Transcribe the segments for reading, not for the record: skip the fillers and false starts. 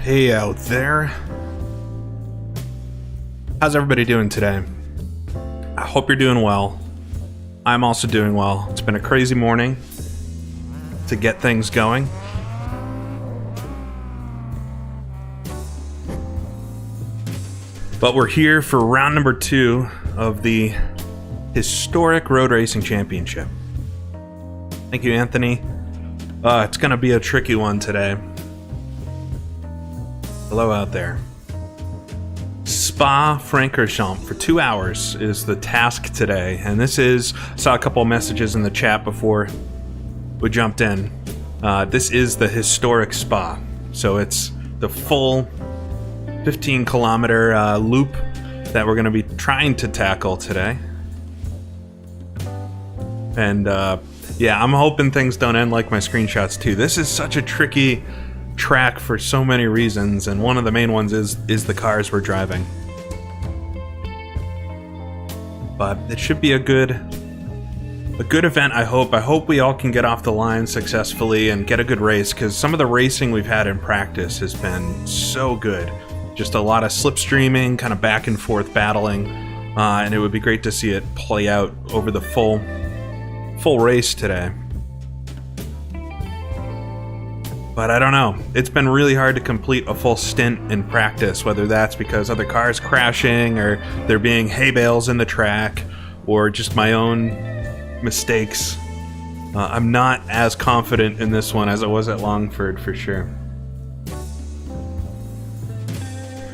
Hey out there. How's everybody doing today? I hope you're doing well. I'm also doing well. It's been a crazy morning to get things going. But we're here for round number 2 of the historic road racing championship. Thank you, Anthony. It's gonna be a tricky one today. Hello out there. Spa Francorchamps for 2 hours is the task today, and this is, saw a couple of messages in the chat before we jumped in. This is the historic Spa, so it's the full 15-kilometer loop that we're going to be trying to tackle today. And yeah, I'm hoping things don't end like my screenshots too. This is such a tricky track for so many reasons, and one of the main ones is the cars we're driving. But it should be a good event, I hope. I hope we all can get off the line successfully and get a good race, because some of the racing we've had in practice has been so good. Just a lot of slipstreaming, kind of back and forth battling, and it would be great to see it play out over the full race today. But I don't know. It's been really hard to complete a full stint in practice, whether that's because other cars crashing, or there being hay bales in the track, or just my own mistakes. I'm not as confident in this one as I was at Longford, for sure.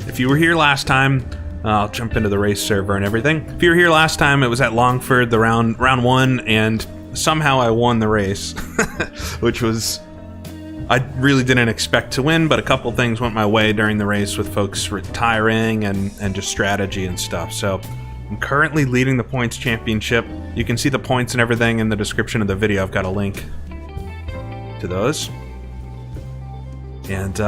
If you were here last time, I'll jump into the race server and everything. If you were here last time, it was at Longford, the round 1, and somehow I won the race, which was... I really didn't expect to win, but a couple things went my way during the race with folks retiring and just strategy and stuff. So I'm currently leading the points championship. You can see the points and everything in the description of the video. I've got a link to those. And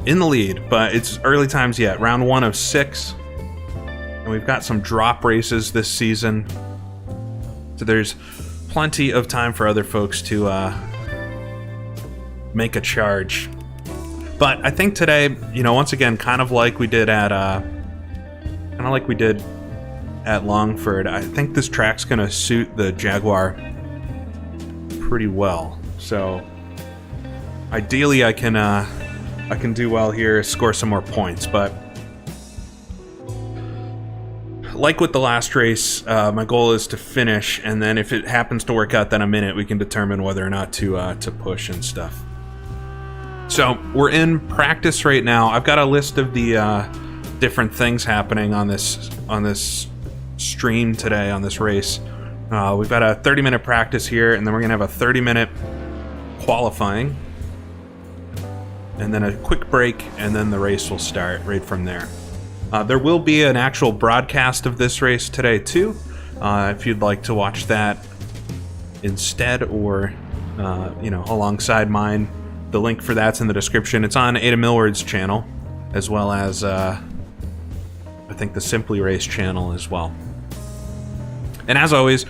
in the lead, but it's early times yet. Round 1 of 6. And we've got some drop races this season. So there's plenty of time for other folks to make a charge. But I think today, you know, once again, kind of like we did at Longford, I think this track's gonna suit the Jaguar pretty well. So ideally I can do well here, score some more points, but like with the last race, my goal is to finish, and then if it happens to work out, then a minute we can determine whether or not to push and stuff. So we're in practice right now. I've got a list of the different things happening on this stream today, on this race. We've got a 30-minute practice here, and then we're gonna have a 30-minute qualifying, and then a quick break, and then the race will start right from there. There will be an actual broadcast of this race today too, if you'd like to watch that instead, or you know, alongside mine. The link for that's in the description. It's on Aidan Milward's channel, as well as I think the SimplyRace channel as well. And as always,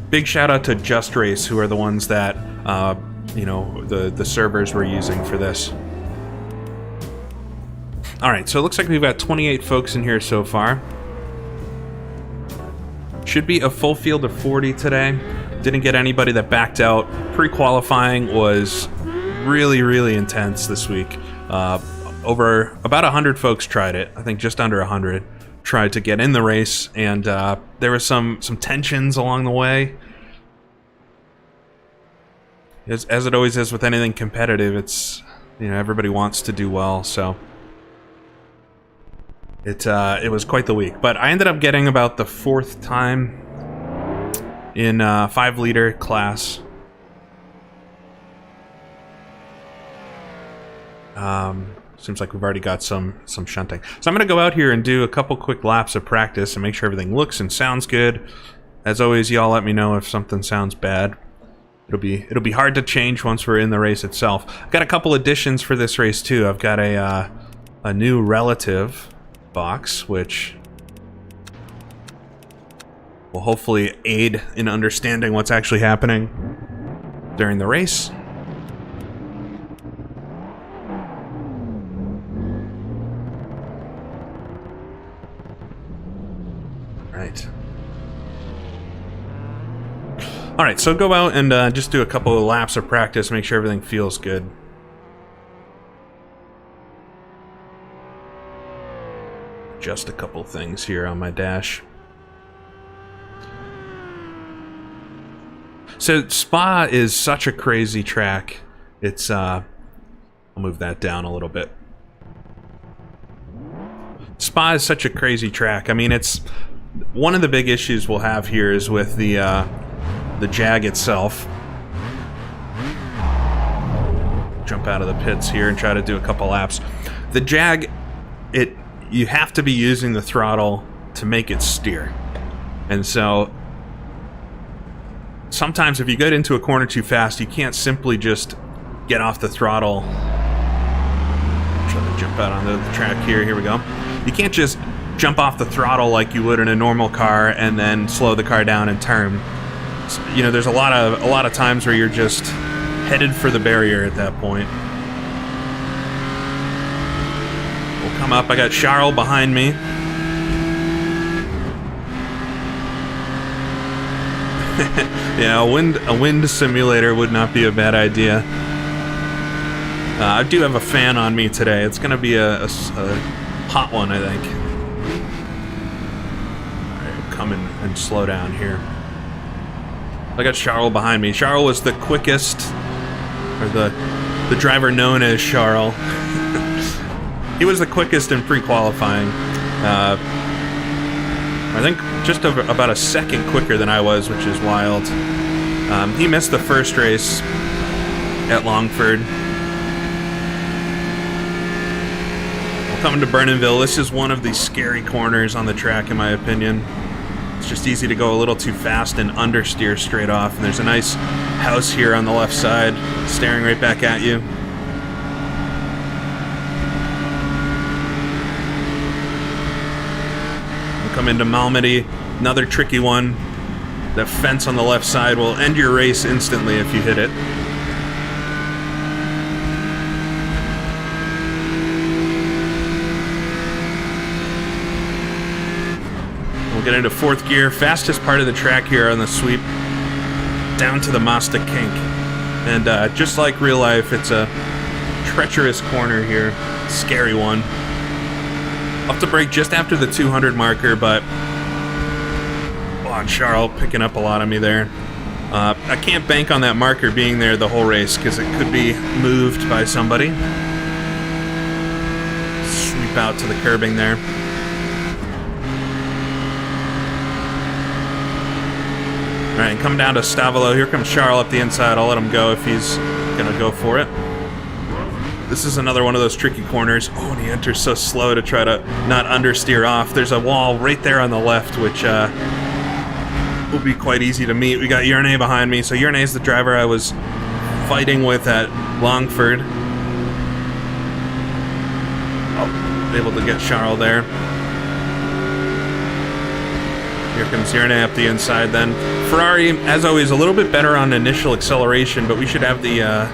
big shout out to Just Race, who are the ones that you know, the servers we're using for this. Alright, so it looks like we've got 28 folks in here so far. Should be a full field of 40 today. Didn't get anybody that backed out. Pre-qualifying was really intense this week. Over about 100 folks tried it. I think just under 100 tried to get in the race, and there was some tensions along the way. As it always is with anything competitive, it's, you know, everybody wants to do well, so it was quite the week. But I ended up getting about the 4th time in 5-liter class. Seems like we've already got some shunting. So I'm going to go out here and do a couple quick laps of practice and make sure everything looks and sounds good. As always, y'all let me know if something sounds bad. It'll be hard to change once we're in the race itself. I've got a couple additions for this race too. I've got a new relative box, which will hopefully aid in understanding what's actually happening during the race. Right. All right, so go out and just do a couple of laps of practice, make sure everything feels good. Just a couple things here on my dash. So Spa is such a crazy track. It's I'll move that down a little bit. Spa is such a crazy track. I mean, it's one of the big issues we'll have here is with the Jag itself. Jump out of the pits here and try to do a couple laps. The Jag, you have to be using the throttle to make it steer. And so sometimes if you get into a corner too fast, you can't simply just get off the throttle. Try to jump out onto the track here. Here we go. You can't just jump off the throttle like you would in a normal car and then slow the car down and turn. You know, there's a lot of times where you're just headed for the barrier at that point. We'll come up. I got Charles behind me. Yeah, a wind simulator would not be a bad idea. I do have a fan on me today. It's going to be a hot one, I think. Alright, come in and slow down here. I got Charles behind me. Charles was the quickest, or the driver known as Charles. He was the quickest in pre-qualifying. I think just about a second quicker than I was, which is wild. He missed the first race at Longford. We're coming to Burnenville. This is one of the scary corners on the track, in my opinion. It's just easy to go a little too fast and understeer straight off. And there's a nice house here on the left side, staring right back at you. We'll come into Malmedy, another tricky one. That fence on the left side will end your race instantly if you hit it. We'll get into fourth gear, fastest part of the track here on the sweep, down to the Mazda kink. And just like real life, it's a treacherous corner here, scary one. I'll have to brake just after the 200 marker, but Charles picking up a lot of me there. I can't bank on that marker being there the whole race because it could be moved by somebody. Sweep out to the curbing there. Alright, come down to Stavolo. Here comes Charles up the inside. I'll let him go if he's gonna go for it. This is another one of those tricky corners. Oh, and he enters so slow to try to not understeer off. There's a wall right there on the left, which will be quite easy to meet. We got Yerne behind me. So Yerne is the driver I was fighting with at Longford. Oh, able to get Charles there. Here comes Yerne up the inside then. Ferrari, as always, a little bit better on initial acceleration, but we should have the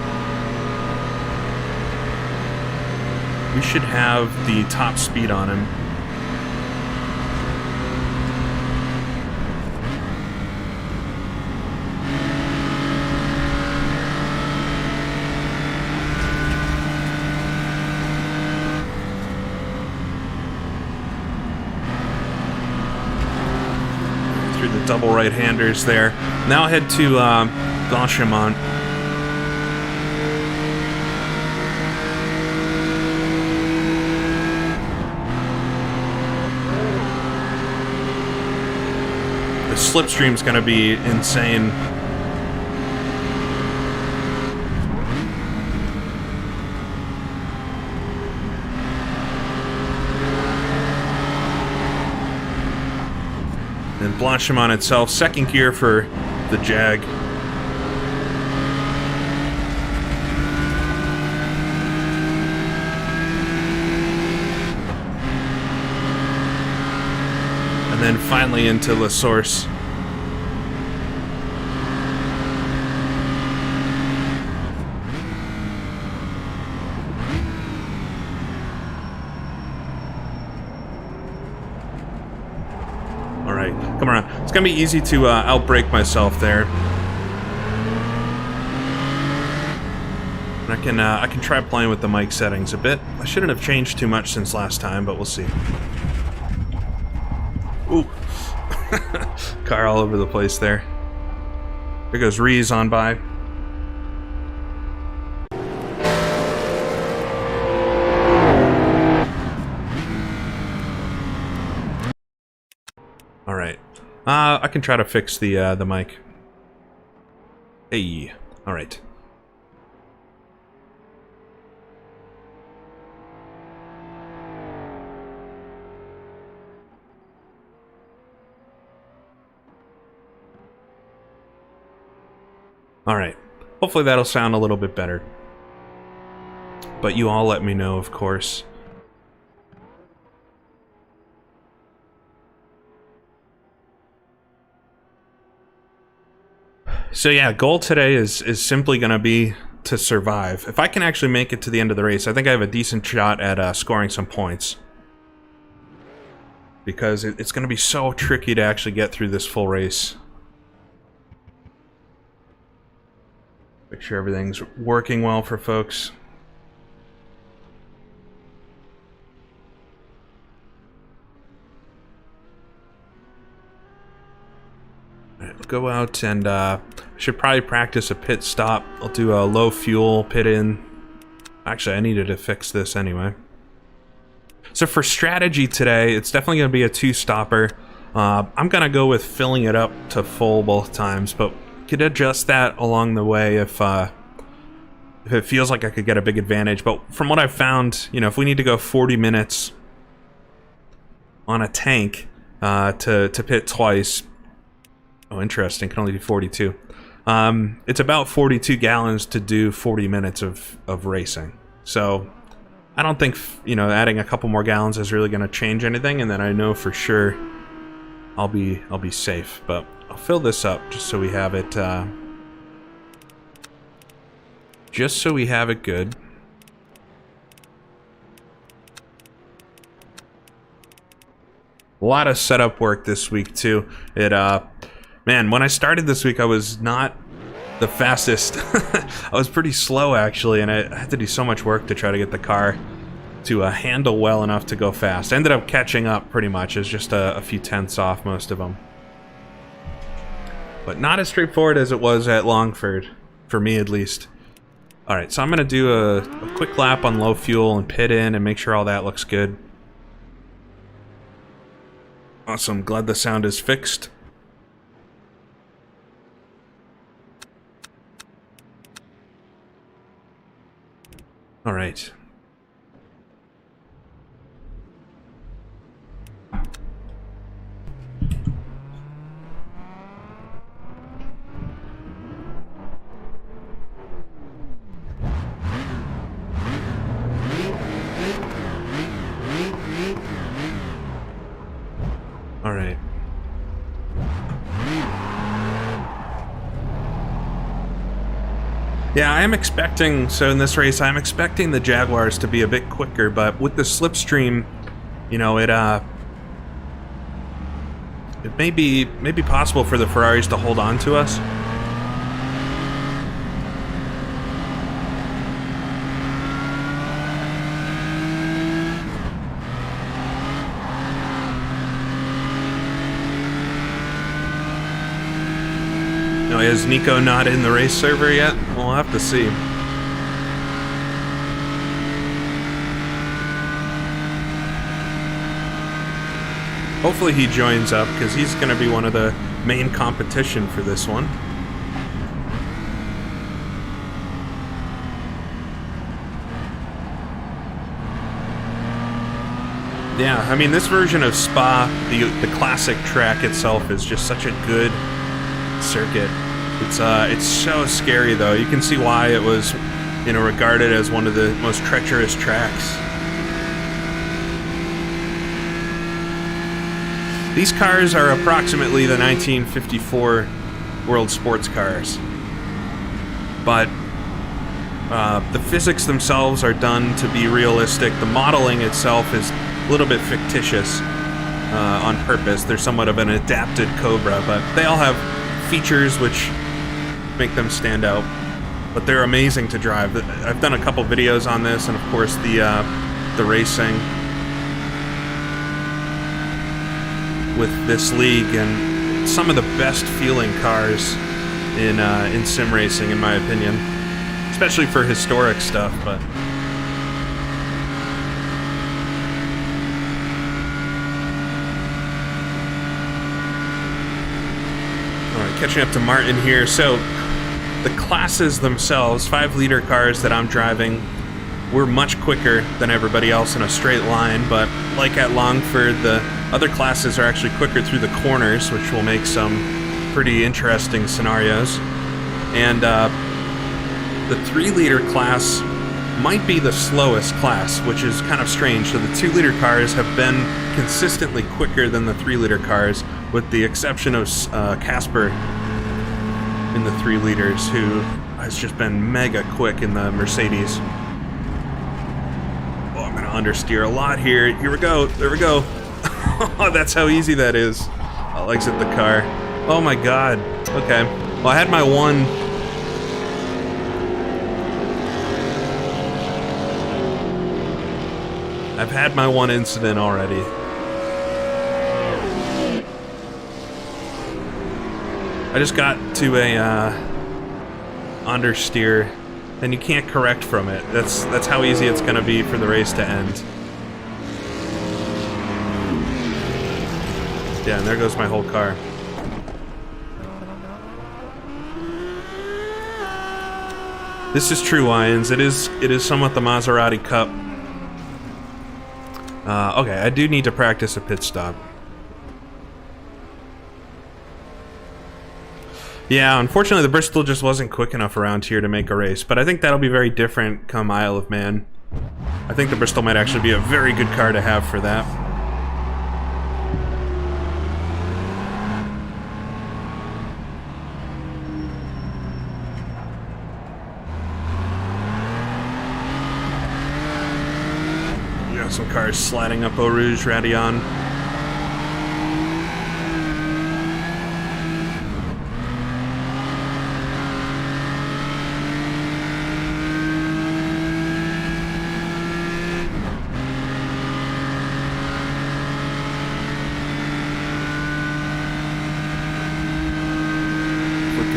top speed on him. The double right-handers there. Now head to Blanchimont. The slipstream's going to be insane. And Blanchimont itself, second gear for the Jag. And then finally into La Source. right, come around. It's gonna be easy to outbrake myself there. And I can try playing with the mic settings a bit. I shouldn't have changed too much since last time, but we'll see. Ooh. Car all over the place there. There goes Reese on by. All right. I can try to fix the mic. Hey. All right. Alright, hopefully that'll sound a little bit better. But you all let me know, of course. So yeah, goal today is simply going to be to survive. If I can actually make it to the end of the race, I think I have a decent shot at scoring some points. Because it's going to be so tricky to actually get through this full race. Make sure everything's working well for folks. All right, go out and I should probably practice a pit stop. I'll do a low fuel pit in. Actually, I needed to fix this anyway. So for strategy today, it's definitely going to be a two-stopper. I'm going to go with filling it up to full both times, but could adjust that along the way if it feels like I could get a big advantage. But from what I've found, you know, if we need to go 40 minutes on a tank to pit twice, oh, interesting, can only do 42. It's about 42 gallons to do 40 minutes of racing. So I don't think, you know, adding a couple more gallons is really going to change anything, and then I know for sure I'll be safe. But I'll fill this up just so we have it good. A lot of setup work this week too. Man, when I started this week I was not the fastest. I was pretty slow actually, and I had to do so much work to try to get the car to handle well enough to go fast. I ended up catching up pretty much. It was just a few tenths off most of them. But not as straightforward as it was at Longford, for me at least. Alright, so I'm going to do a quick lap on low fuel and pit in and make sure all that looks good. Awesome, glad the sound is fixed. Alright. Alright. Yeah, I am expecting, so in this race, I'm expecting the Jaguars to be a bit quicker, but with the slipstream, you know, it may be possible for the Ferraris to hold on to us. Is Nico not in the race server yet? We'll have to see. Hopefully he joins up, because he's going to be one of the main competition for this one. Yeah, I mean, this version of Spa, the classic track itself, is just such a good circuit. It's so scary though. You can see why it was, you know, regarded as one of the most treacherous tracks. These cars are approximately the 1954 World Sports cars, but the physics themselves are done to be realistic. The modeling itself is a little bit fictitious. on purpose. They're somewhat of an adapted Cobra, but they all have features which make them stand out. But they're amazing to drive. I've done a couple videos on this, and of course the racing with this league, and some of the best feeling cars in sim racing, in my opinion, especially for historic stuff. But all right, catching up to Martin here. So the classes themselves, 5-liter cars that I'm driving, we're much quicker than everybody else in a straight line, but like at Longford, the other classes are actually quicker through the corners, which will make some pretty interesting scenarios. And the 3-liter class might be the slowest class, which is kind of strange. So the 2-liter cars have been consistently quicker than the 3-liter cars, with the exception of Casper in the 3 liters, who has just been mega quick in the Mercedes. Oh, I'm gonna understeer a lot here. Here we go. There we go. That's how easy that is. I'll exit the car. Oh my god. Okay. Well, I had my one. I've had my one incident already. I just got to a understeer, and you can't correct from it. That's how easy it's gonna be for the race to end. Yeah, and there goes my whole car. This is true, Lions. It is somewhat the Maserati Cup. Okay, I do need to practice a pit stop. Yeah, unfortunately the Bristol just wasn't quick enough around here to make a race, but I think that'll be very different come Isle of Man. I think the Bristol might actually be a very good car to have for that. We got some cars sliding up Eau Rouge, Radillon.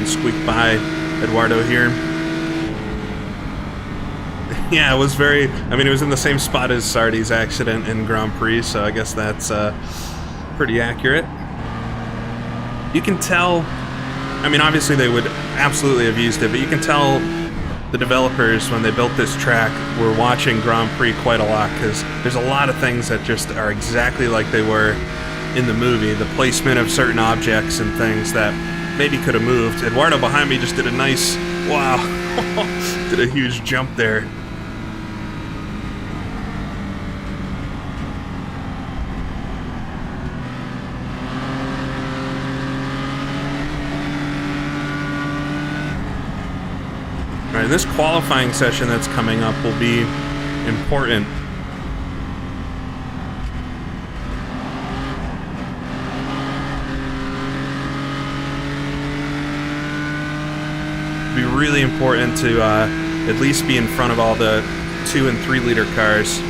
Squeak by Eduardo here. Yeah, it was very... I mean, it was in the same spot as Sardi's accident in Grand Prix, so I guess that's pretty accurate. You can tell... I mean, obviously they would absolutely have used it, but you can tell the developers, when they built this track, were watching Grand Prix quite a lot, because there's a lot of things that just are exactly like they were in the movie. The placement of certain objects and things that maybe could have moved. Eduardo behind me just did a nice, wow, did a huge jump there. All right, this qualifying session that's coming up will be important. Be really important to at least be in front of all the 2- and 3-liter cars.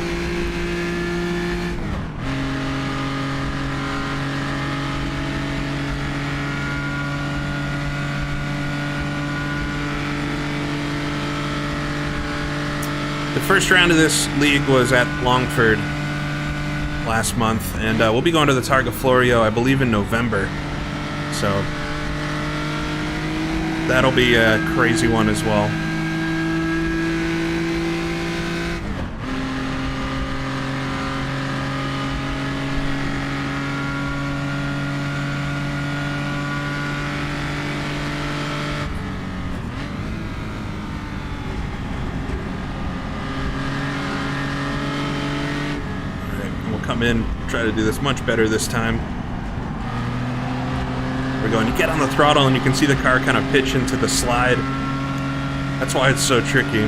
The first round of this league was at Longford last month, and we'll be going to the Targa Florio, I believe, in November. So that'll be a crazy one as well. Alright, we'll come in, try to do this much better this time. We're going to get on the throttle, and you can see the car kind of pitch into the slide. That's why it's so tricky.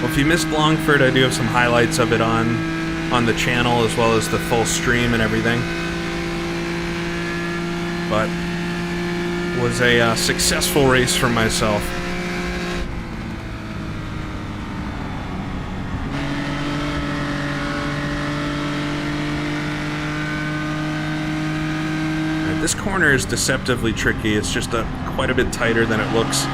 Well, if you missed Longford, I do have some highlights of it on the channel, as well as the full stream and everything. But it was a successful race for myself. Right, this corner is deceptively tricky. It's just quite a bit tighter than it looks.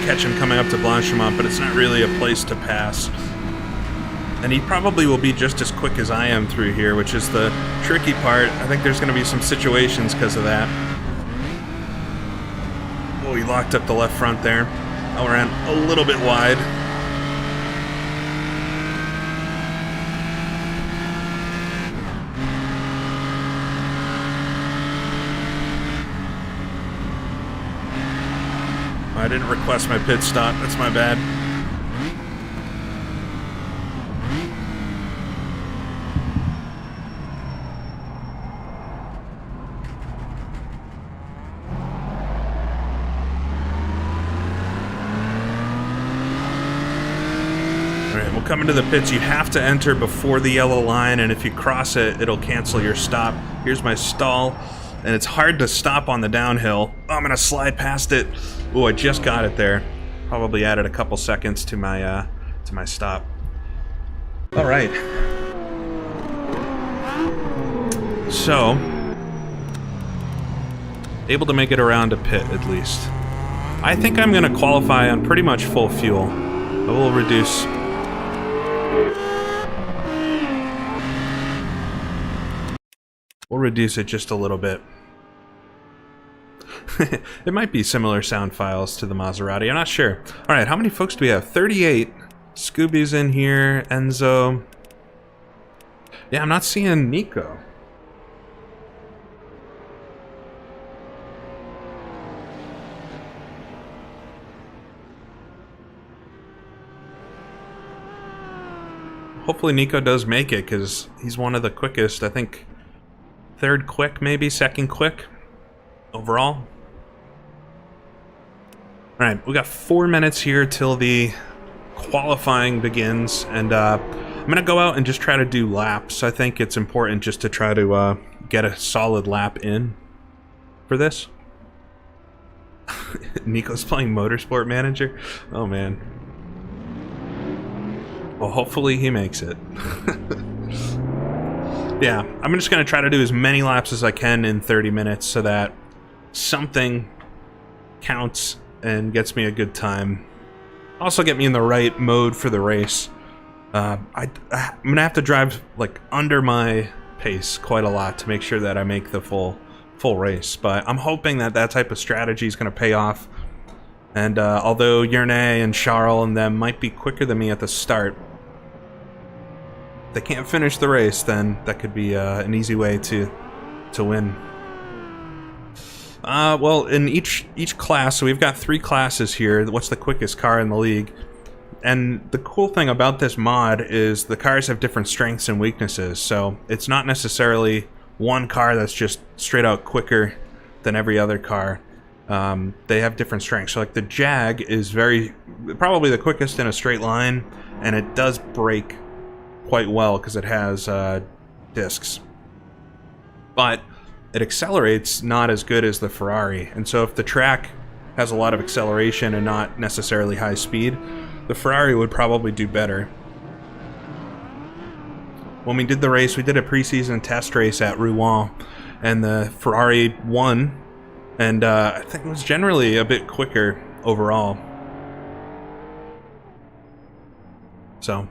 Catch him coming up to Blanchimont, but it's not really a place to pass. And he probably will be just as quick as I am through here, which is the tricky part. I think there's going to be some situations because of that. Oh, he locked up the left front there. I ran a little bit wide. I didn't request my pit stop. That's my bad. Alright, we'll come into the pits. You have to enter before the yellow line, and if you cross it, it'll cancel your stop. Here's my stall, and it's hard to stop on the downhill. Oh, I'm gonna slide past it. Oh, I just got it there. Probably added a couple seconds to my stop. All right. So, able to make it around a pit at least. I think I'm gonna qualify on pretty much full fuel. I will reduce. We'll reduce it just a little bit. It might be similar sound files to the Maserati. I'm not sure. Alright, how many folks do we have? 38. Scooby's in here. Enzo. Yeah, I'm not seeing Nico. Hopefully Nico does make it, because he's one of the quickest. I think third quick, maybe second quick overall. Alright, we got 4 minutes here till the qualifying begins, and I'm gonna go out and just try to do laps. I think it's important just to try to get a solid lap in for this. Nico's playing Motorsport Manager? Oh man. Well, hopefully he makes it. Yeah, I'm just gonna try to do as many laps as I can in 30 minutes so that something counts and gets me a good time. Also get me in the right mode for the race. I'm gonna have to drive like under my pace quite a lot to make sure that I make the full race, but I'm hoping that that type of strategy is gonna pay off. And although Yerne and Charles and them might be quicker than me at the start, if they can't finish the race, then that could be an easy way to win. Well, in each class, so we've got 3 classes here. What's the quickest car in the league? And the cool thing about this mod is the cars have different strengths and weaknesses, so it's not necessarily one car that's just straight out quicker than every other car. They have different strengths. So like the Jag is probably the quickest in a straight line, and it does brake quite well because it has discs. But it accelerates not as good as the Ferrari, and so if the track has a lot of acceleration and not necessarily high speed, the Ferrari would probably do better. When we did the race, we did a preseason test race at Rouen, and the Ferrari won, and I think it was generally a bit quicker overall. So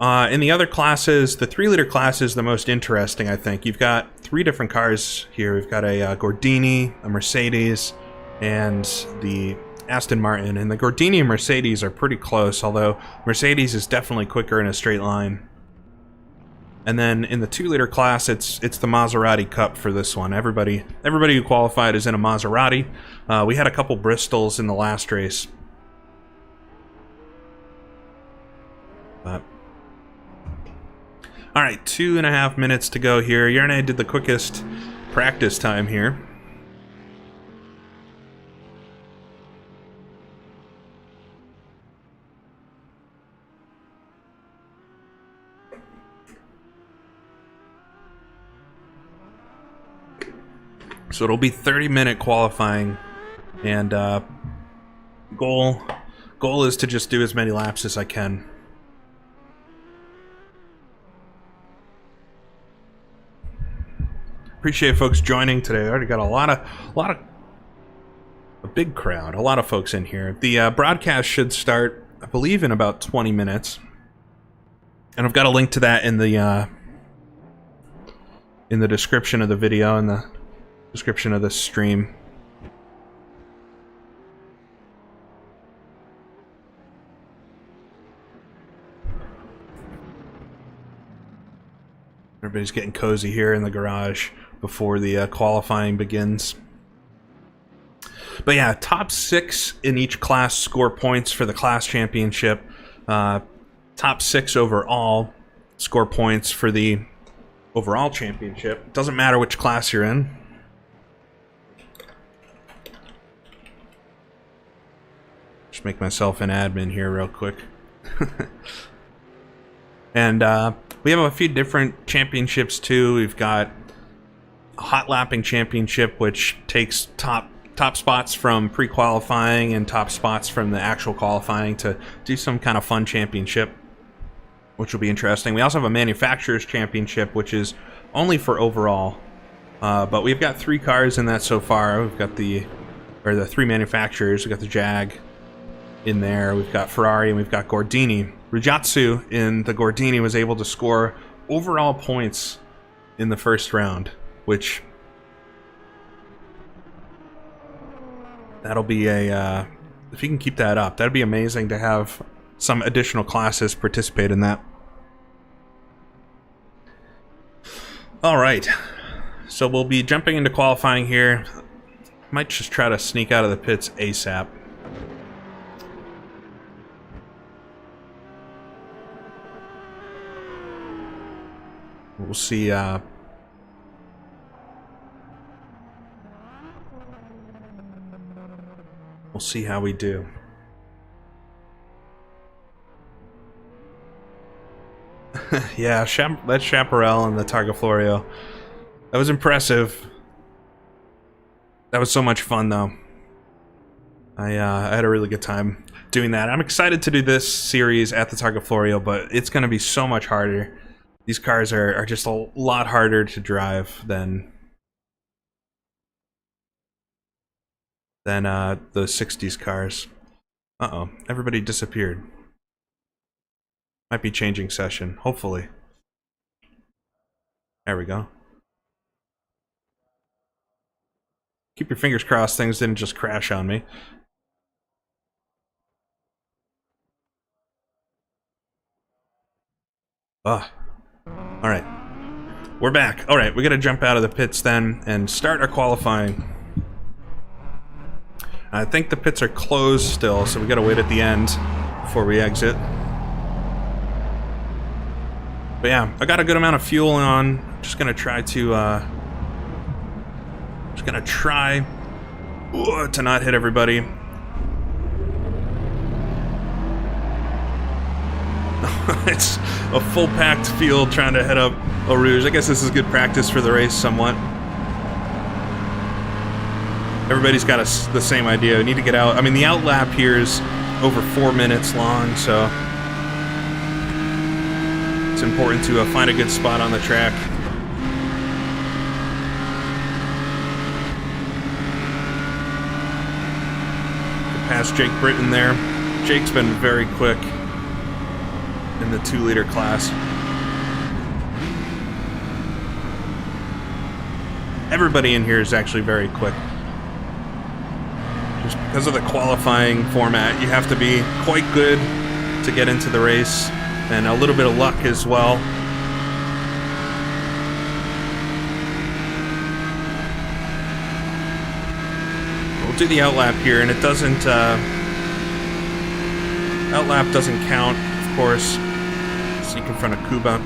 in the other classes, the 3-liter class is the most interesting, I think. You've got 3 different cars here. We've got a Gordini, a Mercedes, and the Aston Martin. And the Gordini and Mercedes are pretty close, although Mercedes is definitely quicker in a straight line. And then in the 2-liter class, it's the Maserati Cup for this one. Everybody who qualified is in a Maserati. We had a couple Bristols in the last race. But all right, 2.5 minutes to go here. Yarnay did the quickest practice time here. So it'll be 30-minute qualifying, and goal is to just do as many laps as I can. Appreciate folks joining today. I already got a big crowd, a lot of folks in here. The broadcast should start, I believe, in about 20 minutes, and I've got a link to that in the description of the video, in the description of the stream. Everybody's getting cozy here in the garage before the qualifying begins. But yeah, top 6 in each class score points for the class championship. Top 6 overall score points for the overall championship. Doesn't matter which class you're in. Just make myself an admin here real quick. And we have a few different championships too. We've got a hot lapping championship, which takes top spots from pre-qualifying and top spots from the actual qualifying to do some kind of fun championship, which will be interesting. We also have a manufacturers championship, which is only for overall, but we've got 3 cars in that so far. We've got the 3 manufacturers. We've got the Jag in there, we've got Ferrari, and we've got Gordini. Rujatsu in the Gordini was able to score overall points in the first round, which that'll be a if you can keep that up, that'd be amazing to have some additional classes participate in that. All right, so we'll be jumping into qualifying here. Might just try to sneak out of the pits ASAP. We'll see. We'll see how we do. Yeah, that's Chaparral and the Targa Florio. That was impressive. That was so much fun, though. I had a really good time doing that. I'm excited to do this series at the Targa Florio, but it's going to be so much harder. These cars are just a lot harder to drive than the 60s cars. Uh-oh, everybody disappeared. Might be changing session, hopefully. There we go. Keep your fingers crossed things didn't just crash on me. Ugh. Alright, we're back. Alright, we gotta jump out of the pits then and start our qualifying. I think the pits are closed still, so we gotta wait at the end before we exit. But yeah, I got a good amount of fuel on. Just gonna try to to not hit everybody. It's a full packed field trying to head up Eau Rouge. I guess this is good practice for the race somewhat. Everybody's got the same idea. We need to get out. I mean, the out lap here is over 4 minutes long, so it's important to find a good spot on the track. Past Jake Britton there. Jake's been very quick in the 2-liter class. Everybody in here is actually very quick. Just because of the qualifying format, you have to be quite good to get into the race, and a little bit of luck as well. do the outlap here, and it doesn't, outlap doesn't count, of course. Seek in front of Cuba.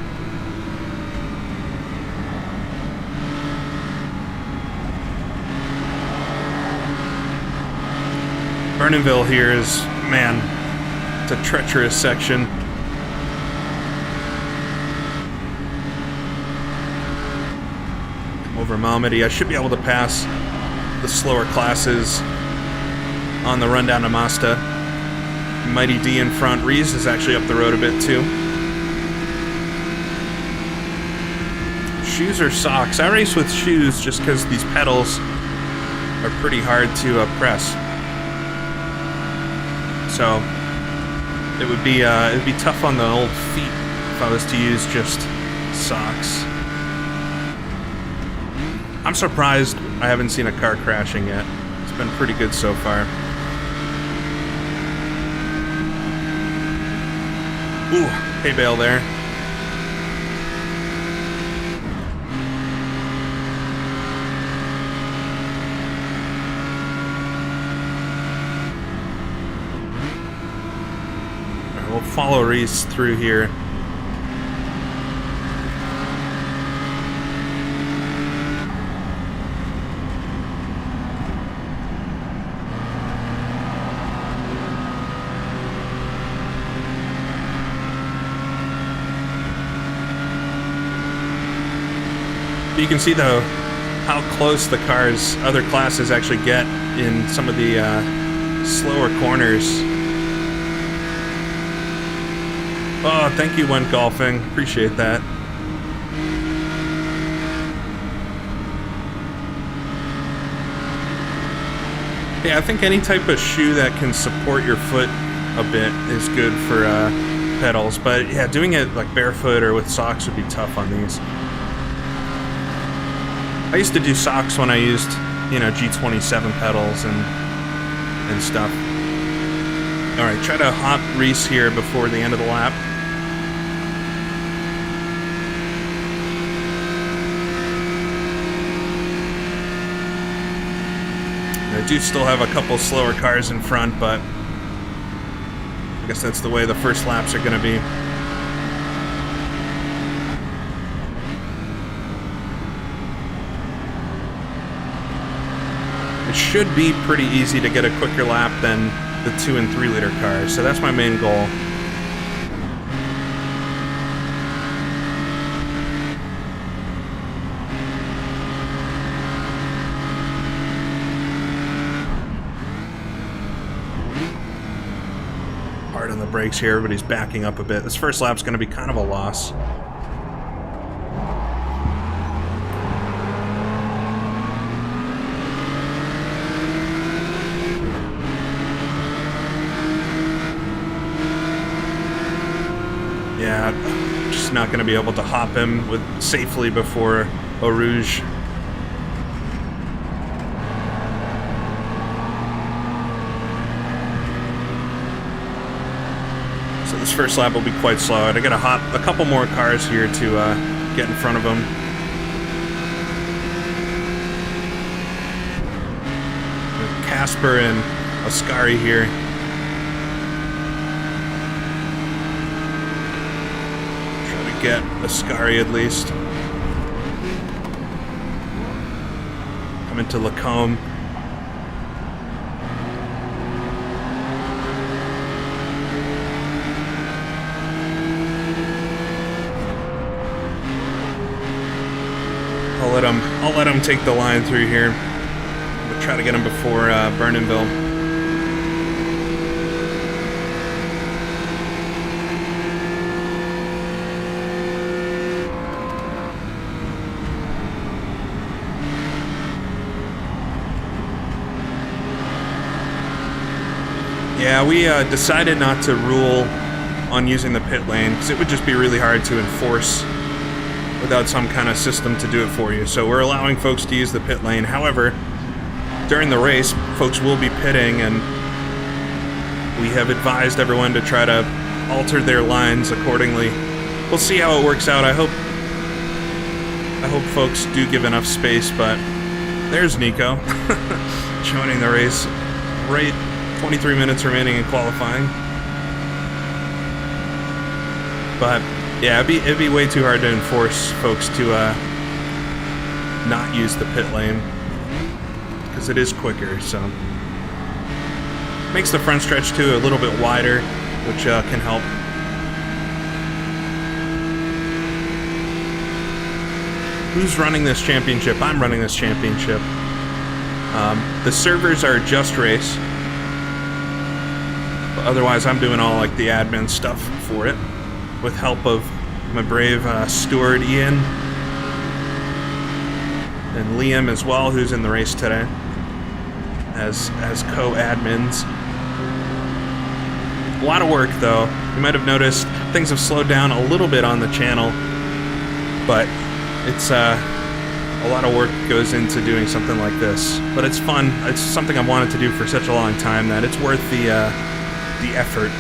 Vernonville here is, man, it's a treacherous section. Over Malmedy, I should be able to pass the slower classes on the run down to Masta. Mighty D in front. Reese is actually up the road a bit too. Shoes or socks? I race with shoes just because these pedals are pretty hard to press. So it would be tough on the old feet if I was to use just socks. I'm surprised I haven't seen a car crashing yet. It's been pretty good so far. Ooh, hay bale there. All right, we'll follow Reese through here. You can see, though, how close the cars, other classes actually get in some of the slower corners. Oh, thank you, Went Golfing. Appreciate that. Yeah, I think any type of shoe that can support your foot a bit is good for pedals. But yeah, doing it like barefoot or with socks would be tough on these. I used to do socks when I used, you know, G27 pedals and stuff. Alright, try to hop Reese here before the end of the lap. I do still have a couple slower cars in front, but I guess that's the way the first laps are going to be. It should be pretty easy to get a quicker lap than the 2 and 3 liter cars, so that's my main goal. Hard on the brakes here, everybody's backing up a bit. This first lap's going to be kind of a loss. Yeah, just not going to be able to hop him safely before Eau Rouge. So this first lap will be quite slow. I got to hop a couple more cars here to get in front of him. Casper and Ascari here. Get Ascari at least. Come into Lacombe. I'll let him take the line through here. We'll try to get him before Vernonville. Yeah, we decided not to rule on using the pit lane because it would just be really hard to enforce without some kind of system to do it for you. So we're allowing folks to use the pit lane. However, during the race, folks will be pitting, and we have advised everyone to try to alter their lines accordingly. We'll see how it works out. I hope folks do give enough space, but there's Nico. joining the race right 23 minutes remaining in qualifying. But yeah, it'd be way too hard to enforce folks to not use the pit lane, because it is quicker. So makes the front stretch too a little bit wider, which can help. Who's running this championship? I'm running this championship. The servers are Just Race, but otherwise I'm doing all like the admin stuff for it, with help of my brave steward Ian and Liam as well, who's in the race today as co-admins. A lot of work though. You might have noticed things have slowed down a little bit on the channel, but it's a lot of work goes into doing something like this. But it's fun. It's something I've wanted to do for such a long time that it's worth the effort.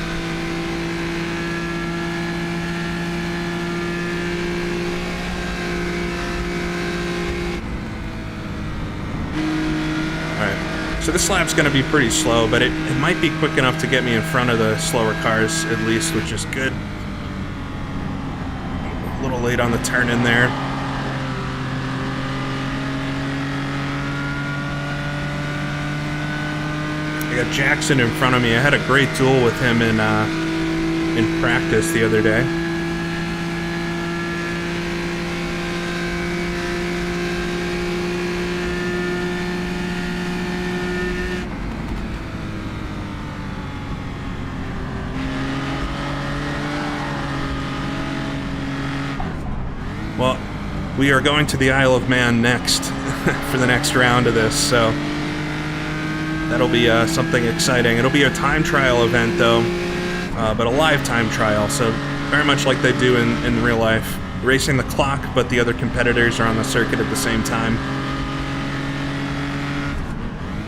So this lap's going to be pretty slow, but it might be quick enough to get me in front of the slower cars at least, which is good. A little late on the turn in there. I got Jackson in front of me. I had a great duel with him in practice the other day. Well, we are going to the Isle of Man next for the next round of this, so that'll be something exciting. It'll be a time trial event, though, but a live time trial, so very much like they do in real life. Racing the clock, but the other competitors are on the circuit at the same time.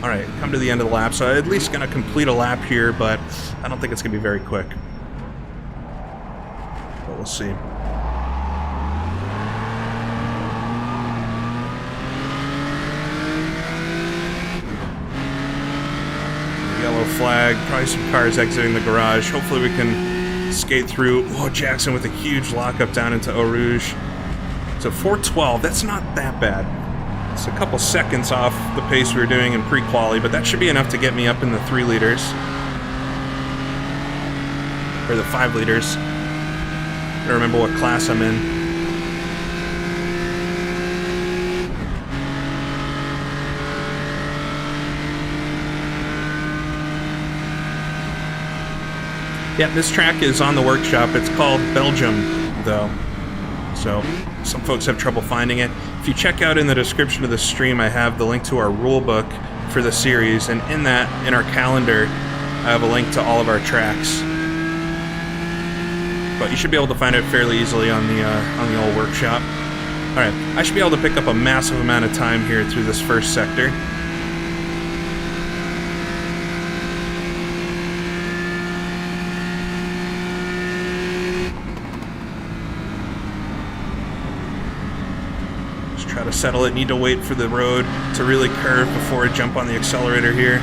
All right, come to the end of the lap, so I'm at least going to complete a lap here, but I don't think it's going to be very quick. But we'll see. Flag, probably some cars exiting the garage. Hopefully we can skate through. Oh, Jackson with a huge lockup down into Eau Rouge. So 4:12, that's not that bad. It's a couple seconds off the pace we were doing in pre-quali, but that should be enough to get me up in the 3 liters. Or the 5 liters. I don't remember what class I'm in. Yeah, this track is on the workshop. It's called Belgium, though. So some folks have trouble finding it. If you check out in the description of the stream, I have the link to our rulebook for the series, and in our calendar, I have a link to all of our tracks. But you should be able to find it fairly easily on the old workshop. All right, I should be able to pick up a massive amount of time here through this first sector. Try to settle it. Need to wait for the road to really curve before I jump on the accelerator here.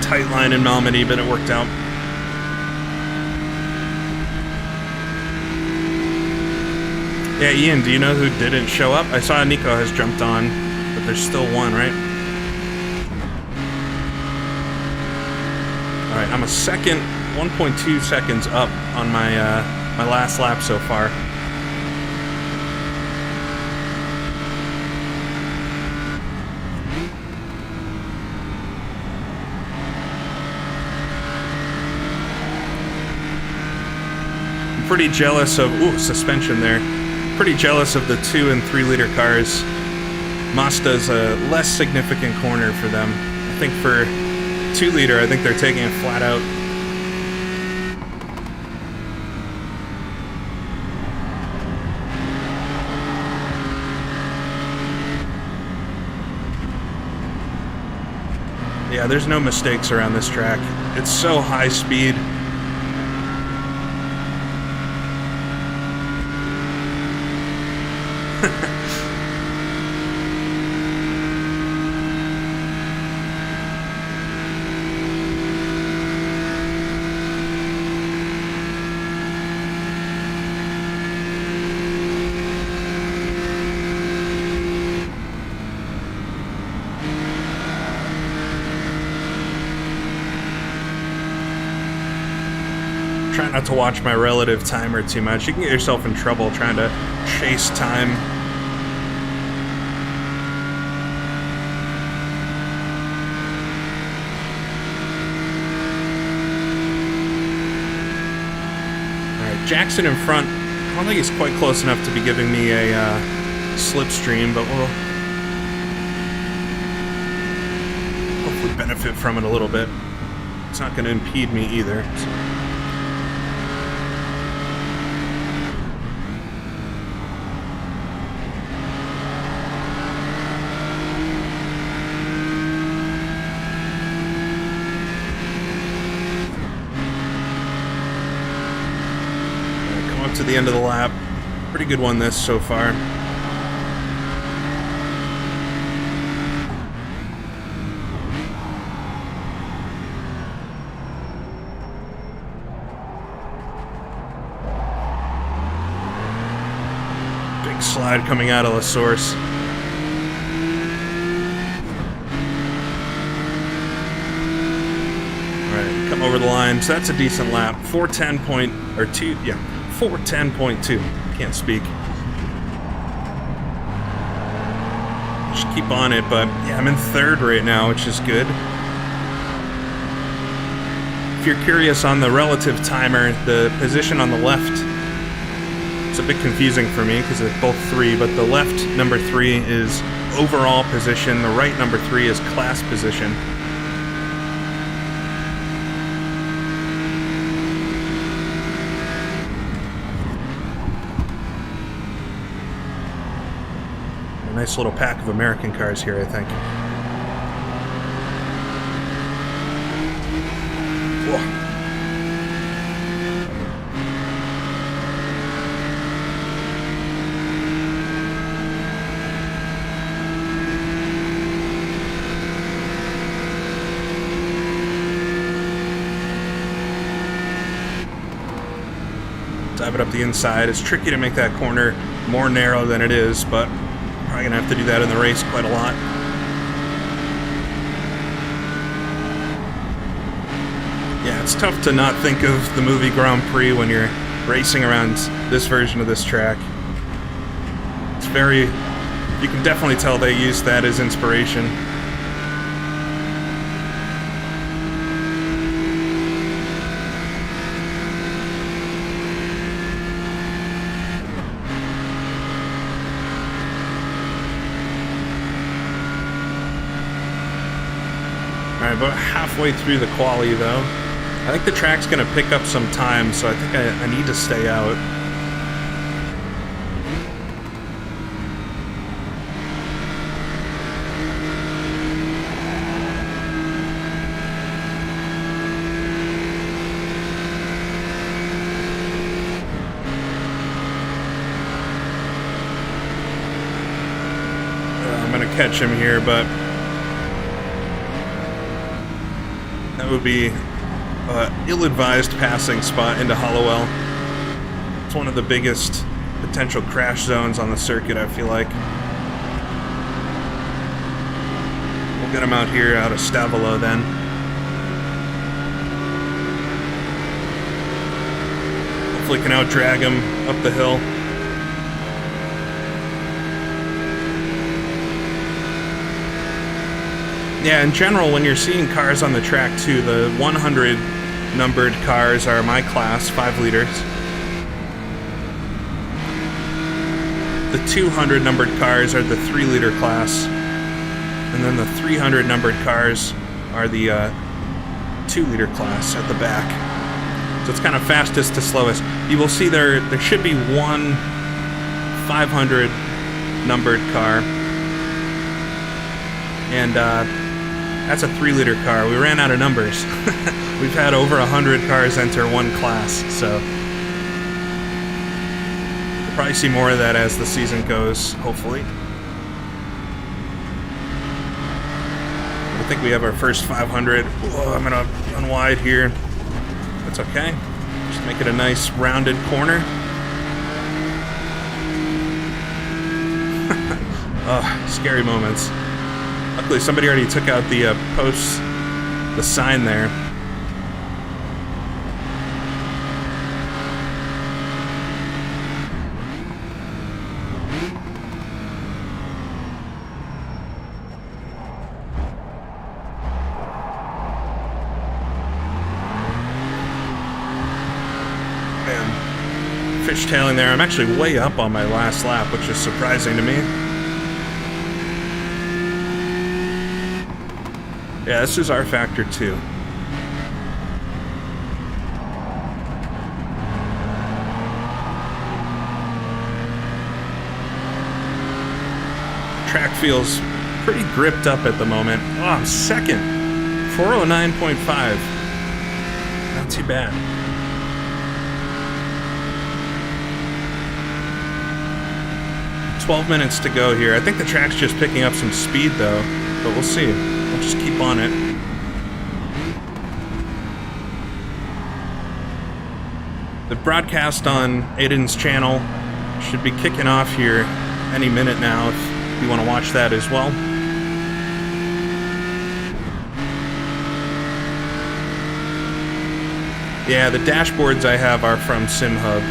Tight line in Malmedy, but it worked out. Yeah, Ian, do you know who didn't show up? I saw Nico has jumped on, but there's still one, right? Alright, I'm a second, 1.2 seconds up on my my last lap so far. I'm pretty jealous of, ooh, suspension there. Pretty jealous of the 2 and 3 liter cars. Mazda's a less significant corner for them. I think for 2 liter, I think they're taking it flat out. Yeah, there's no mistakes around this track. It's so high speed. Try not to watch my relative timer too much. You can get yourself in trouble trying to chase time. Alright, Jackson in front. I don't think he's quite close enough to be giving me a slipstream, but we'll hopefully benefit from it a little bit. It's not going to impede me either. So. To the end of the lap. Pretty good one this so far. Big slide coming out of the source. Alright, come over the line. So that's a decent lap. 4:10.2, yeah. 4:10.2. Can't speak. Just keep on it, but yeah, I'm in third right now, which is good. If you're curious on the relative timer, the position on the left, it's a bit confusing for me because it's both 3, but the left number 3 is overall position, the right number 3 is class position. Nice little pack of American cars here, I think. Whoa. Dive it up the inside. It's tricky to make that corner more narrow than it is, but probably gonna have to do that in the race quite a lot. Yeah, it's tough to not think of the movie Grand Prix when you're racing around this version of this track. It's very... you can definitely tell they used that as inspiration. About halfway through the quali though. I think the track's gonna pick up some time, so I think I need to stay out. I'm gonna catch him here, but that would be an ill-advised passing spot into Hollowell. It's one of the biggest potential crash zones on the circuit, I feel like. We'll get him out here out of Stavolo then. Hopefully can out-drag him up the hill. Yeah, in general, when you're seeing cars on the track too, the 100 numbered cars are my class, 5 liters. The 200 numbered cars are the 3 liter class. And then the 300 numbered cars are the 2 liter class at the back. So it's kind of fastest to slowest. You will see there should be one 500 numbered car. And that's a 3 liter car. We ran out of numbers. We've had over 100 cars enter one class, so we'll probably see more of that as the season goes, hopefully. I think we have our first 500. Whoa, I'm gonna run wide here. That's okay. Just make it a nice rounded corner. Oh, scary moments. Luckily, somebody already took out the posts, the sign there. Man, fishtailing there. I'm actually way up on my last lap, which is surprising to me. Yeah, this is our factor too. Track feels pretty gripped up at the moment. Oh, I'm second. 409.5. Not too bad. "12 minutes to go here. I think the track's just picking up some speed though, but we'll see. We'll just keep on it. The broadcast on Aidan's channel should be kicking off here any minute now if you want to watch that as well. Yeah, the dashboards I have are from SimHub.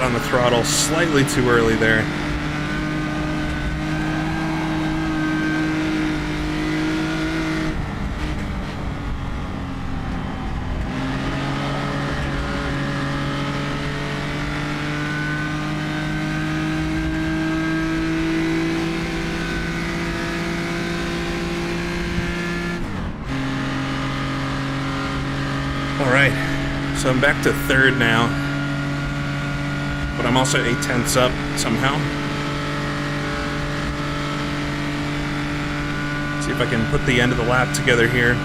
On the throttle slightly too early there. All right, so I'm back to third now. But I'm also 8/10ths up somehow. See if I can put the end of the lap together here.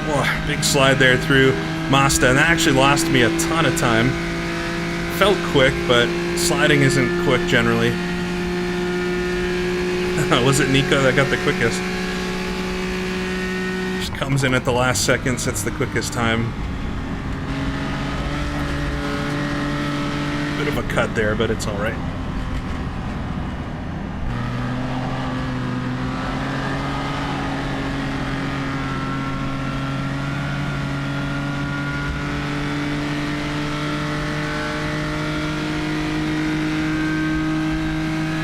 Whoa, big slide there through Mazda, and that actually lost me a ton of time. Felt quick, but sliding isn't quick generally. Was it Nico that got the quickest? Comes in at the last second, sets the quickest time. Bit of a cut there, but it's all right.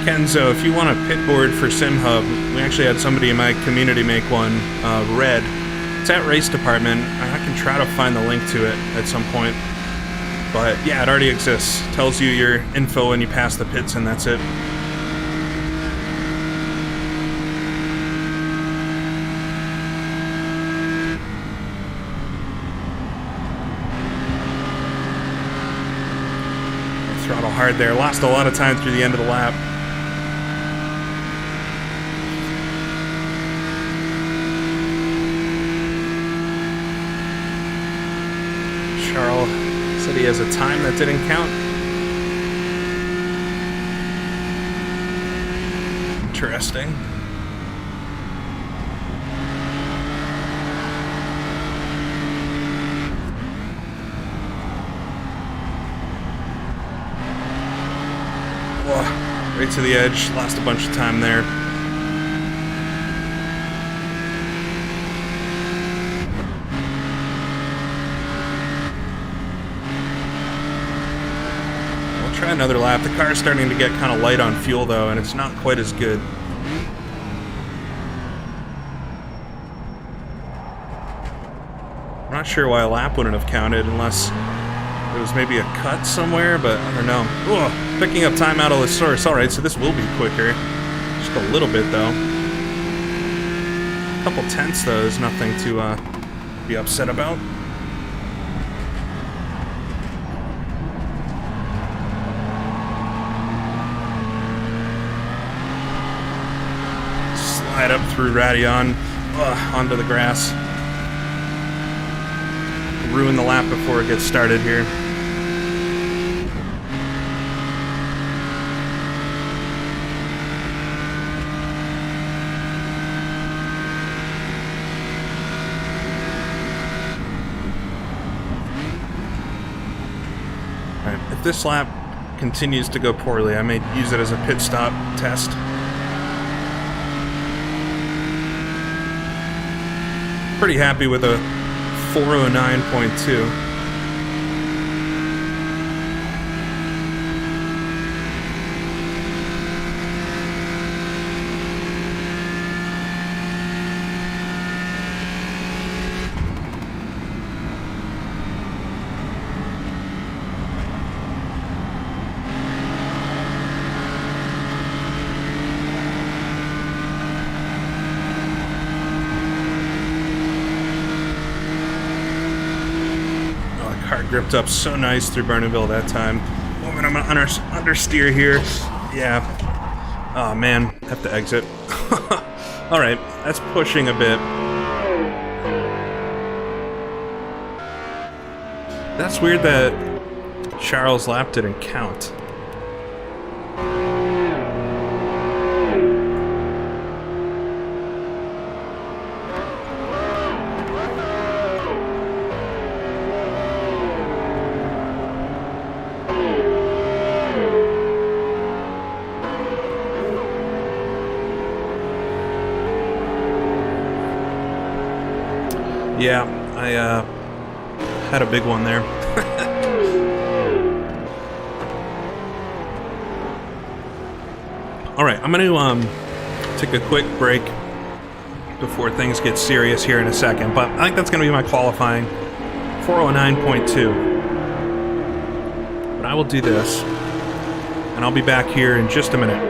Kenzo, if you want a pit board for SimHub, we actually had somebody in my community make one, red. It's at Race Department. I can try to find the link to it at some point. But yeah, it already exists. Tells you your info when you pass the pits, and that's it. Throttle hard there. Lost a lot of time through the end of the lap. Charles said he has a time that didn't count. Interesting. Whoa, right to the edge. Lost a bunch of time there. Try another lap. The car's starting to get kind of light on fuel though, and it's not quite as good. I'm not sure why a lap wouldn't have counted unless it was maybe a cut somewhere, but I don't know. Ugh, picking up time out of the source. Alright, so this will be quicker. Just a little bit, though. A couple tenths, though, is nothing to be upset about. Slide up through Radion, onto the grass. Ruin the lap before it gets started here. Alright, if this lap continues to go poorly, I may use it as a pit stop test. Pretty happy with a 409.2. Gripped up so nice through Burnhamville that time. Oh, and I'm gonna understeer here. Yeah. Oh man, have to exit. Alright, that's pushing a bit. That's weird that Charles' lap didn't count. Yeah, I had a big one there. Alright, I'm going to take a quick break before things get serious here in a second, but I think that's going to be my qualifying 409.2. But I will do this, and I'll be back here in just a minute.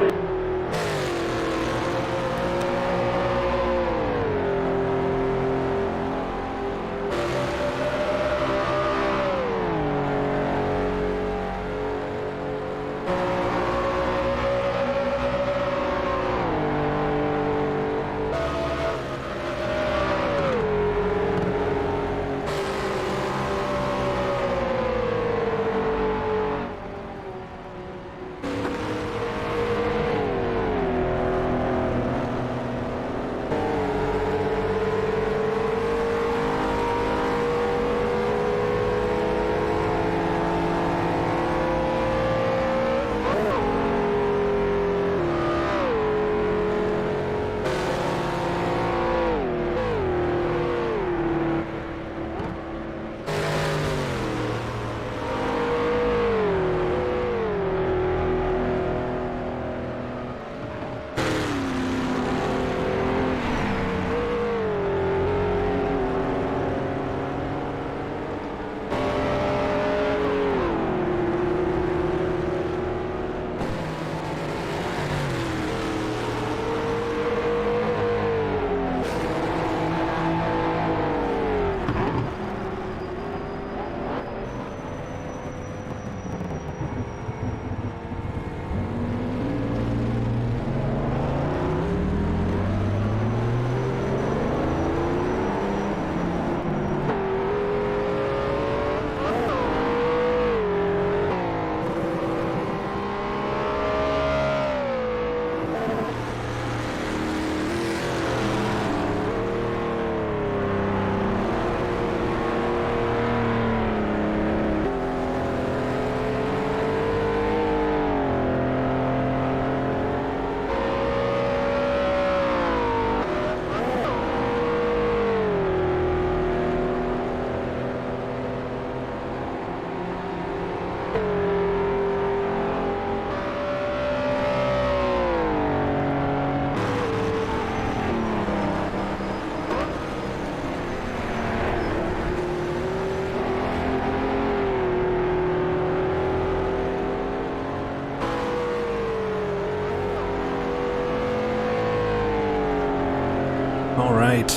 All right.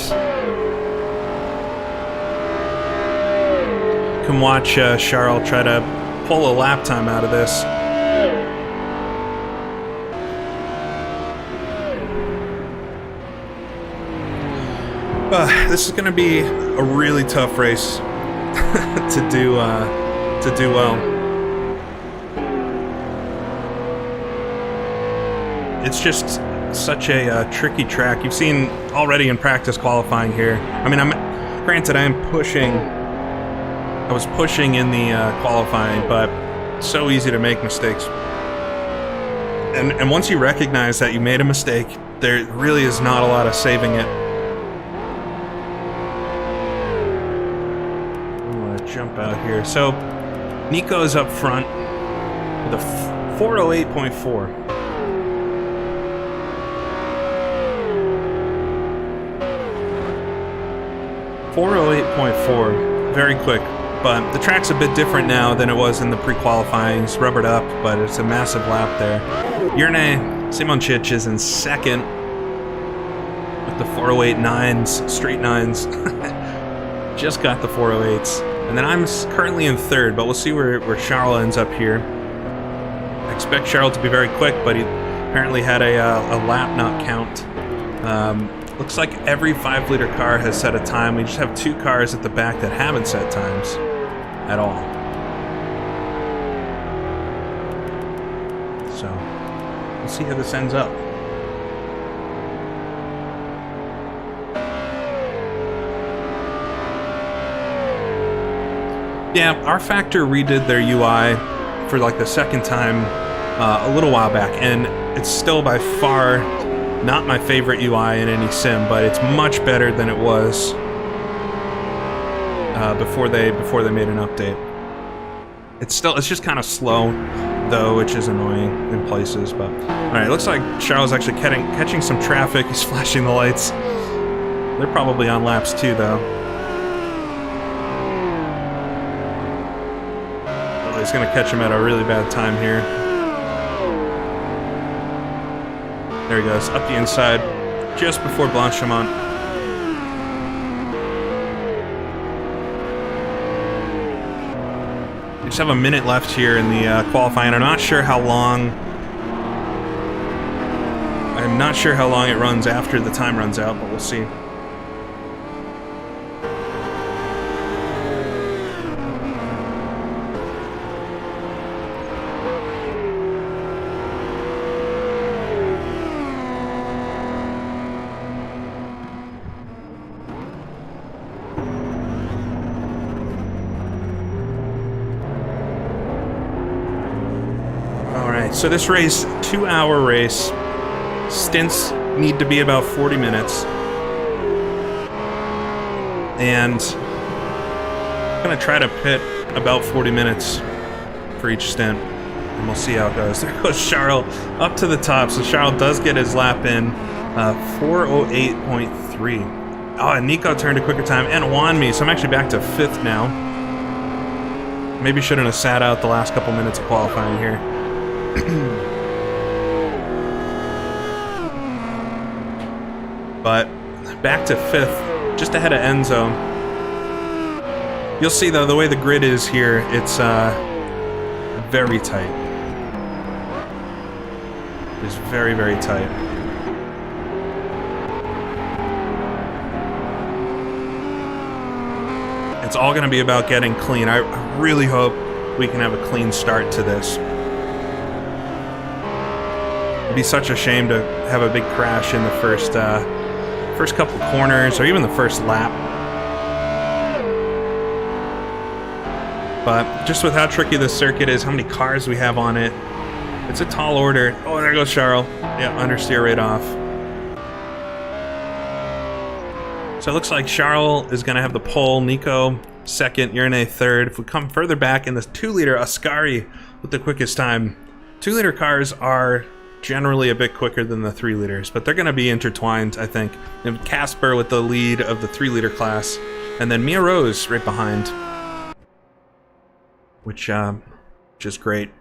Come watch Charles try to pull a lap time out of this. This is going to be a really tough race to do well. It's just such a tricky track. You've seen already in practice qualifying here. I mean, granted I was pushing in the qualifying, but so easy to make mistakes. And once you recognize that you made a mistake, there really is not a lot of saving it. Jump out here. So Nico's up front with a 408.4. Very quick, but the track's a bit different now than it was in the pre-qualifying. It's rubbered up, but it's a massive lap there. Jurne Simončić is in second with the 408.9s, straight 9s. Just got the 408s. And then I'm currently in third, but we'll see where Charles ends up here. I expect Charles to be very quick, but he apparently had a lap not count. Looks like every 5-liter car has set a time. We just have 2 cars at the back that haven't set times at all. So, we'll see how this ends up. Yeah, R Factor redid their UI for like the second time a little while back, and it's still by far not my favorite UI in any sim, but it's much better than it was before they made an update. It's just kind of slow though, which is annoying in places. But all right, it looks like Charles is actually catching some traffic. He's flashing the lights. They're probably on laps too, though. He's going to catch him at a really bad time here. There he goes, up the inside, just before Blanchimont. We just have a minute left here in the qualifying. I'm not sure how long it runs after the time runs out, but we'll see. So this race, 2-hour race, stints need to be about 40 minutes. And I'm going to try to pit about 40 minutes for each stint. And we'll see how it goes. There goes Charles up to the top. So Charles does get his lap in, 408.3. Oh, and Nico turned a quicker time and won me. So I'm actually back to 5th now. Maybe shouldn't have sat out the last couple minutes of qualifying here. But back to 5th, just ahead of Enzo. You'll see though, the way the grid is here, it's very tight. It's very, very tight. It's all going to be about getting clean. I really hope we can have a clean start to this. It'd be such a shame to have a big crash in the first couple corners or even the first lap. But just with how tricky this circuit is, how many cars we have on it, it's a tall order. Oh, there goes Charles. Yeah, understeer right off. So it looks like Charles is going to have the pole, Nico second, Jurne third. If we come further back in the 2-liter, Ascari with the quickest time. 2-liter cars are generally a bit quicker than the 3-liters, but they're going to be intertwined, I think. And Casper with the lead of the 3-liter class, and then Mia Rose right behind, which is great.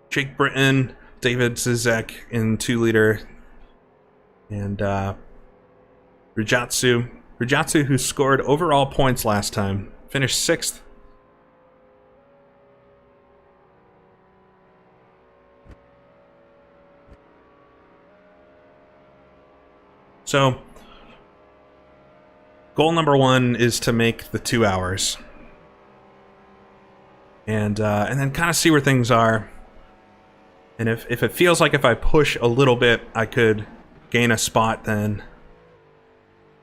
Jake Britton, David Zizek in 2-liter, and Rujatsu, who scored overall points last time, finished 6th. So, goal number 1 is to make the 2 hours. And then kind of see where things are. And if it feels like if I push a little bit, I could gain a spot, then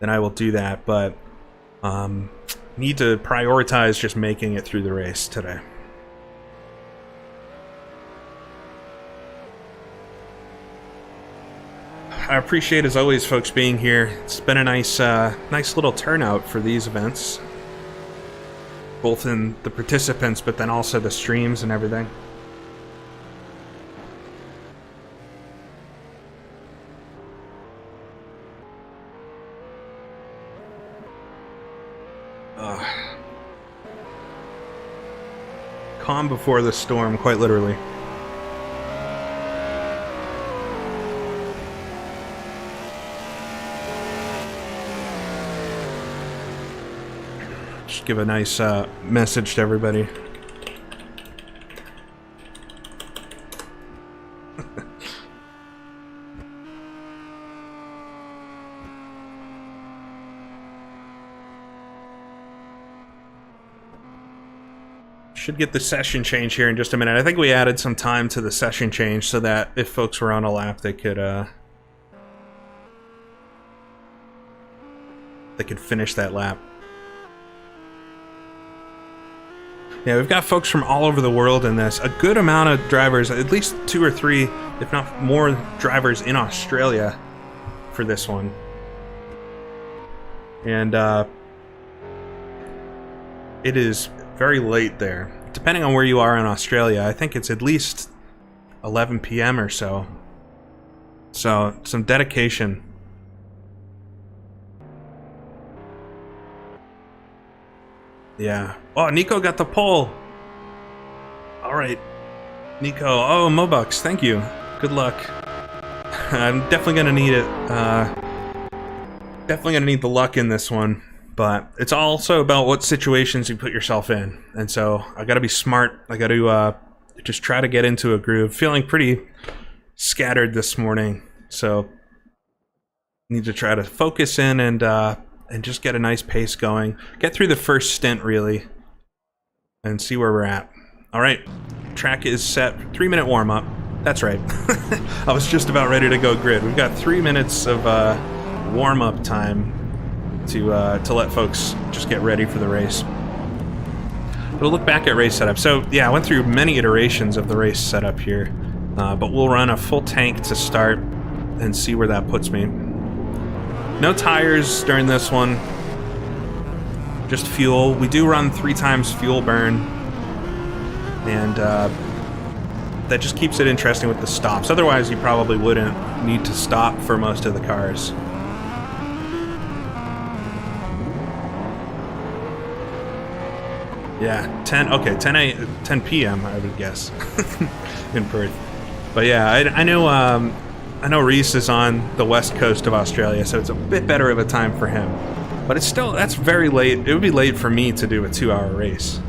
I will do that. But need to prioritize just making it through the race today. I appreciate, as always, folks being here. It's been a nice little turnout for these events, both in the participants, but then also the streams and everything. Calm before the storm, quite literally. Just give a nice message to everybody. Should get the session change here in just a minute. I think we added some time to the session change so that if folks were on a lap, they could finish that lap. Yeah, we've got folks from all over the world in this. A good amount of drivers, at least 2 or 3, if not more, drivers in Australia for this one. And it is very late there. Depending on where you are in Australia, I think it's at least 11 p.m. or so. So, some dedication. Yeah. Oh, Nico got the pole. All right. Nico. Oh, Mobucks, thank you. Good luck. I'm definitely going to need it. Definitely going to need the luck in this one. But it's also about what situations you put yourself in. And so I got to be smart. I got to just try to get into a groove. Feeling pretty scattered this morning. So need to try to focus in and just get a nice pace going. Get through the first stint, really. And see where we're at. All right. Track is set. 3-minute warm-up. That's right. I was just about ready to go grid. We've got 3 minutes of warm-up time to let folks just get ready for the race. We'll look back at race setup. So yeah, I went through many iterations of the race setup here, but we'll run a full tank to start and see where that puts me. No tires during this one, just fuel. We do run 3 times fuel burn, and that just keeps it interesting with the stops. Otherwise, you probably wouldn't need to stop for most of the cars. Yeah, 10 p.m. I would guess in Perth. But yeah, I know Reese is on the west coast of Australia, so it's a bit better of a time for him. But it's still, that's very late. It would be late for me to do a 2-hour race.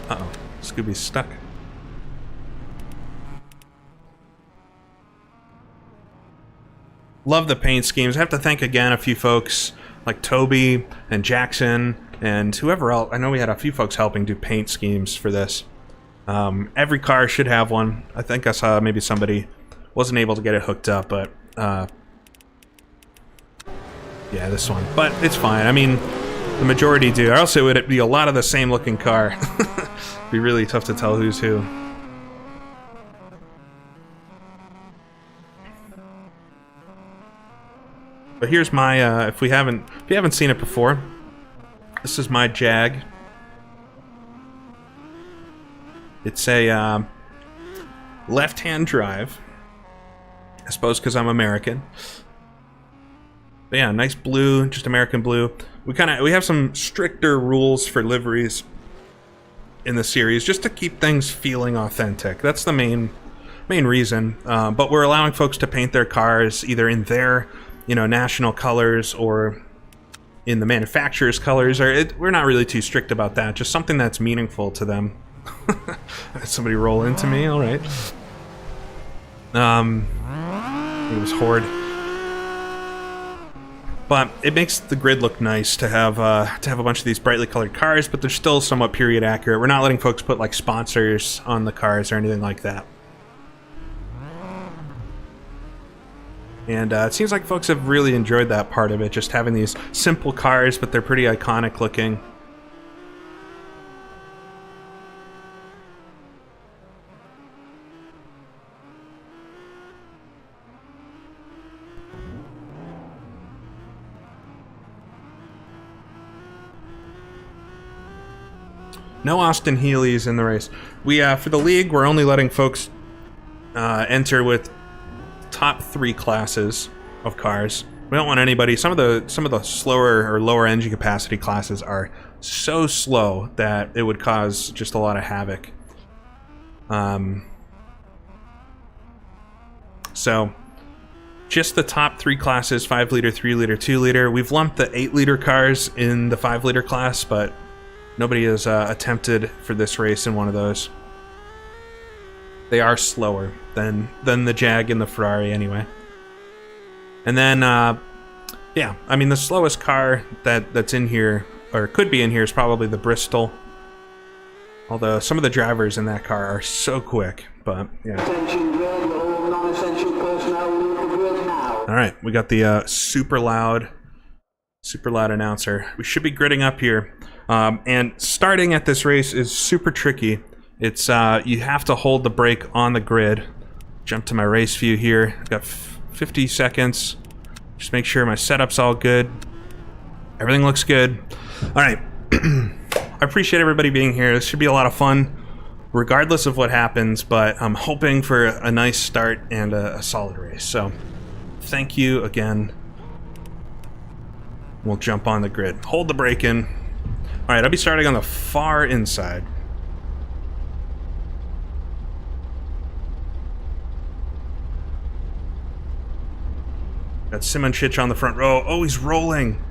Uh-oh, Scooby's stuck. Love the paint schemes. I have to thank again a few folks like Toby and Jackson and whoever else. I know we had a few folks helping do paint schemes for this. Every car should have one. I think I saw maybe somebody wasn't able to get it hooked up, but yeah, this one. But it's fine. I mean, the majority do. Or else it would be a lot of the same looking car. It'd be really tough to tell who's who. But here's my, if you haven't seen it before, this is my Jag. It's a left-hand drive, I suppose because I'm American. But yeah, nice blue, just American blue. We have some stricter rules for liveries in the series, just to keep things feeling authentic. That's the main main reason. But we're allowing folks to paint their cars either in their, national colors or in the manufacturer's colors. We're not really too strict about that. Just something that's meaningful to them. Somebody roll into me. All right. It was Horde. But it makes the grid look nice to have a bunch of these brightly colored cars, but they're still somewhat period accurate. We're not letting folks put like sponsors on the cars or anything like that. And it seems like folks have really enjoyed that part of it, just having these simple cars, but they're pretty iconic looking. No Austin Healey's in the race. We for the league, we're only letting folks enter with top 3 classes of cars. We don't want anybody. Some of the slower or lower engine capacity classes are so slow that it would cause just a lot of havoc. So just the top 3 classes: 5 liter, 3 liter, 2 liter. We've lumped the 8 liter cars in the 5 liter class, but nobody has attempted for this race in one of those. They are slower than the Jag and the Ferrari anyway. And then, yeah, I mean, the slowest car that's in here, or could be in here, is probably the Bristol. Although some of the drivers in that car are so quick, but yeah. Alright, we got the super loud announcer. We should be gridding up here. And starting at this race is super tricky. It's you have to hold the brake on the grid. Jump to my race view here. I've got 50 seconds. Just make sure my setup's all good. Everything looks good. All right. I appreciate everybody being here. This should be a lot of fun, regardless of what happens. But I'm hoping for a nice start and a solid race. So, thank you again. We'll jump on the grid. Hold the brake in. All right, I'll be starting on the far inside. Got Simonchich on the front row. Oh, he's rolling.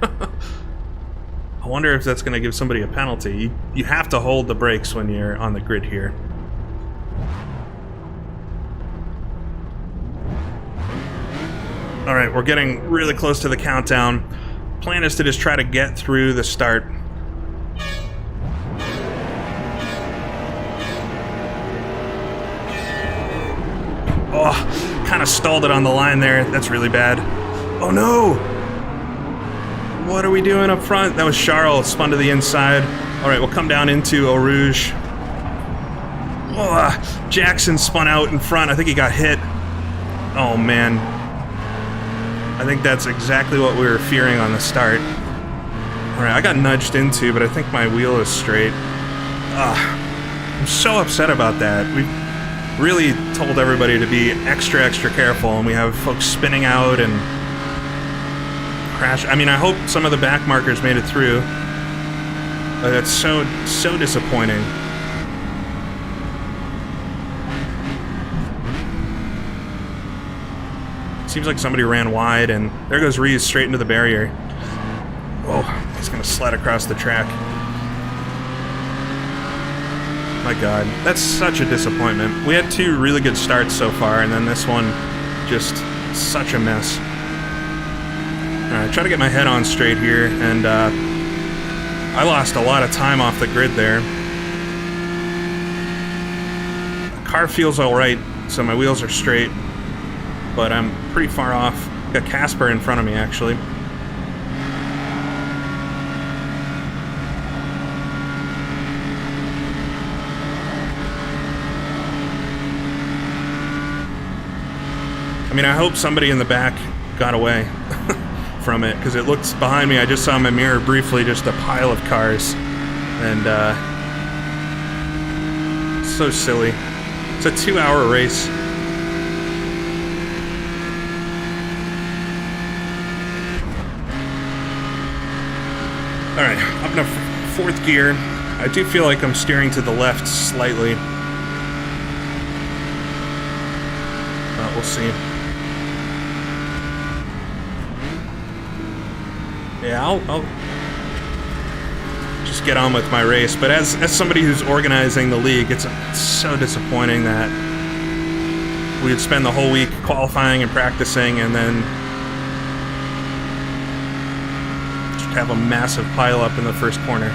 I wonder if that's going to give somebody a penalty. You have to hold the brakes when you're on the grid here. All right, we're getting really close to the countdown. Plan is to just try to get through the start. Oh, kind of stalled it on the line there. That's really bad. Oh no! What are we doing up front? That was Charles, spun to the inside. All right, we'll come down into Eau Rouge. Oh, Jackson spun out in front. I think he got hit. Oh man. I think that's exactly what we were fearing on the start. Alright, I got nudged into, but I think my wheel is straight. I'm so upset about that. We really told everybody to be extra careful, and we have folks spinning out and crash. I mean, I hope some of the back markers made it through. But that's so disappointing. Seems like somebody ran wide, and there goes Reese straight into the barrier. Oh, he's gonna slide across the track. My God, that's such a disappointment. We had 2 really good starts so far, and then this one, just such a mess. Alright, try to get my head on straight here, and I lost a lot of time off the grid there. The car feels alright, so my wheels are straight. But I'm pretty far off. Got Casper in front of me, actually. I mean, I hope somebody in the back got away from it, because it looks behind me. I just saw in my mirror briefly just a pile of cars. And, so silly. It's a 2-hour race. Alright, up in 4th gear. I do feel like I'm steering to the left slightly. we'll see. Yeah, I'll just get on with my race. But as somebody who's organizing the league, it's so disappointing that we would spend the whole week qualifying and practicing, and then just have a massive pile up in the first corner.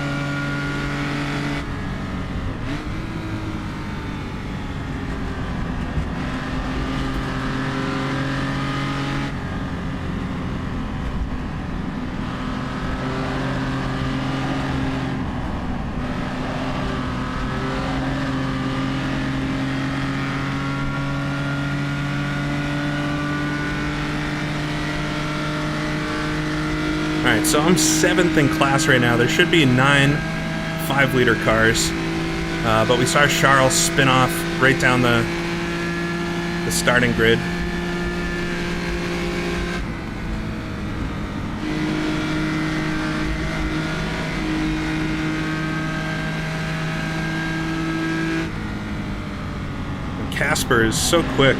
Alright, so I'm 7th in class right now. There should be 9 5-liter cars, but we saw Charles spin off right down the starting grid. And Casper is so quick,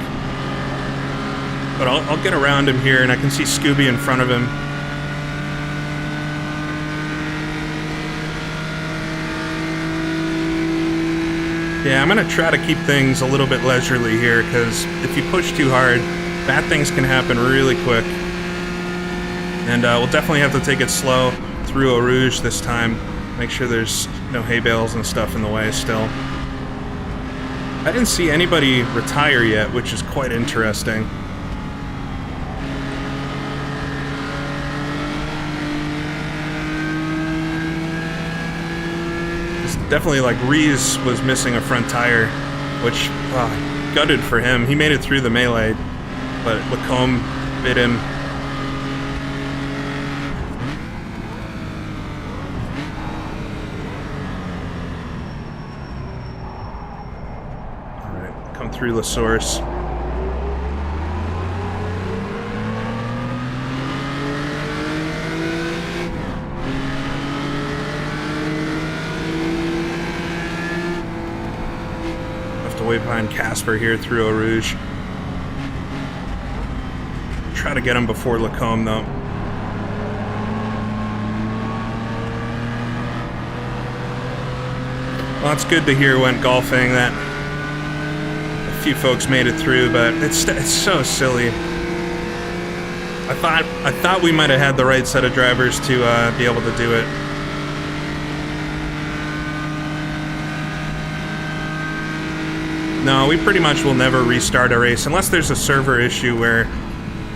but I'll get around him here, and I can see Scooby in front of him. Yeah, I'm going to try to keep things a little bit leisurely here, because if you push too hard, bad things can happen really quick. And we'll definitely have to take it slow through Eau Rouge this time. Make sure there's no hay bales and stuff in the way still. I didn't see anybody retire yet, which is quite interesting. Definitely, like, Rees was missing a front tire, which, gutted for him. He made it through the melee, but Lacombe bit him. Alright, come through La Source. Way behind Casper here through Eau Rouge. Try to get him before Lacombe, though. Well, it's good to hear went golfing that a few folks made it through, but it's so silly. I thought we might have had the right set of drivers to be able to do it. No, we pretty much will never restart a race unless there's a server issue where,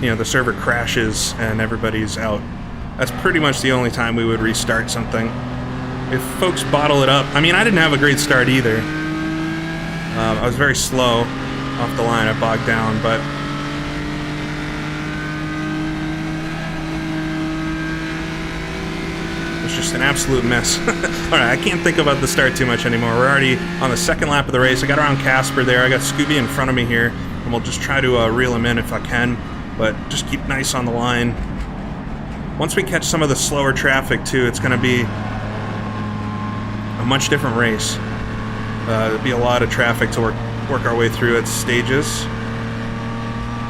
you know, the server crashes and everybody's out. That's pretty much the only time we would restart something. If folks bottle it up, I mean, I didn't have a great start either. I was very slow off the line. I bogged down, but it's just an absolute mess. Alright, I can't think about the start too much anymore. We're already on the second lap of the race. I got around Casper there. I got Scooby in front of me here, and we'll just try to reel him in if I can, but just keep nice on the line. Once we catch some of the slower traffic too, it's going to be a much different race. There'll be a lot of traffic to work our way through at stages.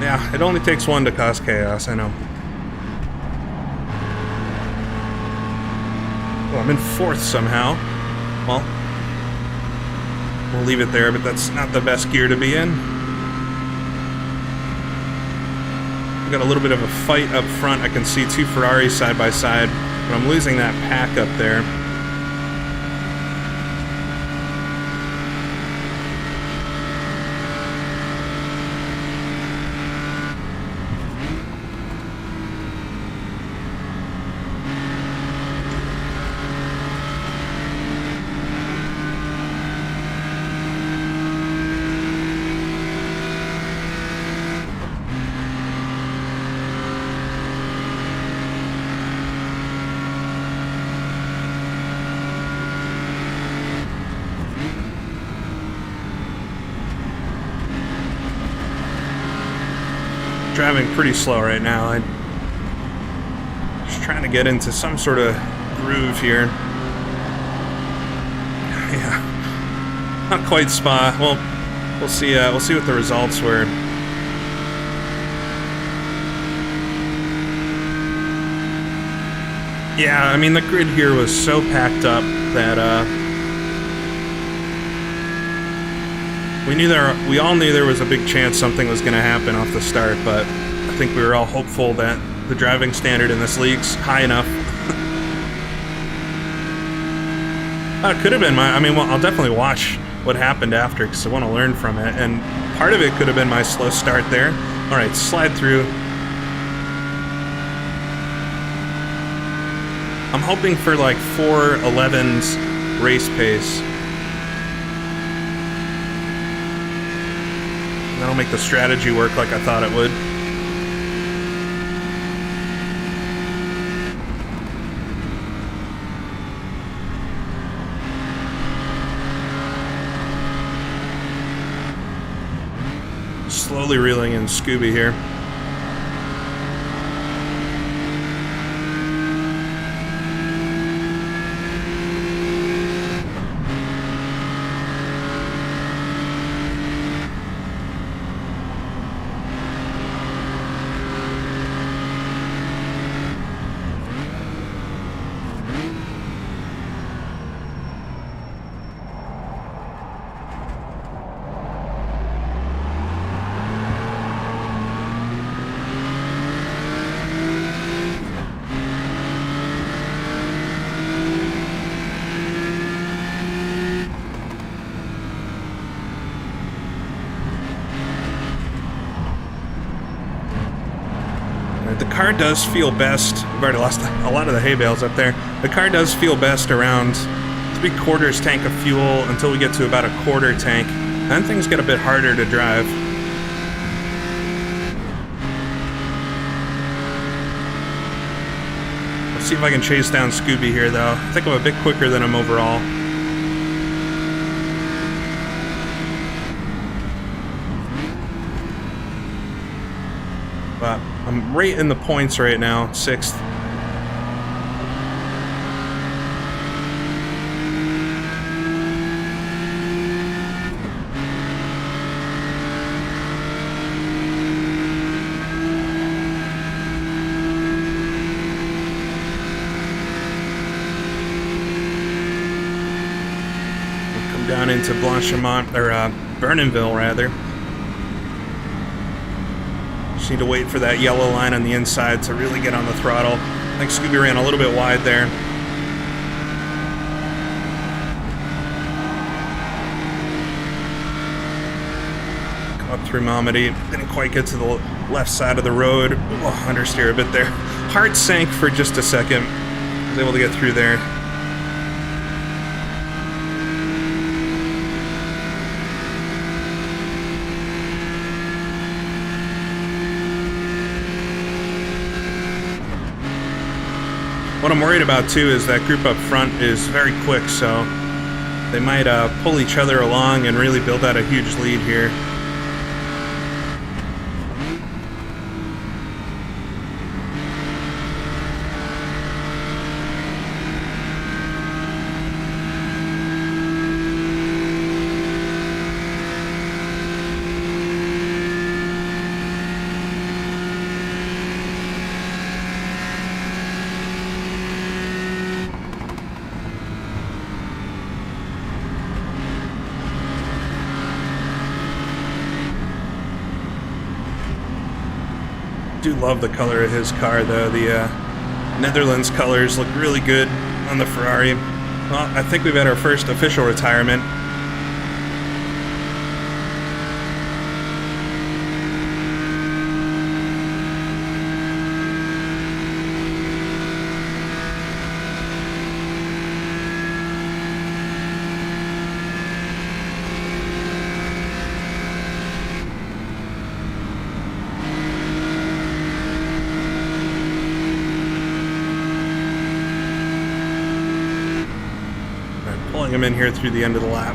Yeah, it only takes one to cause chaos, I know. Well, I'm in 4th somehow. Well, we'll leave it there, but that's not the best gear to be in. We've got a little bit of a fight up front. I can see 2 Ferraris side by side, but I'm losing that pack up there. Driving pretty slow right now. I'm just trying to get into some sort of groove here. Yeah, not quite Spa. Well, we'll see what the results were. Yeah, I mean, the grid here was so packed up that we all knew there was a big chance something was going to happen off the start, but I think we were all hopeful that the driving standard in this league's high enough. It could have been my... I mean, well, I'll definitely watch what happened after because I want to learn from it, and part of it could have been my slow start there. All right, slide through. I'm hoping for like 4:11's race pace. That'll make the strategy work like I thought it would. Slowly reeling in Scooby here. The car does feel best. We've already lost a lot of the hay bales up there. The car does feel best around 3/4 tank of fuel until we get to about a 1/4 tank. Then things get a bit harder to drive. Let's see if I can chase down Scooby here, though. I think I'm a bit quicker than him overall. But I'm right in the points right now, 6th. We'll come down into Blanchimont, or Vernonville, rather. Just need to wait for that yellow line on the inside to really get on the throttle. I think Scooby ran a little bit wide there. Come up through Malmedy. Didn't quite get to the left side of the road. Oh, understeer a bit there. Heart sank for just a second. I was able to get through there. What I'm worried about, too, is that group up front is very quick, so they might pull each other along and really build out a huge lead here. Do love the color of his car, though. The Netherlands colors look really good on the Ferrari. Well, I think we've had our first official retirement. Pulling him in here through the end of the lap.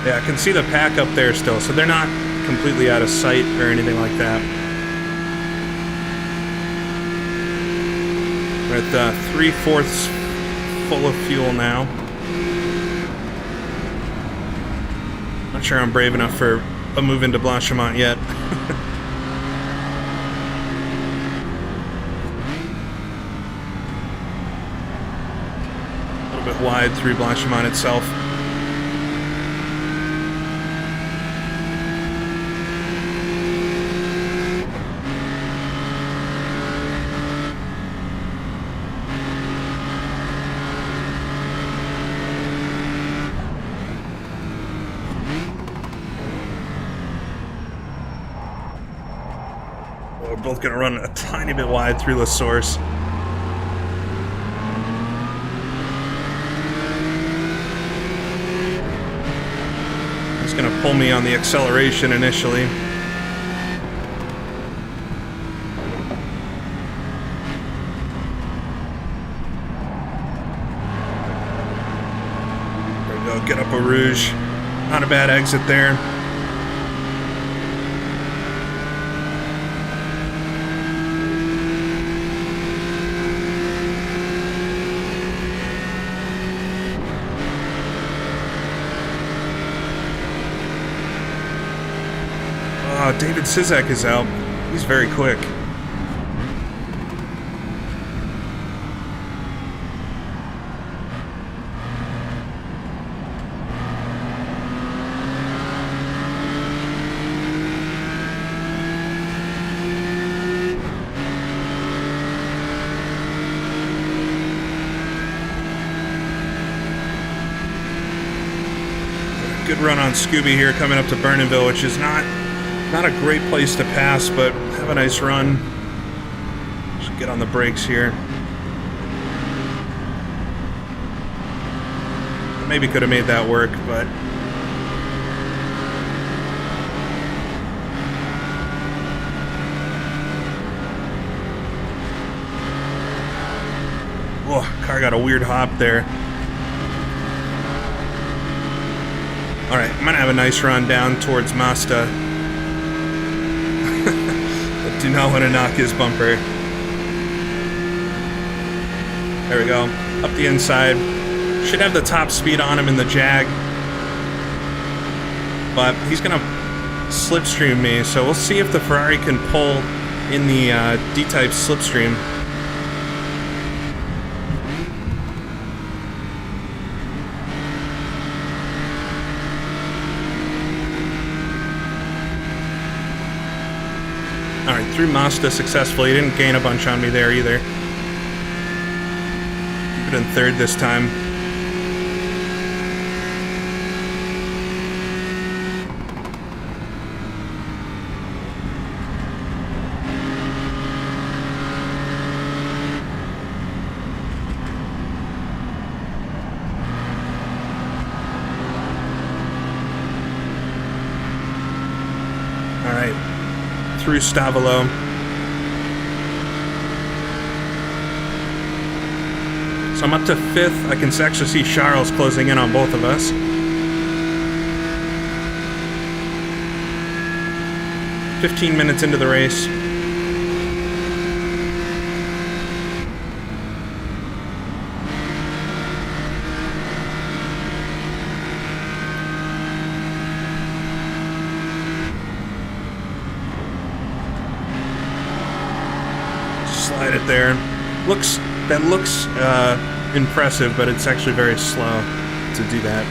Yeah, I can see the pack up there still, so they're not completely out of sight or anything like that. We're at 3/4 full of fuel now. Not sure I'm brave enough for a move into Blanchimont yet. A little bit wide through Blanchimont itself. We're both going to run a tiny bit wide through the source. It's going to pull me on the acceleration initially. There we go, get up a rouge. Not a bad exit there. David Sizek is out. He's very quick. Good run on Scooby here coming up to Burnenville, which is not a great place to pass, but have a nice run. Should get on the brakes here. Maybe could have made that work, but oh, car got a weird hop there. Alright, I'm gonna have a nice run down towards Mazda. Do not want to knock his bumper. There we go. Up the inside. Should have the top speed on him in the Jag. But he's going to slipstream me, so we'll see if the Ferrari can pull in the D-type slipstream. Alright, through Mazda successfully. He didn't gain a bunch on me there either. Keep it in third this time. Alright. Through Stavolo. So I'm up to 5th. I can actually see Charles closing in on both of us. "15 minutes into the race. Slide it there. That looks impressive, but it's actually very slow to do that.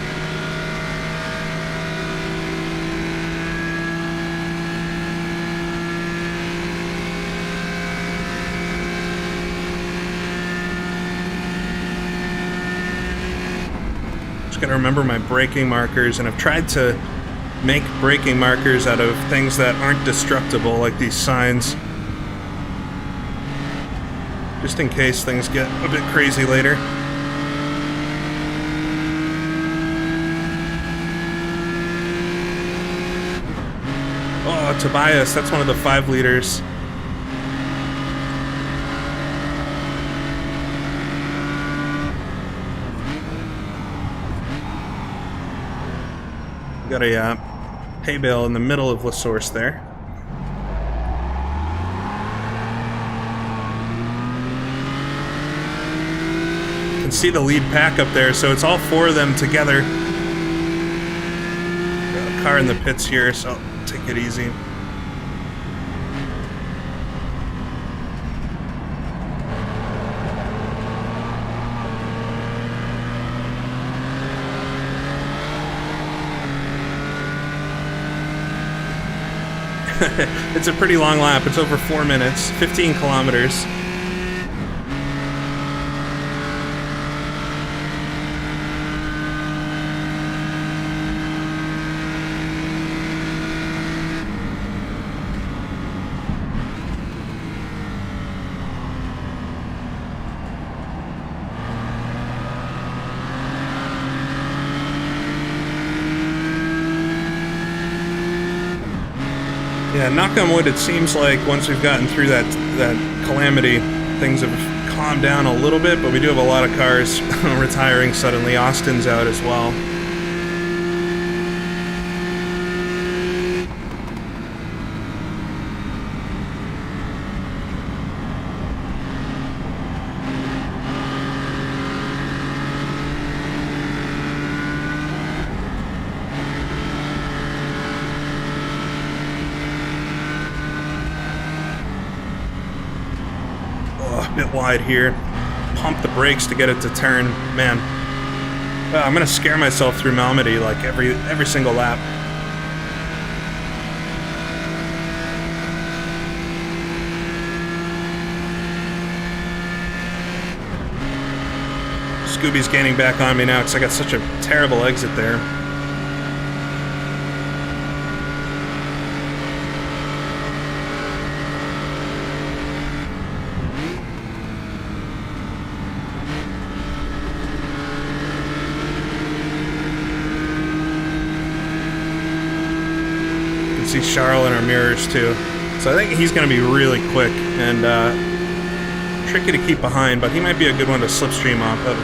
Just gotta remember my braking markers, and I've tried to make braking markers out of things that aren't destructible, like these signs. Just in case things get a bit crazy later. Oh, Tobias, that's one of the 5 liters. We got a hay bale in the middle of La Source there. See the lead pack up there, so it's all 4 of them together. Got a car in the pits here, so Take it easy. It's a pretty long lap. It's over 4 minutes, 15 kilometers. Yeah, knock on wood, it seems like once we've gotten through that calamity, things have calmed down a little bit, but we do have a lot of cars retiring suddenly. Austin's out as well. Bit wide here. Pump the brakes to get it to turn. Man, I'm gonna scare myself through Malmedy like every single lap. Scooby's gaining back on me now because I got such a terrible exit there. See Charles in our mirrors too, so I think he's going to be really quick and tricky to keep behind, but he might be a good one to slipstream off of.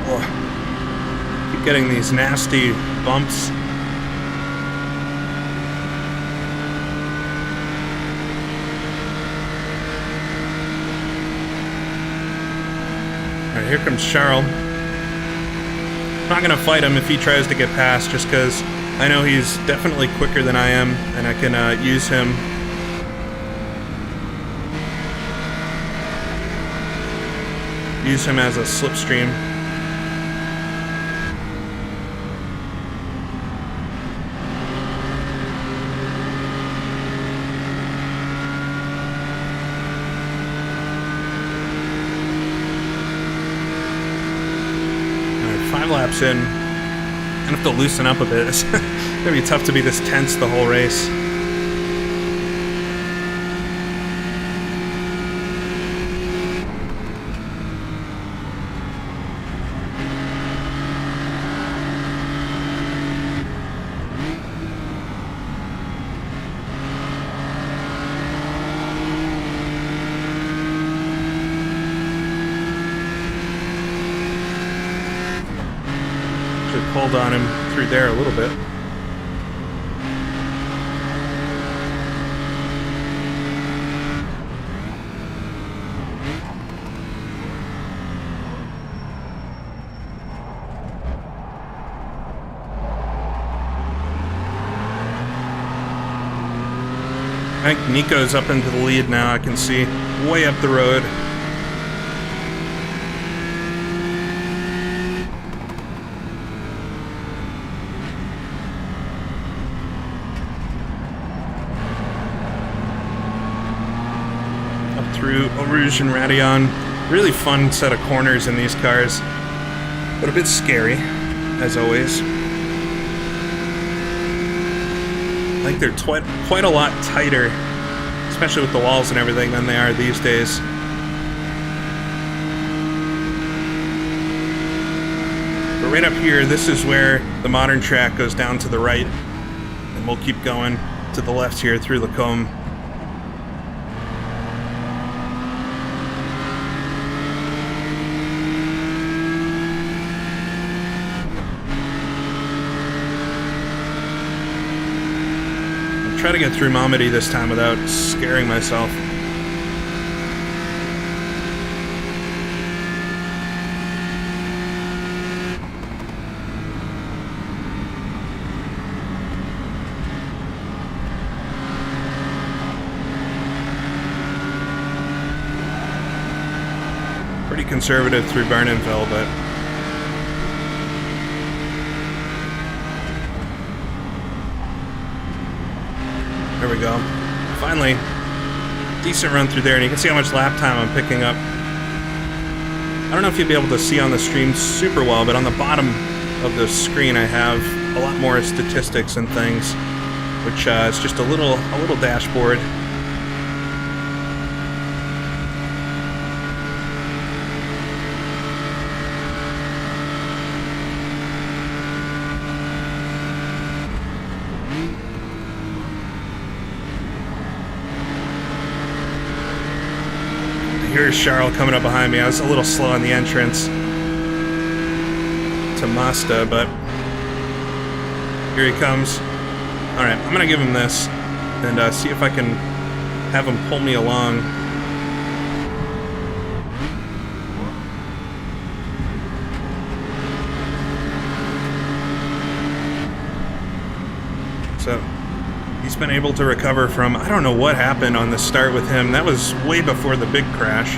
Oh, keep getting these nasty bumps. Here comes Charles. I'm not going to fight him if he tries to get past, just because I know he's definitely quicker than I am, and I can use him. Use him as a slipstream. Laps in. I have to loosen up a bit. It's gonna be tough to be this tense the whole race. Pulled on him through there a little bit. I think Nico's up into the lead now. I can see way up the road. Through Eau Rouge and Radillon. Really fun set of corners in these cars, but a bit scary, as always. I think they're quite a lot tighter, especially with the walls and everything, than they are these days. But right up here, this is where the modern track goes down to the right, and we'll keep going to the left here through Lacombe. try to get through Malmedy this time without scaring myself. Pretty conservative through Burnhamville, but there we go. Finally, decent run through there, and you can see how much lap time I'm picking up. I don't know if you'll be able to see on the stream super well, but on the bottom of the screen I have a lot more statistics and things, which is just a little dashboard. Here's Charles coming up behind me. I was a little slow on the entrance to Mazda, but here he comes. Alright, I'm gonna give him this and see if I can have him pull me along. So he's been able to recover from, I don't know what happened on the start with him. That was way before the big crash.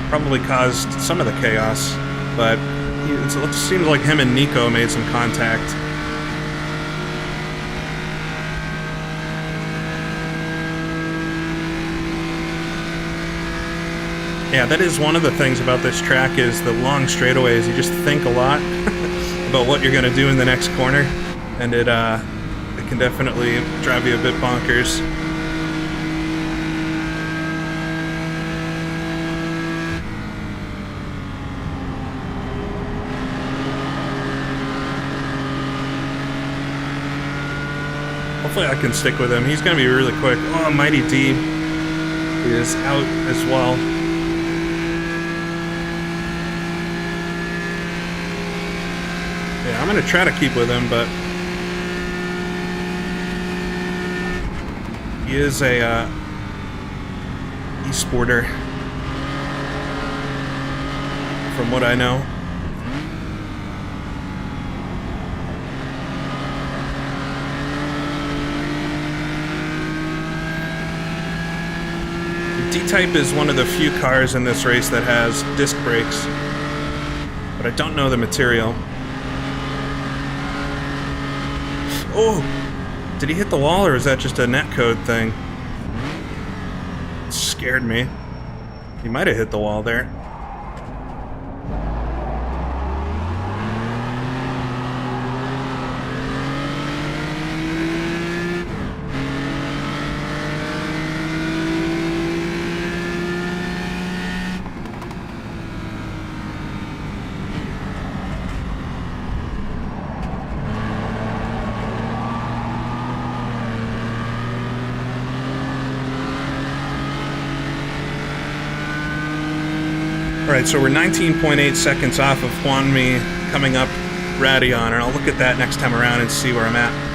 Probably caused some of the chaos, but it seems like him and Nico made some contact. Yeah, that is one of the things about this track is the long straightaways. You just think a lot about what you're going to do in the next corner, and it can definitely drive you a bit bonkers. Hopefully I can stick with him. He's going to be really quick. Oh, Mighty D is out as well. Yeah, I'm going to try to keep with him, but he is a e-sporter, from what I know. The D-Type is one of the few cars in this race that has disc brakes, but I don't know the material. Oh! Did he hit the wall, or is that just a netcode thing? It scared me. He might have hit the wall there. Alright, so we're 19.8 seconds off of Juanmi coming up Radion, and I'll look at that next time around and see where I'm at.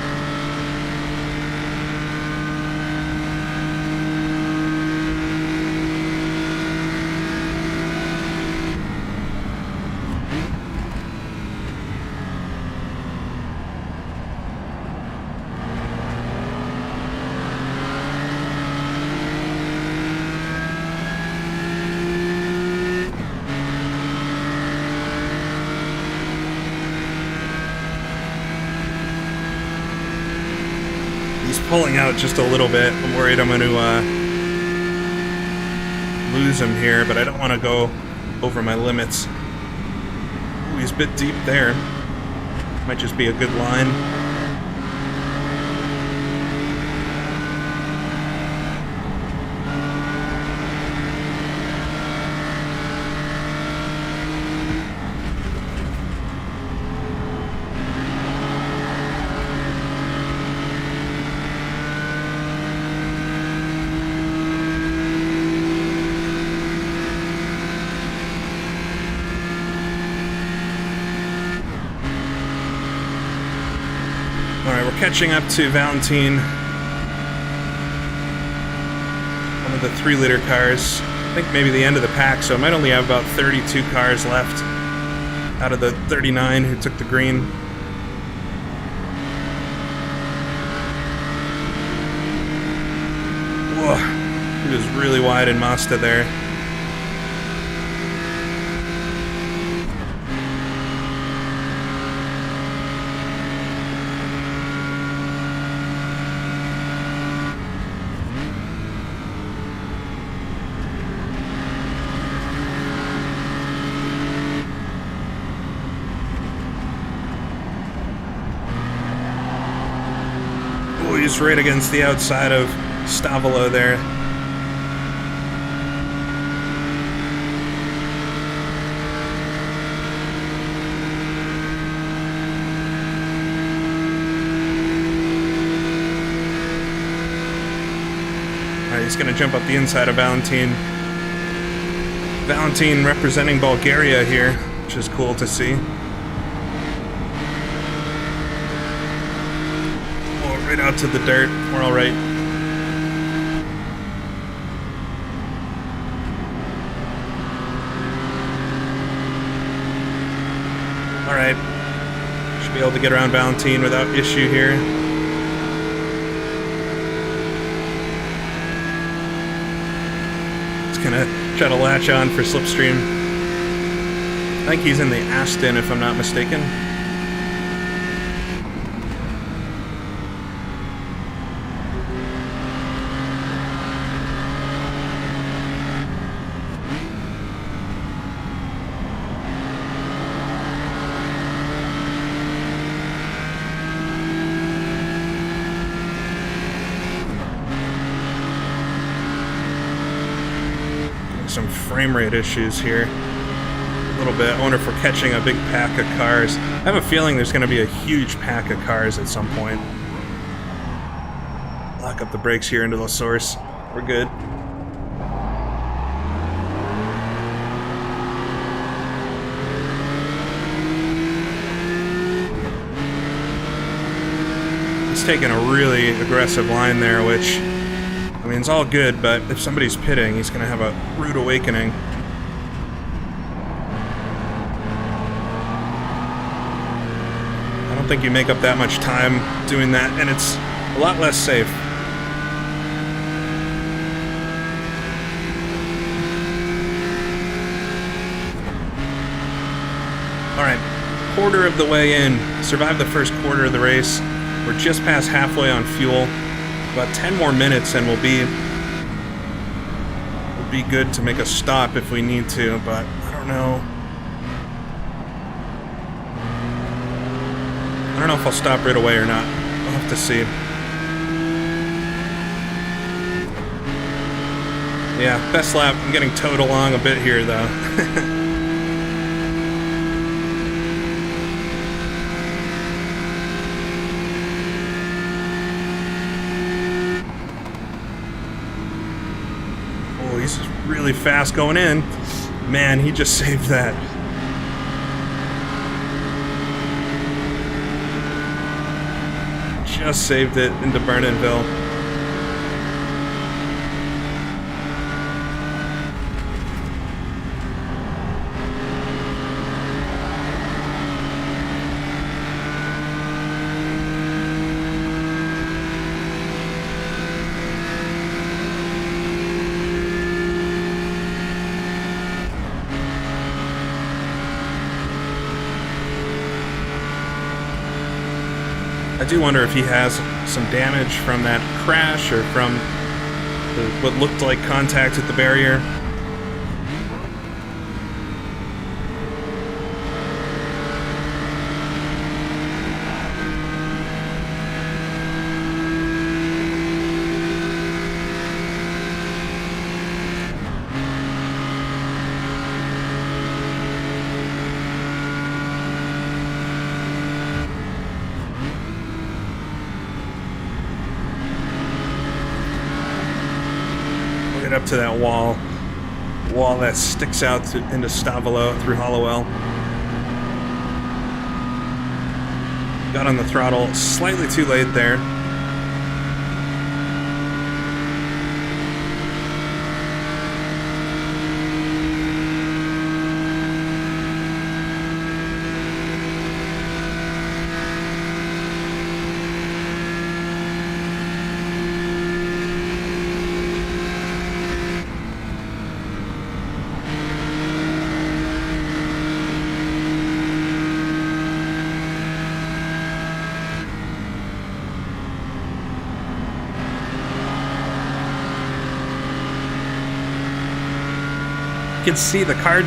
Pulling out just a little bit. I'm worried I'm going to lose him here, but I don't want to go over my limits. Ooh, he's a bit deep there. Might just be a good line. Catching up to Valentine of the 3-liter cars. I think maybe the end of the pack, so I might only have about 32 cars left out of the 39 who took the green. Whoa, he was really wide in Mazda there. He's right against the outside of Stavolo there. Alright, he's going to jump up the inside of Valentin. Valentin representing Bulgaria here, which is cool to see. Right out to the dirt. We're all right. All right. Should be able to get around Valentin without issue here. It's gonna try to latch on for slipstream. I think he's in the Aston, if I'm not mistaken. Some frame rate issues here a little bit. I wonder if we're catching a big pack of cars. I have a feeling there's going to be a huge pack of cars at some point. Lock up the brakes here into the source. We're good. He's taking a really aggressive line there, which, I mean, it's all good, but if somebody's pitting, he's going to have a rude awakening. I don't think you make up that much time doing that, and it's a lot less safe. Alright, quarter of the way in. Survived the first quarter of the race. We're just past halfway on fuel. About 10 more minutes and we'll be good to make a stop if we need to, but I don't know. I don't know if I'll stop right away or not. We'll have to see. Yeah, best lap. I'm getting towed along a bit here though. He's really fast going in. Man, he just saved that. Just saved it into Burnenville. I do wonder if he has some damage from that crash or from what looked like contact at the barrier. Up to that wall that sticks out into Stavolo through Hollowell. Got on the throttle slightly too late there. can see the car,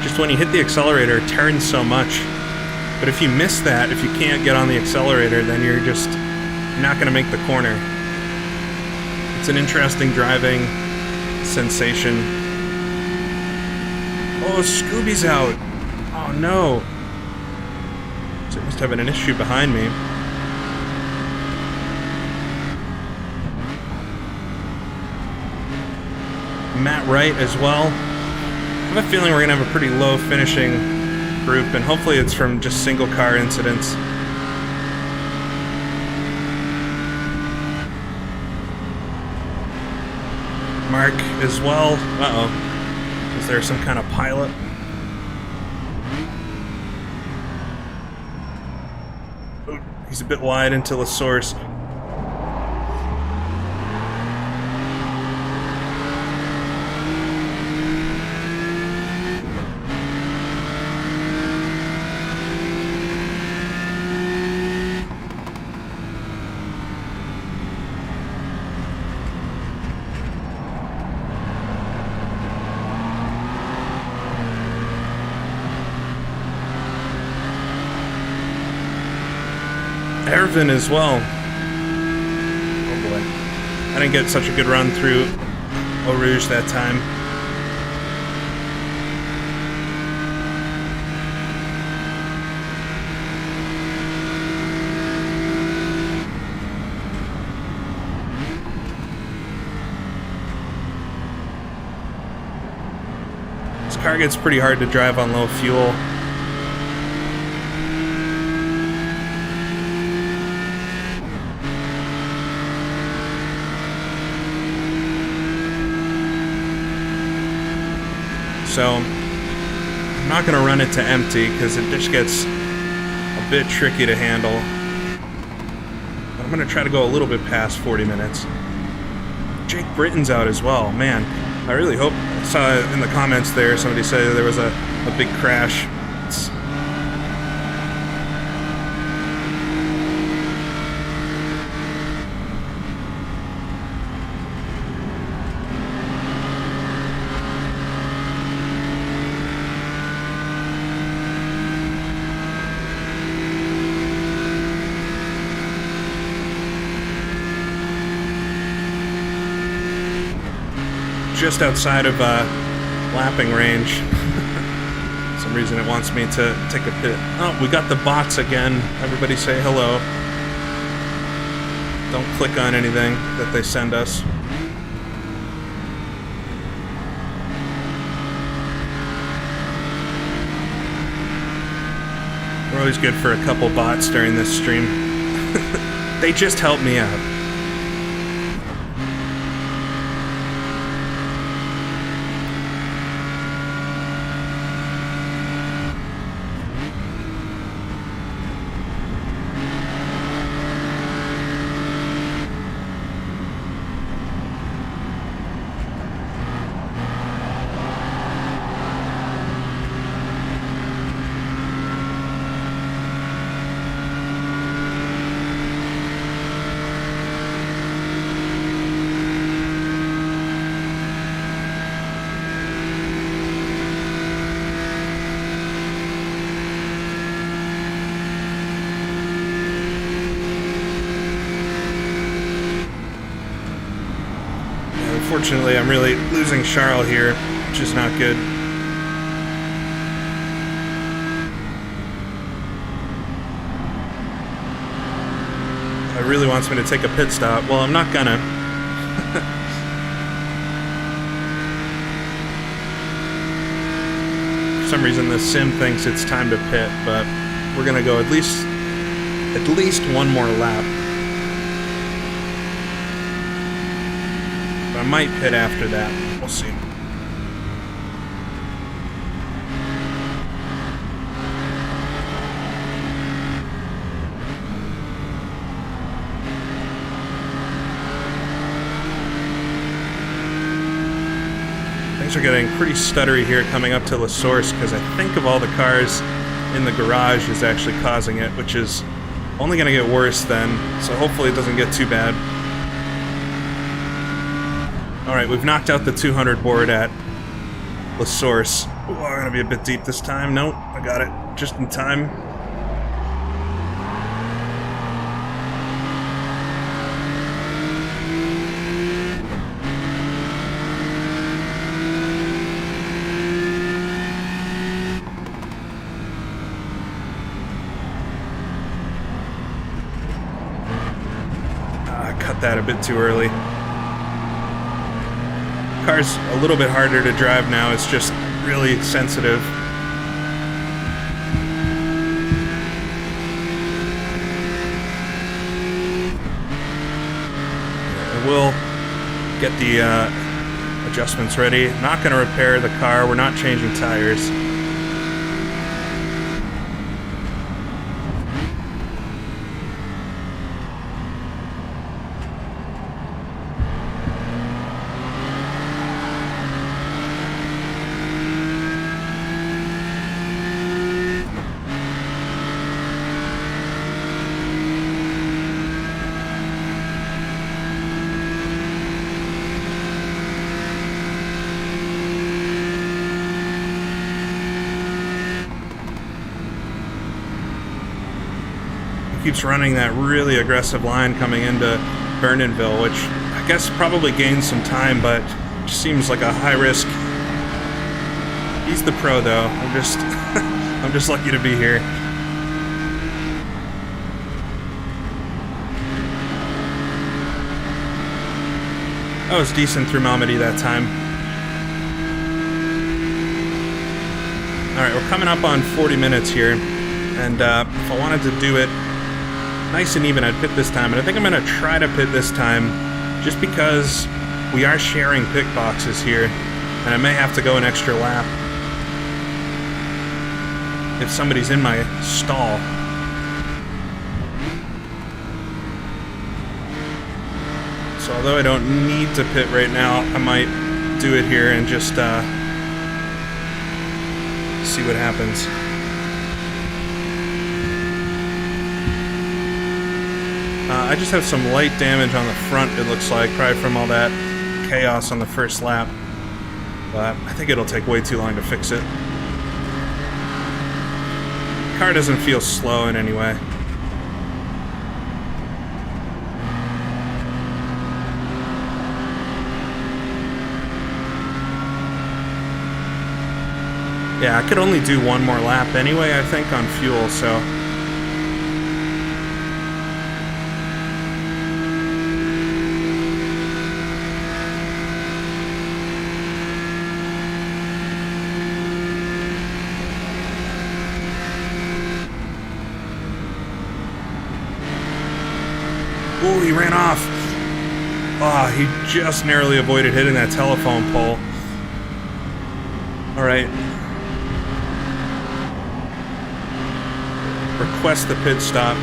just when you hit the accelerator, it turns so much. But if you miss that, if you can't get on the accelerator, then you're not going to make the corner. It's an interesting driving sensation. Oh, Scooby's out. Oh no. So it must have an issue behind me. Matt Wright as well. I have a feeling we're going to have a pretty low finishing group, and hopefully it's from just single car incidents. Mark as well. Uh-oh. Is there some kind of pilot? Ooh, he's a bit wide into the source. Ervin as well. Oh boy. I didn't get such a good run through Eau Rouge that time. This car gets pretty hard to drive on low fuel. So, I'm not going to run it to empty because it just gets a bit tricky to handle. But I'm going to try to go a little bit past 40 minutes. Jake Britton's out as well. Man, I really hope... I saw in the comments there, somebody said there was a big crash. Just outside of lapping range. For some reason it wants me to take a pit. Oh, we got the bots again. Everybody say hello. Don't click on anything that they send us. We're always good for a couple bots during this stream. They just help me out. Unfortunately, I'm really losing Charles here, which is not good. It really wants me to take a pit stop. Well, I'm not gonna. For some reason, the sim thinks it's time to pit, but we're gonna go at least one more lap. I might pit after that. We'll see. Things are getting pretty stuttery here coming up to La Source because I think of all the cars in the garage is actually causing it, which is only going to get worse then, so hopefully it doesn't get too bad. Alright, we've knocked out the 200 board at La the source. Ooh, I'm gonna be a bit deep this time. Nope, I got it just in time. Cut that a bit too early. Car's a little bit harder to drive now. It's just really sensitive. I will get the adjustments ready. Not going to repair the car. We're not changing tires. Keeps running that really aggressive line coming into Vernonville, which I guess probably gains some time, but just seems like a high risk. He's the pro, though. I'm just lucky to be here. That was decent through Malmedy that time. All right, we're coming up on 40 minutes here, and if I wanted to do it nice and even, I'd pit this time, and I think I'm going to try to pit this time just because we are sharing pit boxes here, and I may have to go an extra lap if somebody's in my stall. So although I don't need to pit right now, I might do it here and just see what happens. I just have some light damage on the front, it looks like, probably from all that chaos on the first lap. But I think it'll take way too long to fix it. The car doesn't feel slow in any way. Yeah, I could only do one more lap anyway, I think, on fuel, so... Ooh, he ran off. Oh, he just narrowly avoided hitting that telephone pole. All right. Request the pit stop.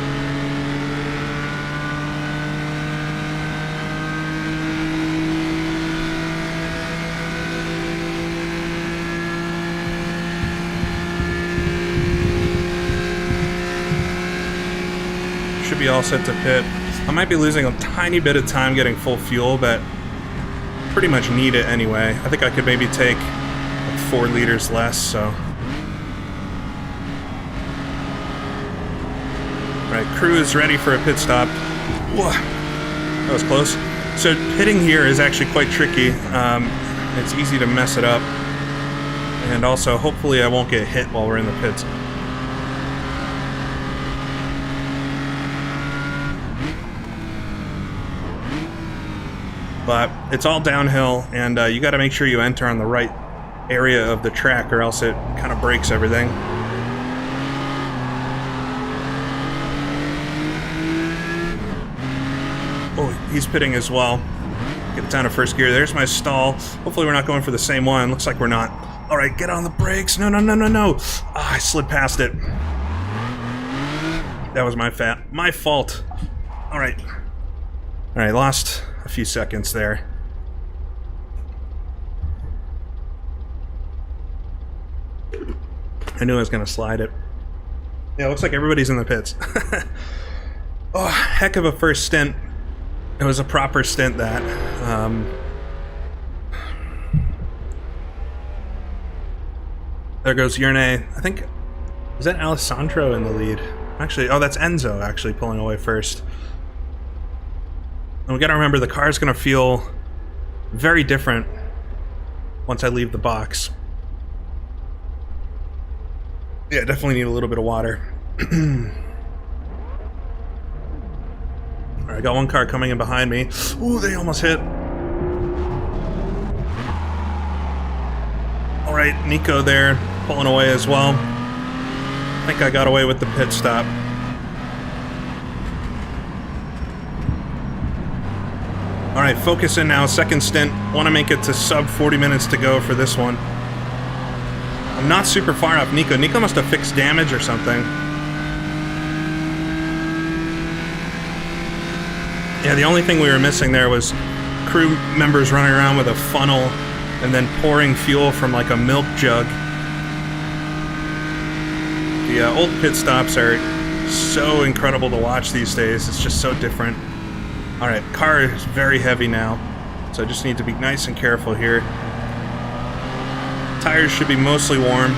Should be all set to pit. I might be losing a tiny bit of time getting full fuel, but pretty much need it anyway. I think I could maybe take like 4 liters less, so. Right, crew is ready for a pit stop. Whoa, that was close. So pitting here is actually quite tricky. It's easy to mess it up. And also, hopefully I won't get hit while we're in the pits. But it's all downhill, and you got to make sure you enter on the right area of the track, or else it kind of breaks everything. Oh, he's pitting as well. Get it down to first gear. There's my stall. Hopefully we're not going for the same one. Looks like we're not. All right, get on the brakes. No, no, no, no, no. Ah, I slid past it. That was my fault. All right. All right, lost a few seconds there. I knew I was going to slide it. Yeah, it looks like everybody's in the pits. Oh, heck of a first stint. It was a proper stint, that. There goes Yerne. I think, is that Alessandro in the lead? Actually, oh, that's Enzo actually pulling away first. And we gotta remember the car is gonna feel very different once I leave the box. Yeah, definitely need a little bit of water. Alright, I got one car coming in behind me. Ooh, they almost hit. Alright, Nico there, pulling away as well. I think I got away with the pit stop. Alright, focus in now, second stint. Want to make it to sub 40 minutes to go for this one. I'm not super far off Nico. Nico must have fixed damage or something. Yeah, the only thing we were missing there was crew members running around with a funnel and then pouring fuel from like a milk jug. The old pit stops are so incredible to watch these days. It's just so different. Alright, car is very heavy now, so I just need to be nice and careful here. Tires should be mostly warm,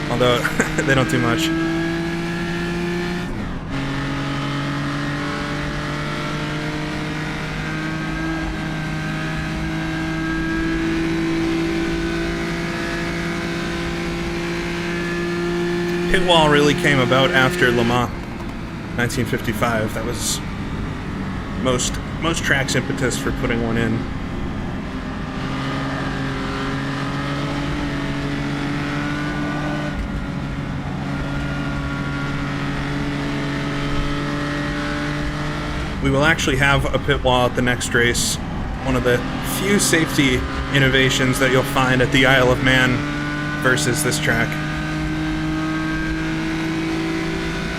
although they don't do much. Pit wall really came about after Le Mans 1955. That was most tracks' impetus for putting one in. We will actually have a pit wall at the next race. One of the few safety innovations that you'll find at the Isle of Man versus this track.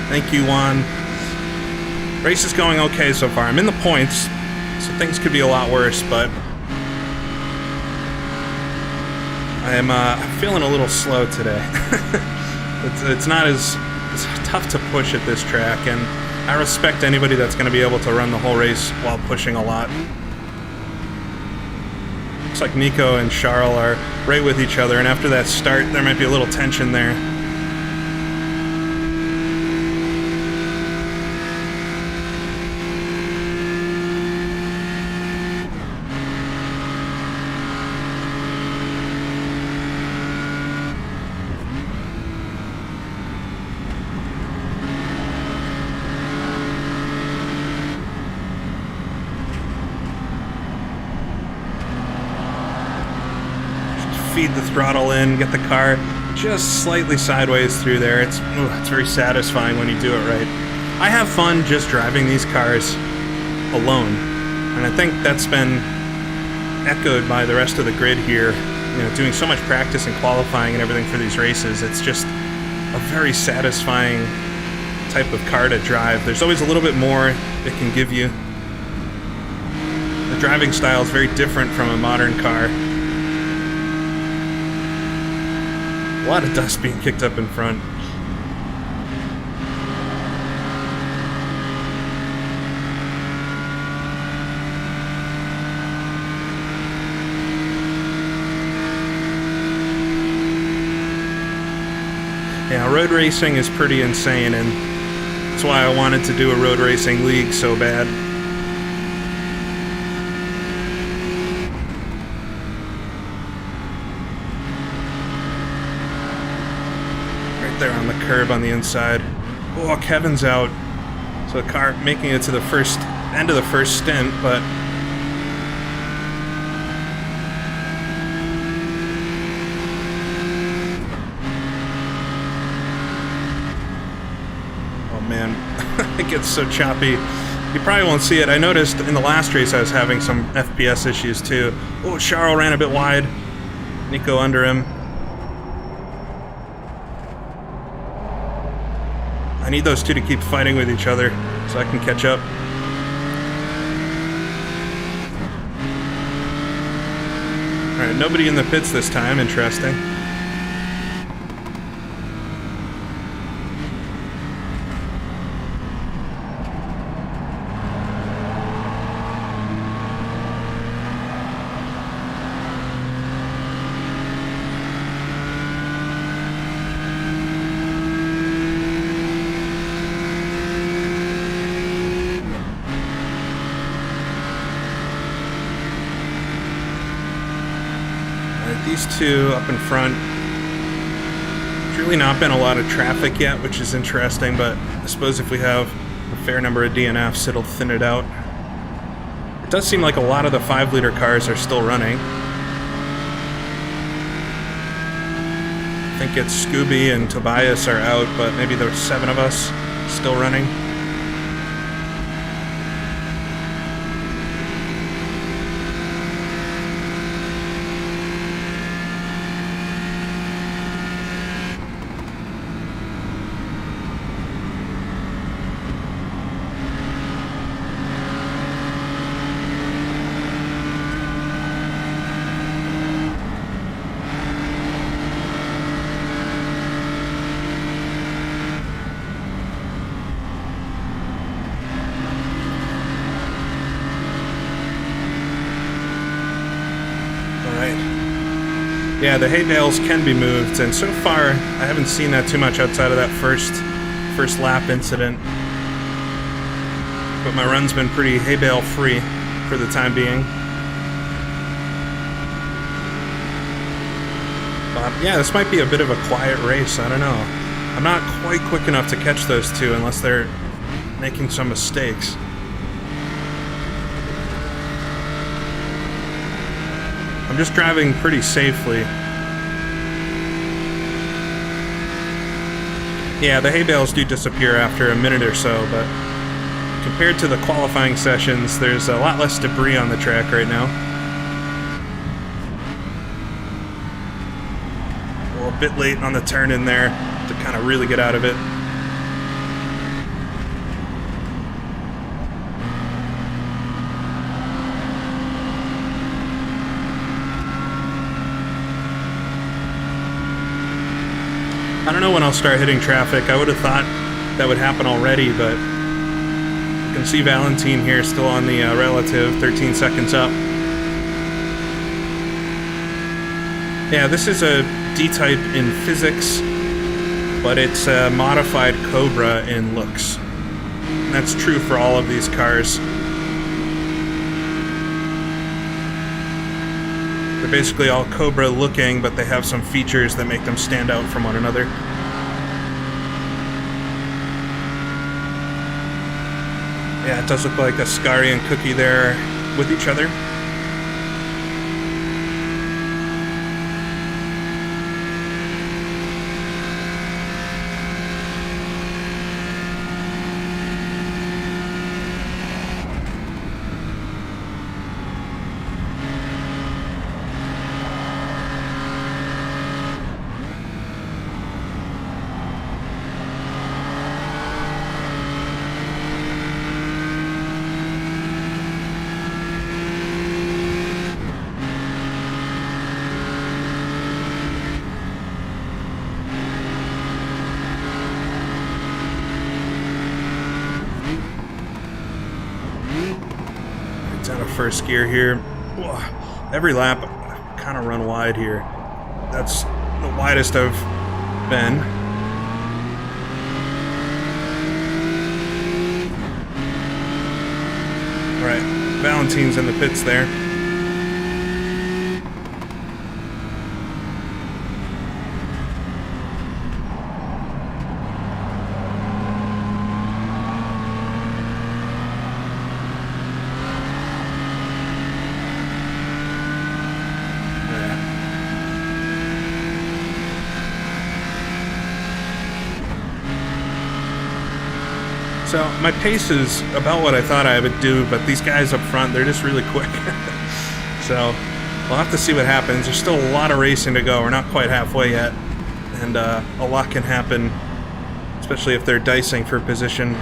Thank you, Juan. Race is going okay so far. I'm in the points, so things could be a lot worse, but I'm feeling a little slow today. It's not as tough to push at this track, and I respect anybody that's going to be able to run the whole race while pushing a lot. Looks like Nico and Charles are right with each other, and after that start, there might be a little tension there. Feed the throttle in, get the car just slightly sideways through there. It's very satisfying when you do it right. I have fun just driving these cars alone, and I think that's been echoed by the rest of the grid here. You know, doing so much practice and qualifying and everything for these races, it's just a very satisfying type of car to drive. There's always a little bit more it can give you. The driving style is very different from a modern car. A lot of dust being kicked up in front. Yeah, road racing is pretty insane, and that's why I wanted to do a road racing league so bad. There on the curb on the inside. Oh, Kevin's out. So the car making it to the end of the first stint, but oh man, it gets so choppy. You probably won't see it. I noticed in the last race I was having some FPS issues too. Oh, Charles ran a bit wide. Nico under him. I need those two to keep fighting with each other so I can catch up. Alright, nobody in the pits this time. Interesting. these two up in front. There's really not been a lot of traffic yet, which is interesting, but I suppose if we have a fair number of DNFs, it'll thin it out. It does seem like a lot of the 5-liter cars are still running. I think it's Scooby and Tobias are out, but maybe there's 7 of us still running. Yeah, the hay bales can be moved, and so far I haven't seen that too much outside of that first lap incident. But my run's been pretty hay bale free for the time being. But yeah, this might be a bit of a quiet race, I don't know. I'm not quite quick enough to catch those two unless they're making some mistakes. I'm just driving pretty safely. Yeah, the hay bales do disappear after a minute or so, but compared to the qualifying sessions, there's a lot less debris on the track right now. Well, a bit late on the turn in there to kind of really get out of it. I don't know when I'll start hitting traffic. I would have thought that would happen already, but you can see Valentine here still on the relative, 13 seconds up. Yeah, this is a D-type in physics, but it's a modified Cobra in looks. And that's true for all of these cars. They're basically all Cobra looking, but they have some features that make them stand out from one another. Yeah, it does look like Ascari and Cookie there with each other. Out of first gear here. Every lap I kind of run wide here. That's the widest I've been. Alright, Valentine's in the pits there. So my pace is about what I thought I would do, but these guys up front, they're just really quick. So we'll have to see what happens. There's still a lot of racing to go. We're not quite halfway yet, and a lot can happen, especially if they're dicing for position.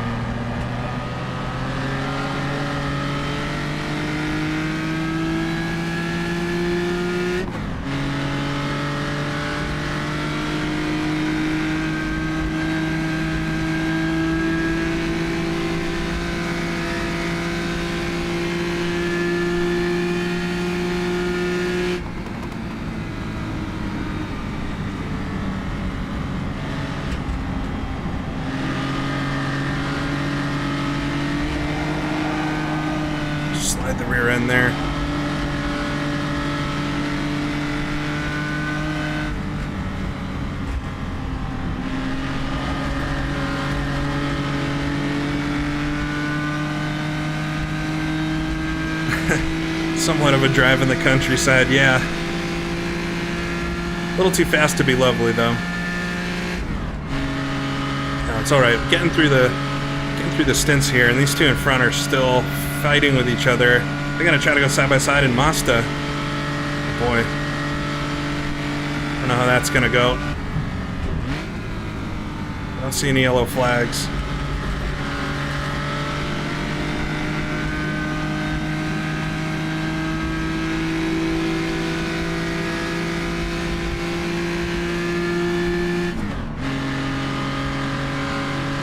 Slide the rear end there. Somewhat of a drive in the countryside, yeah. A little too fast to be lovely, though. No, it's alright. Getting through the stints here, and these two in front are still fighting with each other. They're gonna try to go side by side in Mazda. Boy. I don't know how that's gonna go. I don't see any yellow flags.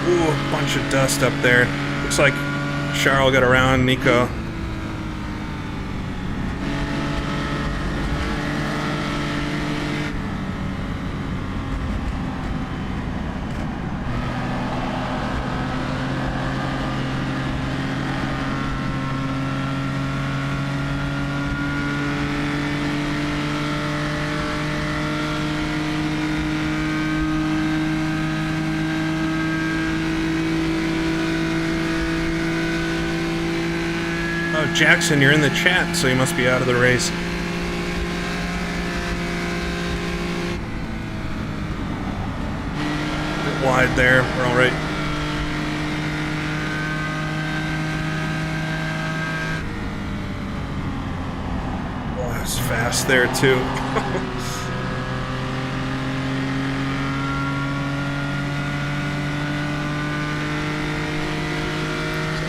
Ooh, a bunch of dust up there. Looks like Charles got around Nico. Oh, Jackson, you're in the chat, so you must be out of the race. A bit wide there. We're all right. Oh, that's fast there, too.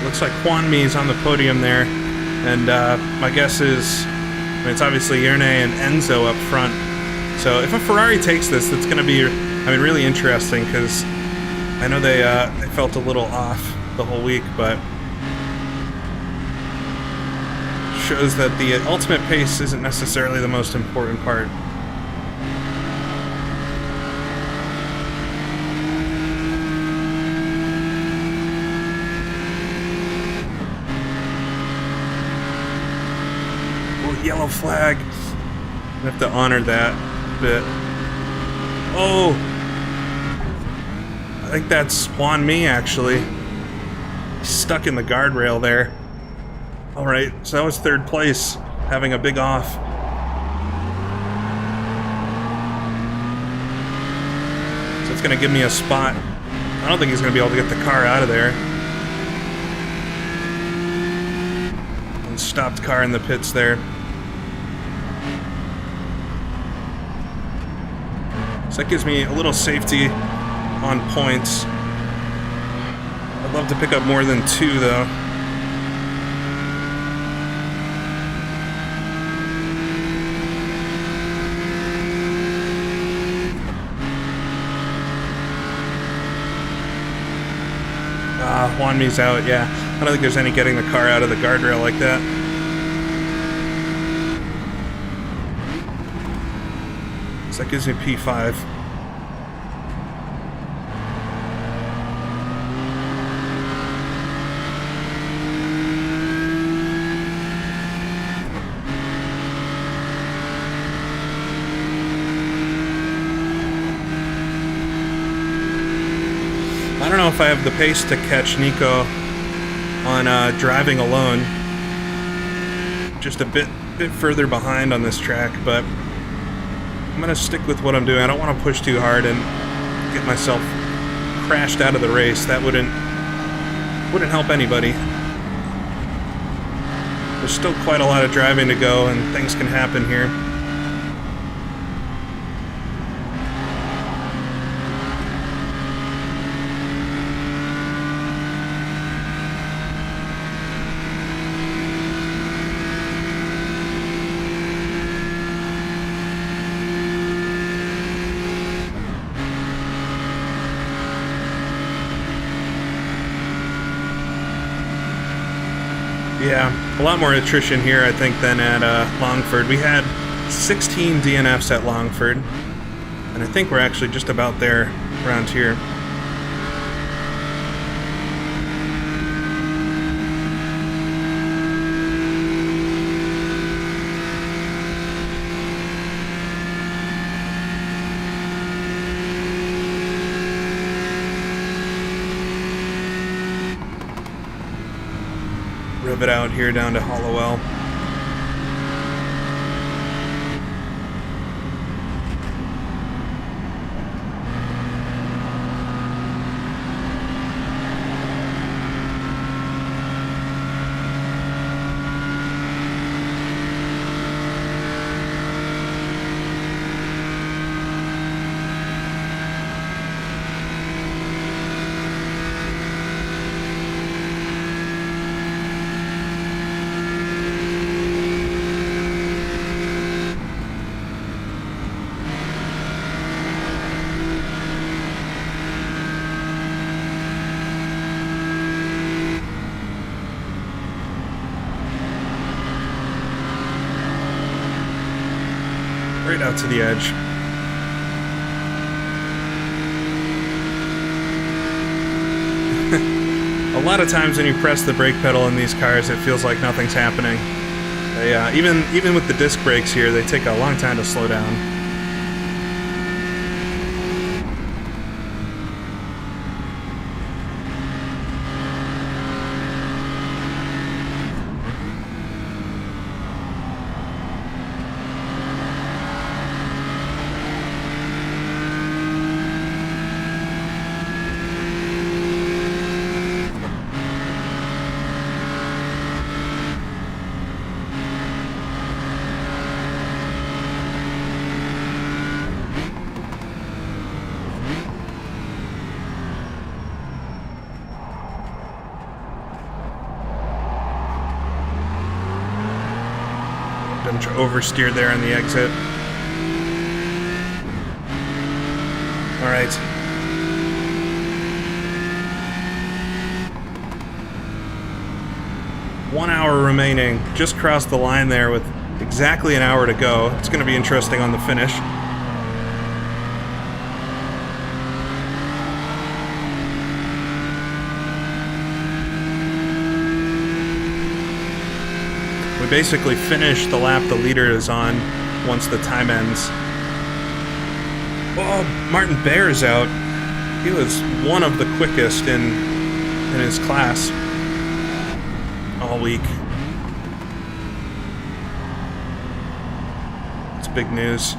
Looks like Juan Mi's on the podium there, and my guess is, I mean, it's obviously Irne and Enzo up front. So if a Ferrari takes this, that's going to be, I mean, really interesting, because I know they felt a little off the whole week, but shows that the ultimate pace isn't necessarily the most important part. Yellow flag. I have to honor that a bit. Oh! I think that's Juan Mi, actually. He's stuck in the guardrail there. Alright, so that was third place, having a big off. So it's going to give me a spot. I don't think he's going to be able to get the car out of there. And stopped car in the pits there. So that gives me a little safety on points. I'd love to pick up more than 2, though. Juan Mi's out, yeah. I don't think there's any getting the car out of the guardrail like that. So that gives me P5. I don't know if I have the pace to catch Nico on driving alone. Just a bit further behind on this track, but I'm gonna stick with what I'm doing. I don't want to push too hard and get myself crashed out of the race. That wouldn't help anybody. There's still quite a lot of driving to go, and things can happen here. Yeah, a lot more attrition here, I think, than at Longford. We had 16 DNFs at Longford, and I think we're actually just about there around here. Rev it out here down to Hollowell. right out to the edge. A lot of times when you press the brake pedal in these cars, it feels like nothing's happening. They, even with the disc brakes here, they take a long time to slow down. Oversteered there on the exit. All right. One hour remaining. Just crossed the line there with exactly an hour to go. It's going to be interesting on the finish. Basically finish the lap the leader is on once the time ends. Oh, Martin Bear is out. He was one of the quickest in his class all week. It's big news.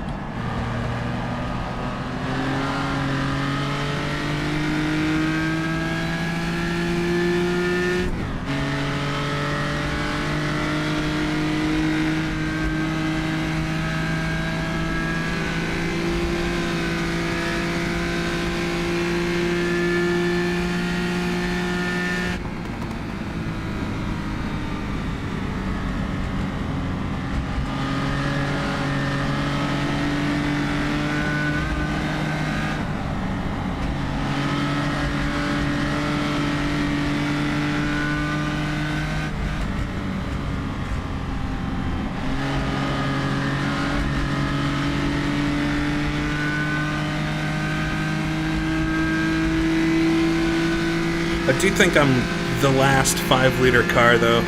I do think I'm the last 5-liter car, though.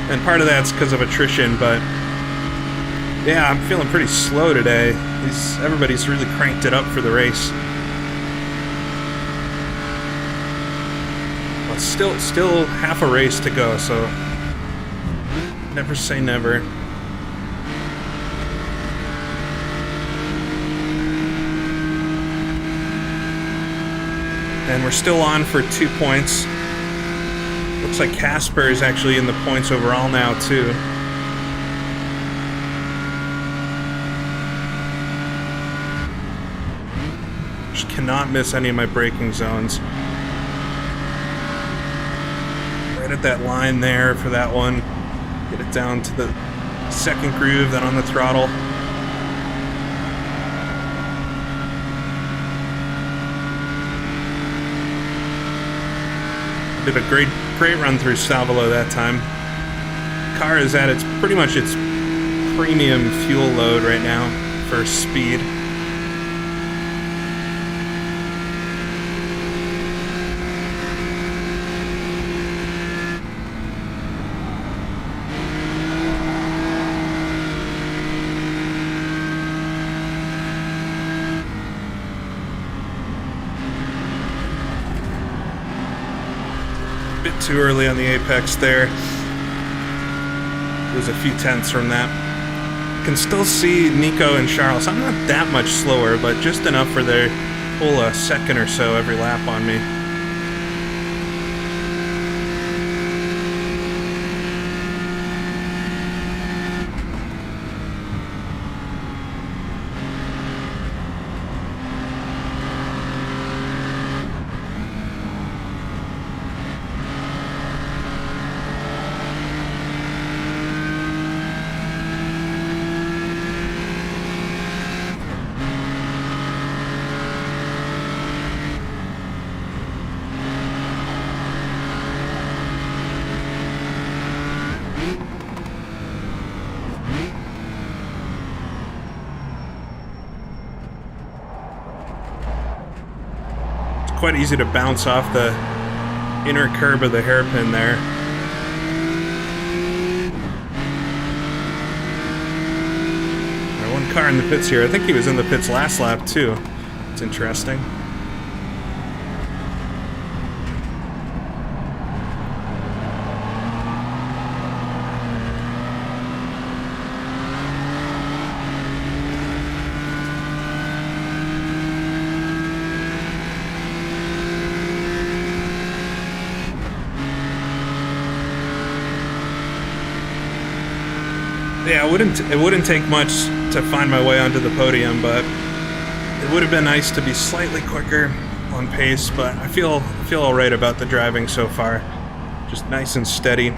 And part of that's because of attrition, but yeah, I'm feeling pretty slow today. Everybody's really cranked it up for the race. But still half a race to go, so never say never. And we're still on for 2 points. Looks like Casper is actually in the points overall now, too. Just cannot miss any of my braking zones. Right at that line there for that one. Get it down to the second groove, then on the throttle. Did a great run through Salvolo that time. Car is at pretty much its premium fuel load right now for speed. Too early on the apex there. It was a few tenths from that. Can still see Nico and Charles. I'm not that much slower, but just enough for their pull a second or so every lap on me. quite easy to bounce off the inner curb of the hairpin there. Right, one car in the pits here. I think he was in the pits last lap too. It's interesting. Yeah, it wouldn't take much to find my way onto the podium, but it would have been nice to be slightly quicker on pace, but I feel all right about the driving so far. Just nice and steady.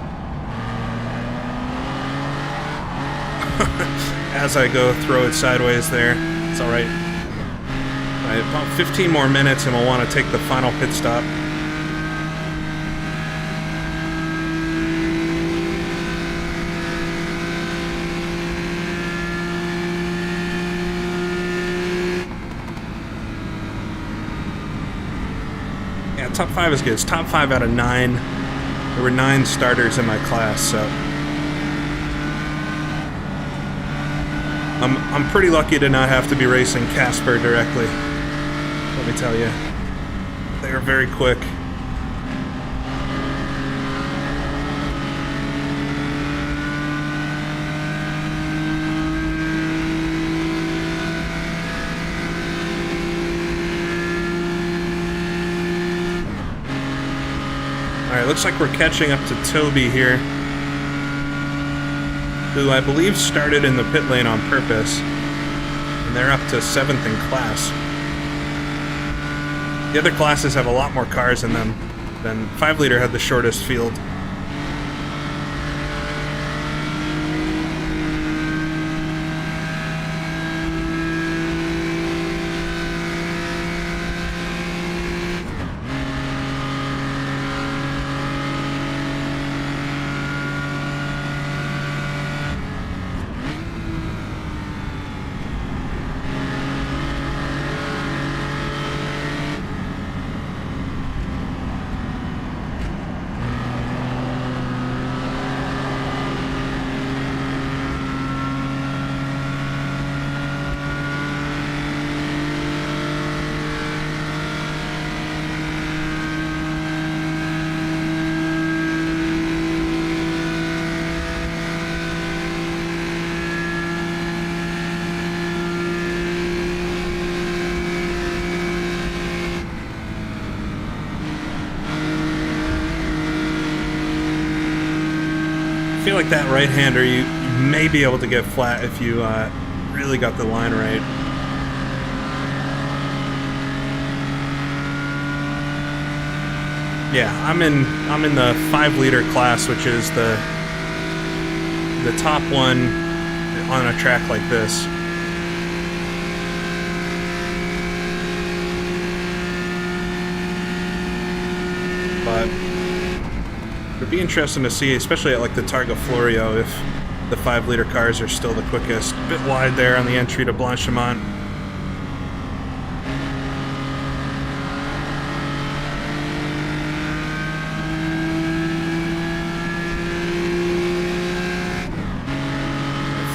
As I go throw it sideways there. It's all right. All right, about 15 more minutes and we'll want to take the final pit stop. Top 5 is good. It's top 5 out of 9. There were 9 starters in my class, so I'm pretty lucky to not have to be racing Casper directly. Let me tell you, they are very quick. Alright, looks like we're catching up to Toby here, who I believe started in the pit lane on purpose, and they're up to 7th in class. The other classes have a lot more cars in them than 5 liter had the shortest field. I feel like that right-hander, you may be able to get flat if you really got the line right. Yeah, I'm in the 5 liter class, which is the top one on a track like this. But it'd be interesting to see, especially at like the Targa Florio, if the 5 liter cars are still the quickest. A bit wide there on the entry to Blanchimont.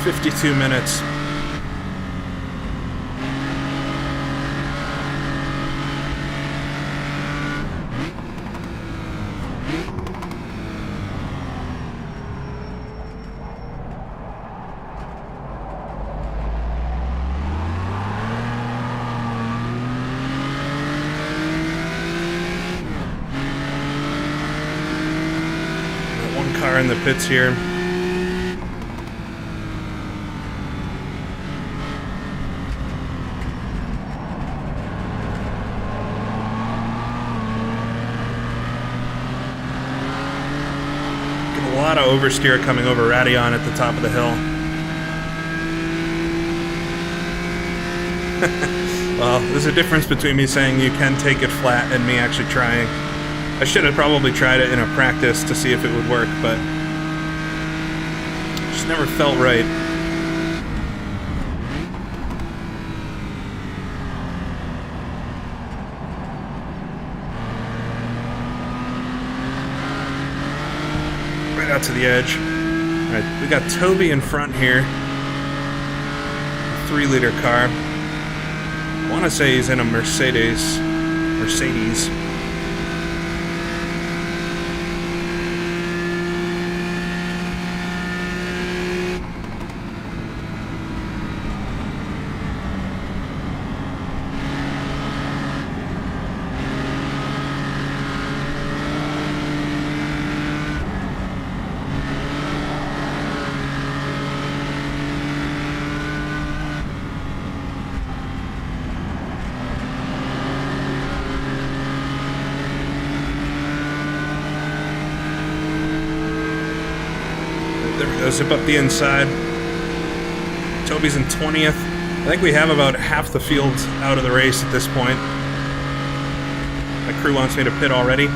"52 minutes. Car in the pits here. Get a lot of oversteer coming over Radion at the top of the hill. Well, there's a difference between me saying you can take it flat and me actually trying. I should have probably tried it in a practice to see if it would work, but it just never felt right. got to the edge. Alright, we got Toby in front here. 3-liter car. I want to say he's in a Mercedes. There we go, zip up the inside. Toby's in 20th. I think we have about half the field out of the race at this point. My crew wants me to pit already.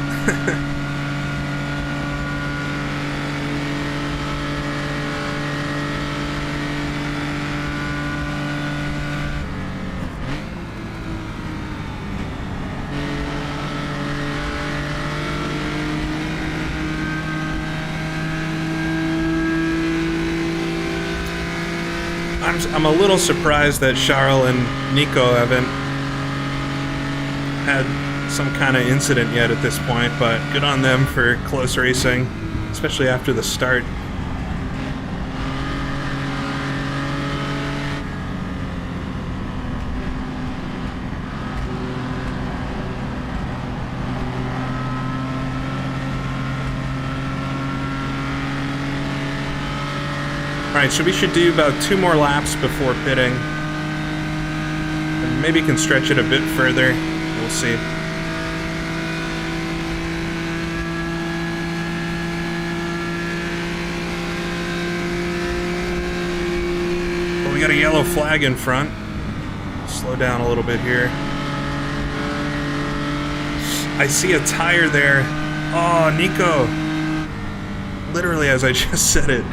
I'm a little surprised that Charles and Nico haven't had some kind of incident yet at this point, but good on them for close racing, especially after the start. Alright, so we should do about 2 more laps before pitting. And maybe can stretch it a bit further. We'll see. But we got a yellow flag in front. Slow down a little bit here. I see a tire there. Oh, Nico. Literally as I just said it.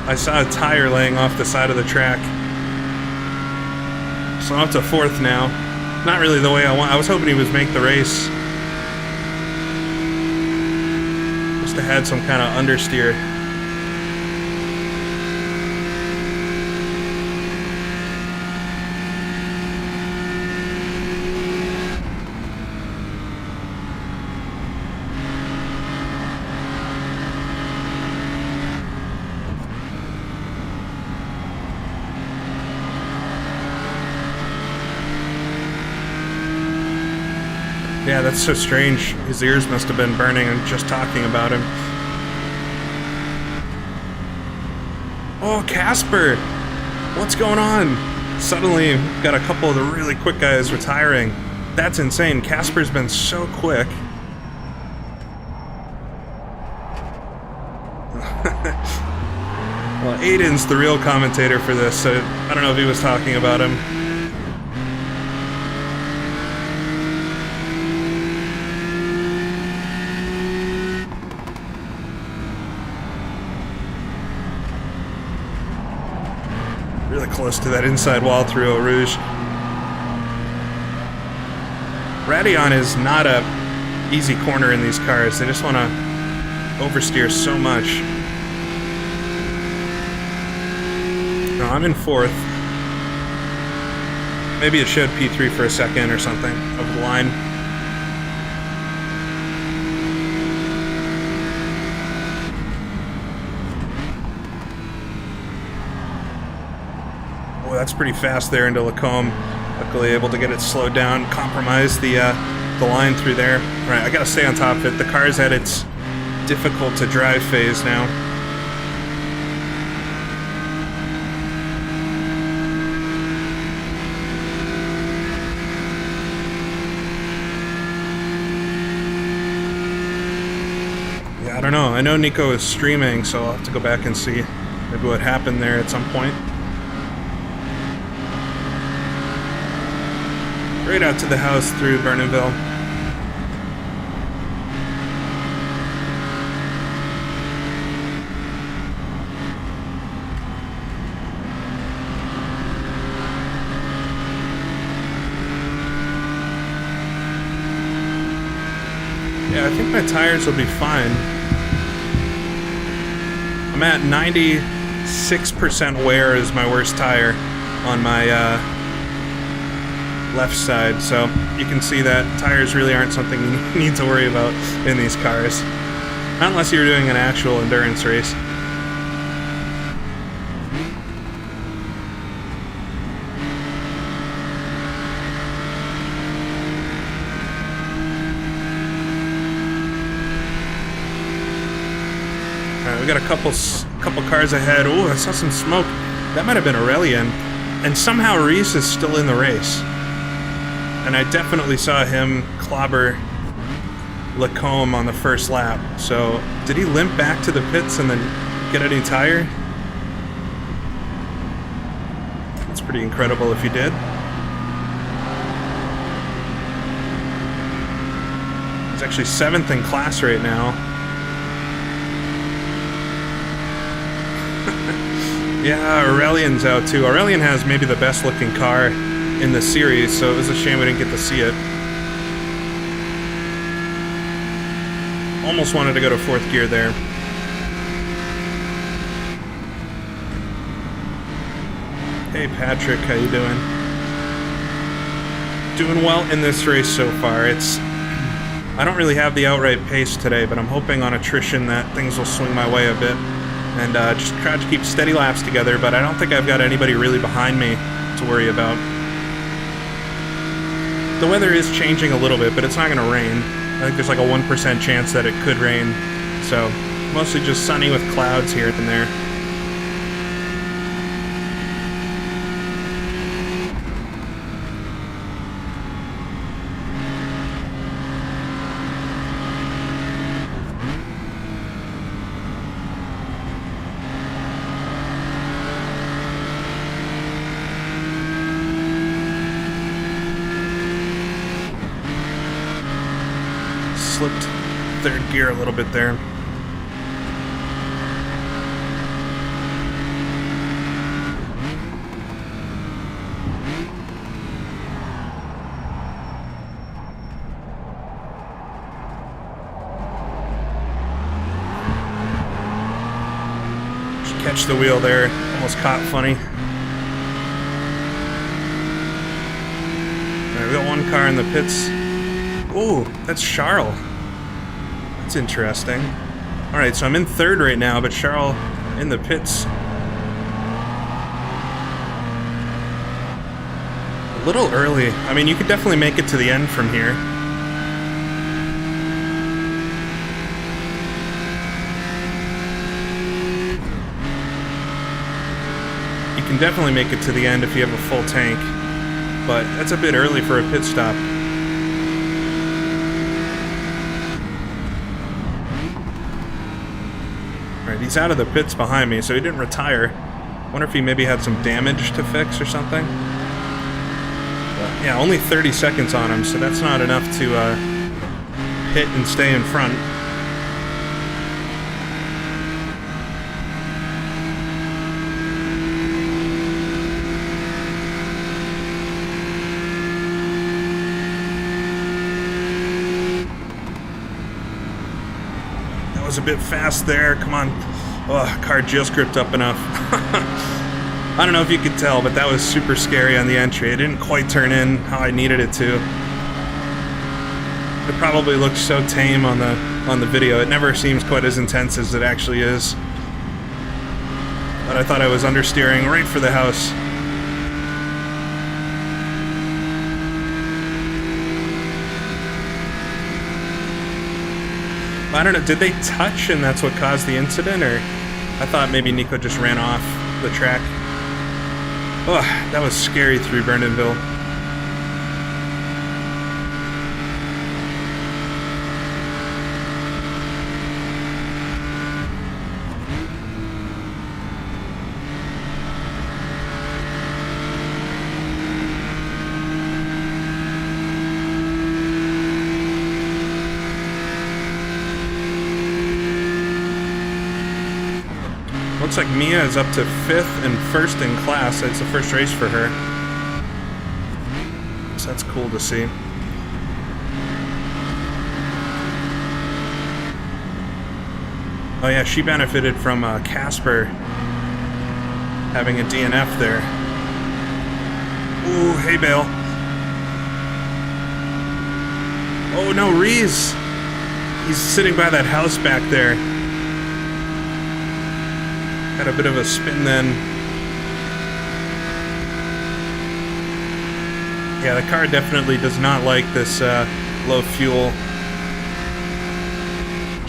I saw a tire laying off the side of the track. So I'm up to 4th now. Not really the way I want. I was hoping he would make the race. Must have had some kind of understeer. Yeah, that's so strange. His ears must have been burning and just talking about him. Oh, Casper! What's going on? Suddenly, we've got a couple of the really quick guys retiring. That's insane. Casper's been so quick. Well, Aidan's the real commentator for this, so I don't know if he was talking about him. Really close to that inside wall through Eau Rouge. Radeon is not a easy corner in these cars. They just want to oversteer so much. No, I'm in 4th. Maybe it showed P3 for a second or something over the line. That's pretty fast there into Lacombe. Luckily able to get it slowed down, compromise the line through there. All right, I gotta stay on top of it. The car's at its difficult to drive phase now. Yeah, I don't know. I know Nico is streaming, so I'll have to go back and see maybe what happened there at some point. Right out to the house through Bernonville. Yeah, I think my tires will be fine. I'm at 96% wear is my worst tire on my left side, so you can see that tires really aren't something you need to worry about in these cars. Not unless you're doing an actual endurance race. Alright, we got a couple cars ahead. Oh, I saw some smoke. That might have been Aurelian. And somehow Reese is still in the race. And I definitely saw him clobber Lacombe on the first lap. So, did he limp back to the pits and then get a new tire? That's pretty incredible if he did. He's actually 7th in class right now. Yeah, Aurelian's out too. Aurelian has maybe the best looking car in the series, so it was a shame we didn't get to see it. Almost wanted to go to 4th gear there. Hey Patrick, how you doing? Doing well in this race so far. I don't really have the outright pace today, but I'm hoping on attrition that things will swing my way a bit. And just try to keep steady laps together, but I don't think I've got anybody really behind me to worry about. The weather is changing a little bit, but it's not going to rain. I think there's like a 1% chance that it could rain. So, mostly just sunny with clouds here and there. Slipped 3rd gear a little bit there. Just catch the wheel there. Almost caught funny. Alright, we got one car in the pits. Ooh, that's Charles. That's interesting. Alright, so I'm in 3rd right now, but Charles in the pits. A little early. I mean, you could definitely make it to the end from here. You can definitely make it to the end if you have a full tank, but that's a bit early for a pit stop. He's out of the pits behind me, so he didn't retire. Wonder if he maybe had some damage to fix or something. But yeah, only 30 seconds on him, so that's not enough to hit and stay in front. That was a bit fast there. Come on. Oh, car just gripped up enough. I don't know if you could tell, but that was super scary on the entry. It didn't quite turn in how I needed it to. It probably looked so tame on the video. It never seems quite as intense as it actually is. But I thought I was understeering right for the house. I don't know, did they touch and that's what caused the incident, or I thought maybe Nico just ran off the track. Oh, that was scary through Vernonville. Looks like Mia is up to 5th and 1st in class. It's the first race for her. So that's cool to see. Oh yeah, she benefited from Casper having a DNF there. Ooh, hey bale. Oh no, Reese! He's sitting by that house back there. Had a bit of a spin then. Yeah, the car definitely does not like this low fuel.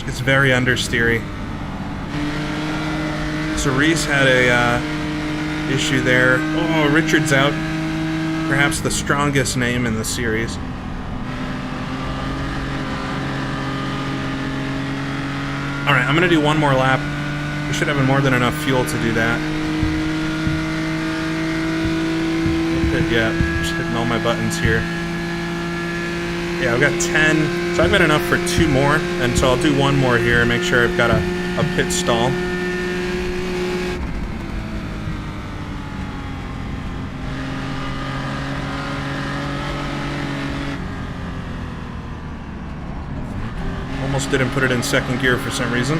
It's very understeery. So Reese had a issue there. Oh, Richard's out. Perhaps the strongest name in the series. Alright, I'm gonna do one more lap. We should have more than enough fuel to do that. Yeah, just hitting all my buttons here. Yeah, I've got 10, so I've got enough for 2 more, and so I'll do one more here and make sure I've got a pit stall. Almost didn't put it in second gear for some reason.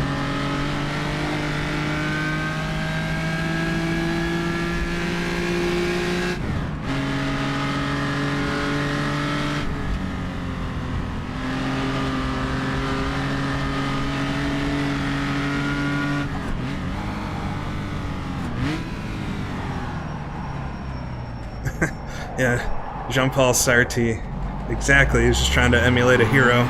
Yeah, Jean-Paul Sartre. Exactly, he's just trying to emulate a hero.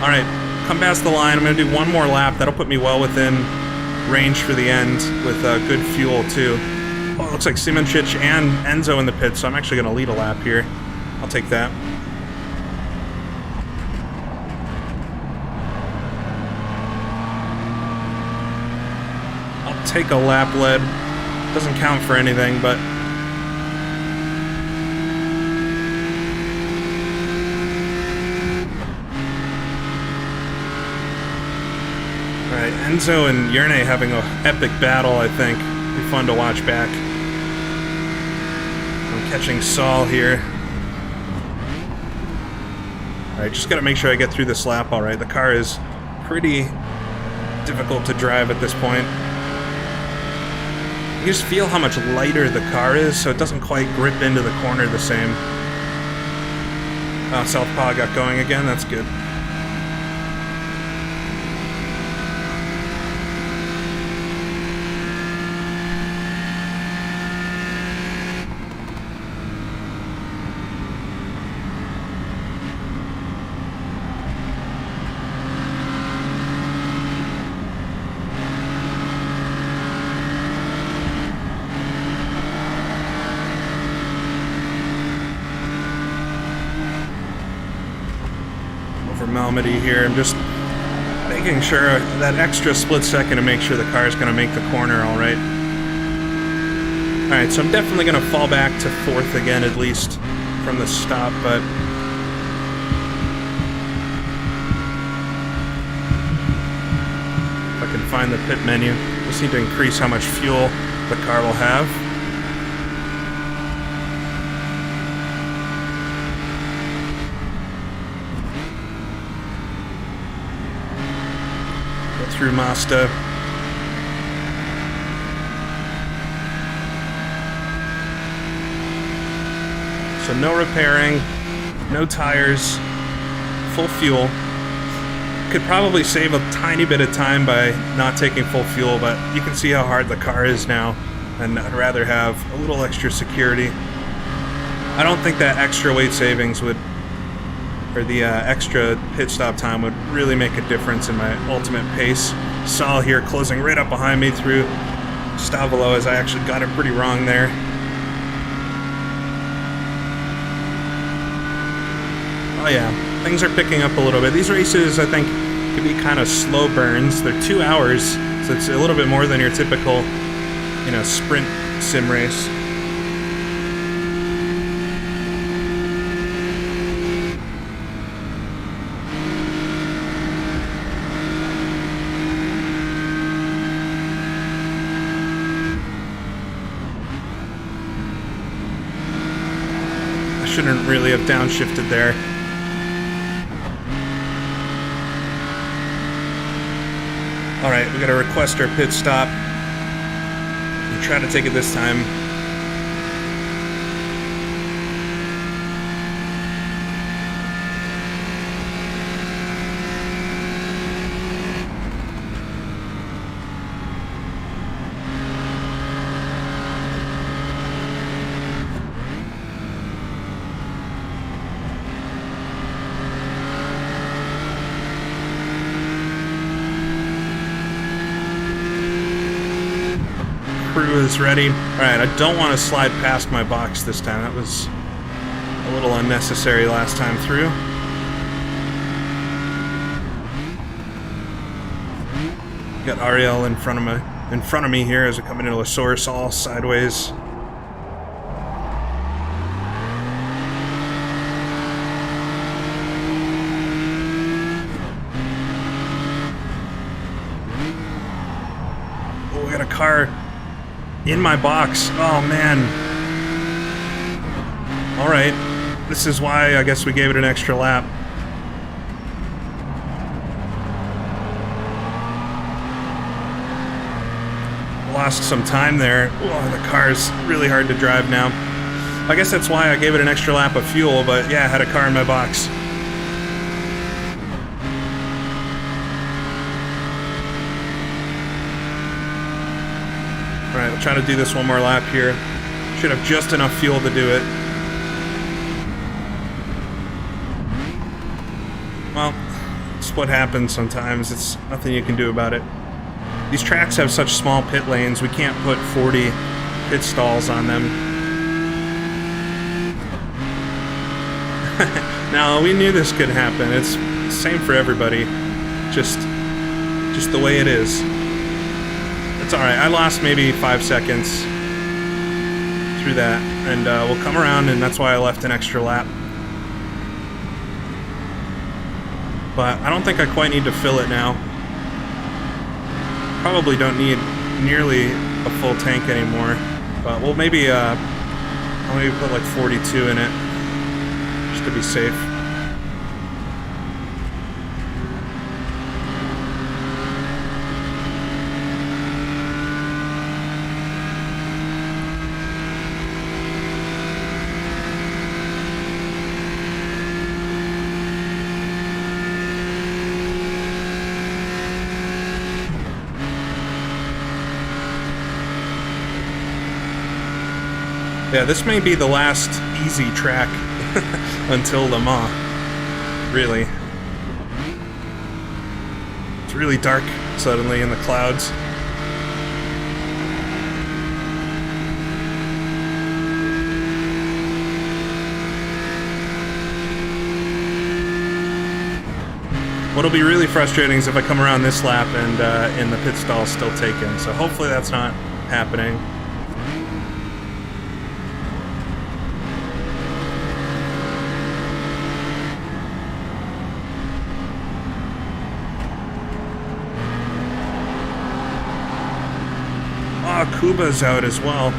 Alright, come past the line. I'm going to do one more lap. That'll put me well within range for the end with good fuel, too. Oh, it looks like Simoncic and Enzo in the pit, so I'm actually going to lead a lap here. I'll take that. I'll take a lap lead. Doesn't count for anything, but... Alright, Enzo and Yerne having an epic battle, I think. Be fun to watch back. I'm catching Saul here. Alright, just gotta make sure I get through this lap alright. The car is pretty difficult to drive at this point. You just feel how much lighter the car is, so it doesn't quite grip into the corner the same. Oh, Southpaw got going again, that's good. Malmedy here. I'm just making sure that extra split second to make sure the car is going to make the corner all right. Alright, so I'm definitely going to fall back to 4th again, at least from the stop, but if I can find the pit menu, just need to increase how much fuel the car will have. Through Mazda. So no repairing, no tires, full fuel. Could probably save a tiny bit of time by not taking full fuel, but you can see how hard the car is now, and I'd rather have a little extra security. I don't think that extra weight savings would, or the extra pit stop time would really make a difference in my ultimate pace. Saul here closing right up behind me through Stavolo, as I actually got it pretty wrong there. Oh yeah, things are picking up a little bit. These races, I think, could be kind of slow burns. They're 2 hours, so it's a little bit more than your typical, you know, sprint sim race. Shouldn't really have downshifted there. Alright, we gotta request our pit stop. And try to take it this time. Crew is ready. Alright, I don't want to slide past my box this time. That was a little unnecessary last time through. Got Ariel in front of me here as I come into a source all sideways. Oh, we got a car in my box. Oh, man. Alright. This is why I guess we gave it an extra lap. Lost some time there. Oh, the car's really hard to drive now. I guess that's why I gave it an extra lap of fuel, but yeah, I had a car in my box. Alright, we'll try to do this one more lap here. Should have just enough fuel to do it. Well, it's what happens sometimes. It's nothing you can do about it. These tracks have such small pit lanes, we can't put 40 pit stalls on them. Now, we knew this could happen. It's the same for everybody. Just the way it is. It's alright, I lost maybe 5 seconds through that, and we'll come around, and that's why I left an extra lap. But I don't think I quite need to fill it now. Probably don't need nearly a full tank anymore, but we'll maybe, I'll maybe put like 42 in it, just to be safe. Yeah, this may be the last easy track until Le Mans, really. It's really dark suddenly in the clouds. What'll be really frustrating is if I come around this lap and the pit stall's still taken, so hopefully that's not happening. Kuba's out as well.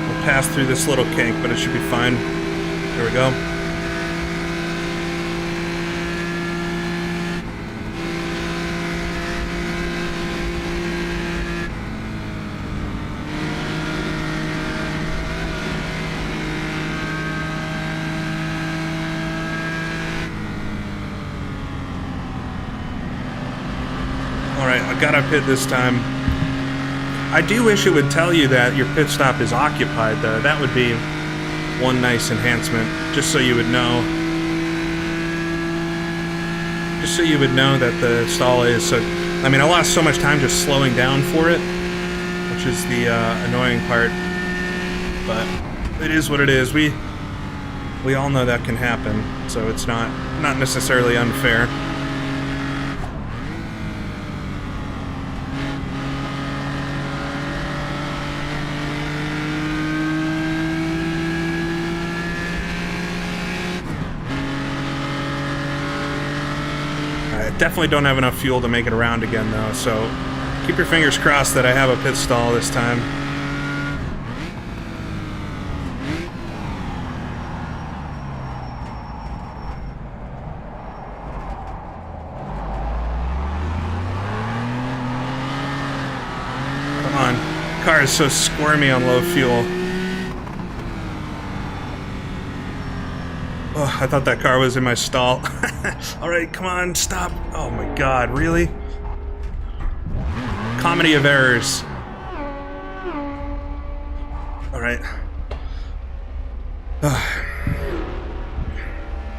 We'll pass through this little kink, but it should be fine. There we go. I got up pit this time. I do wish it would tell you that your pit stop is occupied, though. That would be one nice enhancement, just so you would know. Just so you would know that the stall is. So, I mean, I lost so much time just slowing down for it, which is the annoying part. But it is what it is. We all know that can happen, so it's not necessarily unfair. Definitely don't have enough fuel to make it around again, though, so keep your fingers crossed that I have a pit stall this time. is so squirmy on low fuel. Oh, I thought that car was in my stall. Alright, come on, stop. Oh my god, really? Comedy of errors. Alright.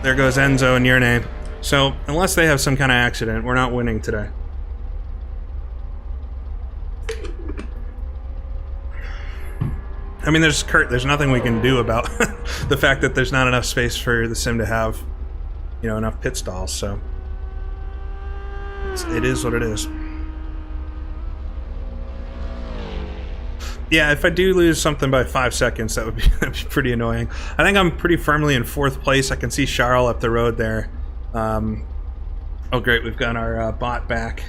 There goes Enzo and your name. So, unless they have some kind of accident, we're not winning today. I mean, there's nothing we can do about the fact that there's not enough space for the sim to have, you know, enough pit stalls, so it is what it is. Yeah, if I do lose something by 5 seconds, that'd be pretty annoying. I think I'm pretty firmly in 4th place. I can see Charles up the road there. Oh great, we've got our bot back.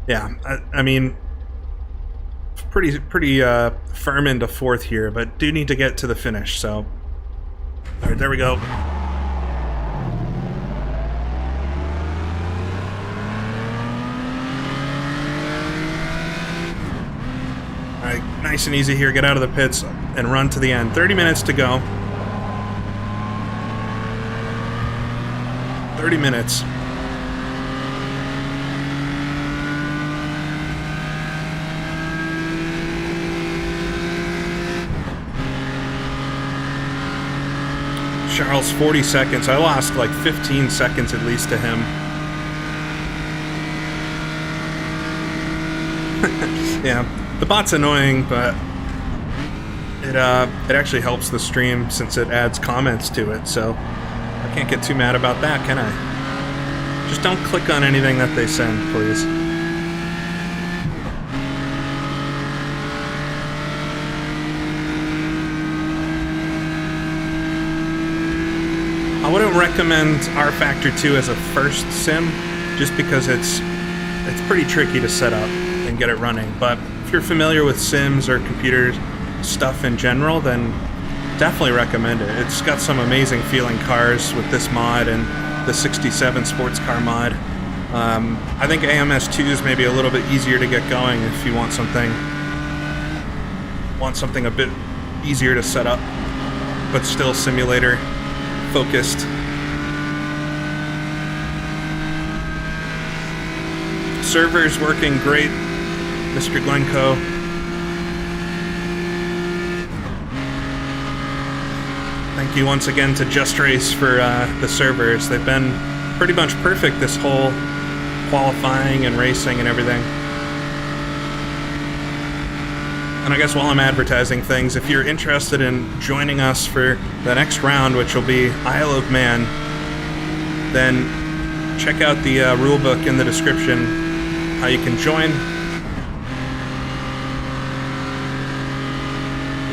Yeah, I mean, pretty firm into 4th here, but do need to get to the finish, so. All right, there we go. All right, nice and easy here, get out of the pits and run to the end. 30 minutes to go. 30 minutes. Charles 40 seconds. I lost like 15 seconds at least to him. Yeah, the bot's annoying, but it actually helps the stream since it adds comments to it, so I can't get too mad about that, can I? Just don't click on anything that they send, please. I wouldn't recommend R Factor 2 as a first sim, just because it's pretty tricky to set up and get it running. But if you're familiar with sims or computer stuff in general, then definitely recommend it. It's got some amazing feeling cars with this mod and the 67 sports car mod. I think AMS2 is maybe a little bit easier to get going if you want something a bit easier to set up, but still simulator focused. Server's working great, Mr. Glencoe. Thank you once again to Just Race for the servers. They've been pretty much perfect this whole qualifying and racing and everything. And I guess while I'm advertising things, if you're interested in joining us for the next round, which will be Isle of Man, then check out the rulebook in the description, how you can join.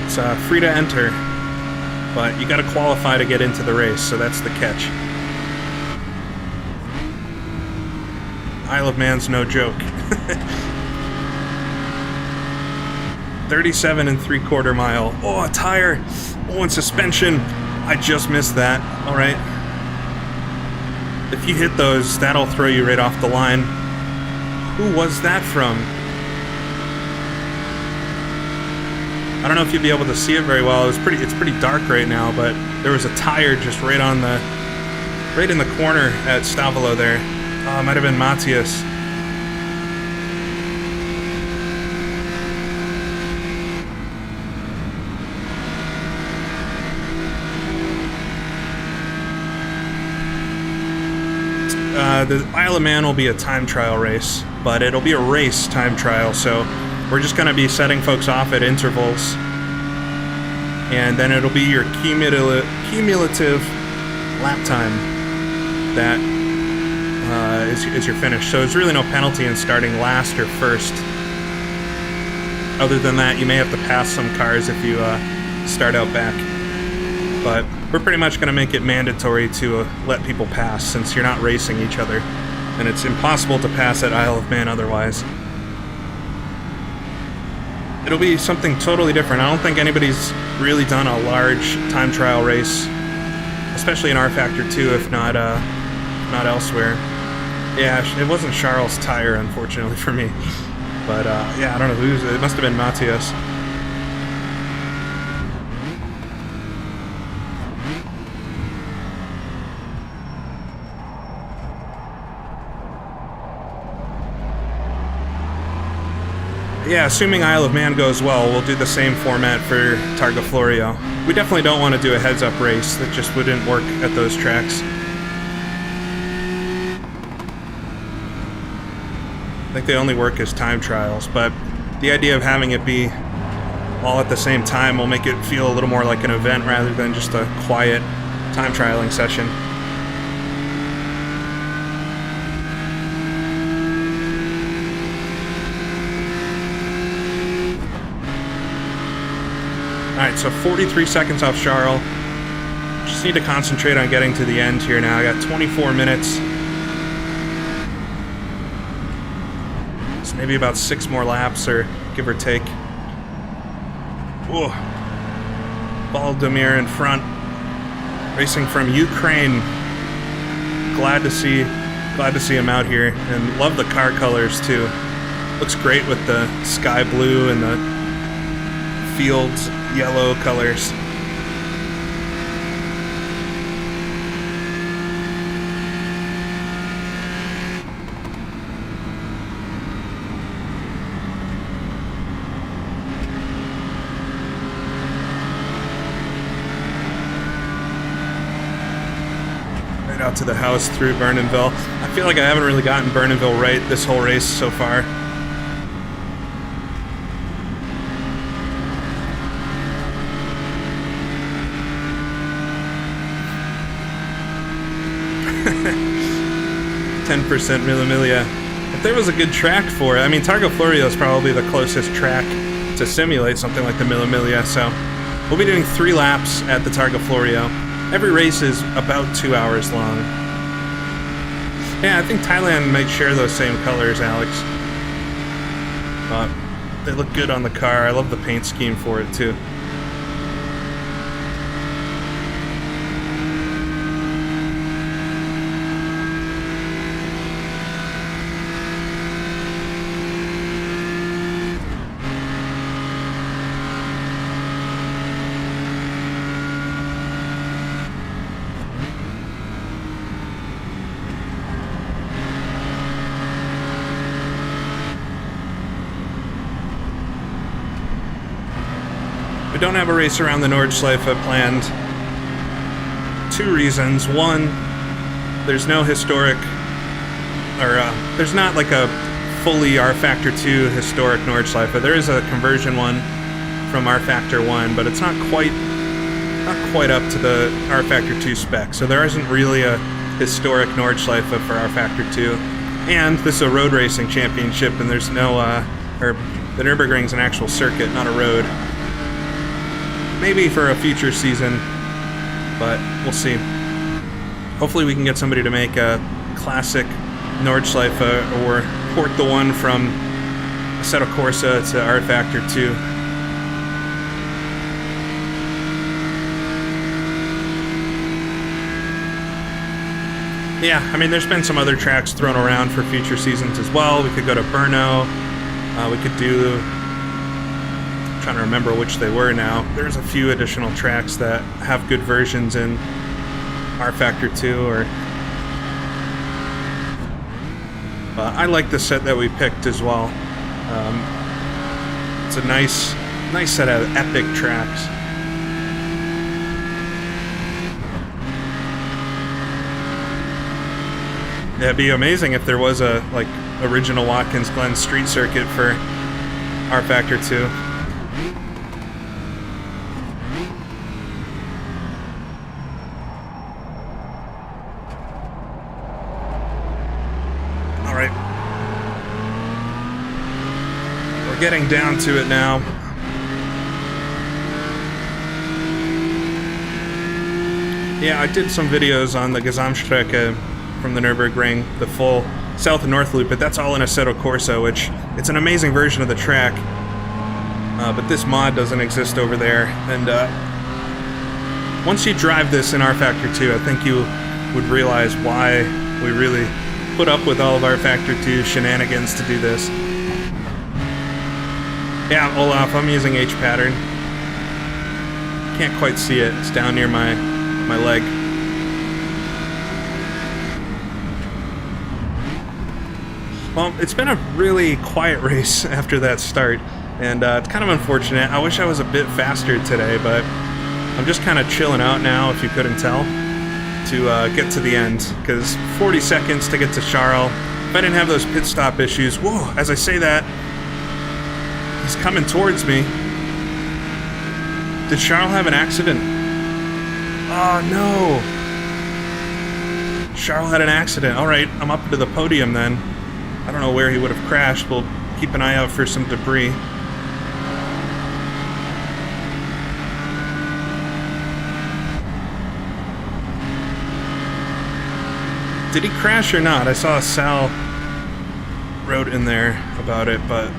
It's free to enter, but you gotta qualify to get into the race, so that's the catch. Isle of Man's no joke. 37 3/4 mile. Oh, a tire. Oh, and suspension. I just missed that. All right. If you hit those, that'll throw you right off the line. Who was that from? I don't know if you'll be able to see it very well. It's pretty dark right now, but there was a tire just right in the corner at Stavolo there. Oh, it might have been Matthias. The Isle of Man will be a time trial race, but it'll be a race time trial, so we're just going to be setting folks off at intervals, and then it'll be your cumulative lap time that is your finish. So there's really no penalty in starting last or first. Other than that, you may have to pass some cars if you start out back. But we're pretty much going to make it mandatory to let people pass, since you're not racing each other, and it's impossible to pass at Isle of Man otherwise. It'll be something totally different. I don't think anybody's really done a large time trial race, especially in R Factor 2, if not elsewhere. Yeah, it wasn't Charles' tire, unfortunately for me. But yeah, I don't know who's. It must have been Matthias. Yeah, assuming Isle of Man goes well, we'll do the same format for Targa Florio. We definitely don't want to do a heads-up race. That just wouldn't work at those tracks. I think they only work as time trials, but the idea of having it be all at the same time will make it feel a little more like an event rather than just a quiet time trialing session. Alright, so 43 seconds off Charles. Just need to concentrate on getting to the end here now. I got 24 minutes. So maybe about 6 more laps, or give or take. Ooh. Valdemir in front. Racing from Ukraine. Glad to see him out here. And love the car colors too. Looks great with the sky blue and the fields yellow colors. Right out to the house through Bournonville. I feel like I haven't really gotten Bournonville right this whole race so far. Mille Miglia. If there was a good track for it, I mean, Targa Florio is probably the closest track to simulate something like the Mille Miglia, so we'll be doing 3 laps at the Targa Florio. Every race is about 2 hours long. Yeah, I think Thailand might share those same colors, Alex. But they look good on the car. I love the paint scheme for it, too. We don't have a race around the Nordschleife planned. 2 reasons. One, there's no historic, or there's not like a fully R Factor 2 historic Nordschleife. There is a conversion one from R Factor 1, but it's not quite up to the R Factor 2 spec. So there isn't really a historic Nordschleife for R Factor 2. And this is a road racing championship, and there's no, or the Nürburgring's an actual circuit, not a road. Maybe for a future season, but we'll see. Hopefully we can get somebody to make a classic Nordschleife or port the one from Assetto Corsa to R Factor 2. Yeah, I mean, there's been some other tracks thrown around for future seasons as well. We could go to Brno. We could do... trying to remember which they were now. There's a few additional tracks that have good versions in R Factor 2, or I like the set that we picked as well. It's a nice set of epic tracks. Yeah, it'd be amazing if there was a like original Watkins Glen street circuit for R Factor 2. Getting down to it now. Yeah, I did some videos on the Gesamtstrecke from the Nürburgring, the full South and North Loop, but that's all in Assetto Corsa, which it's an amazing version of the track. But this mod doesn't exist over there. And once you drive this in R Factor 2, I think you would realize why we really put up with all of R Factor 2 shenanigans to do this. Yeah, Olaf, I'm using H pattern. Can't quite see it. It's down near my leg. Well, it's been a really quiet race after that start, and it's kind of unfortunate. I wish I was a bit faster today, but I'm just kind of chilling out now, if you couldn't tell, to get to the end, because 40 seconds to get to Charles. If I didn't have those pit stop issues, whoa, as I say that, he's coming towards me. Did Charles have an accident? Oh, no. Charles had an accident. All right, I'm up to the podium then. I don't know where he would have crashed. We'll keep an eye out for some debris. Did he crash or not? I saw Sal wrote in there about it, but...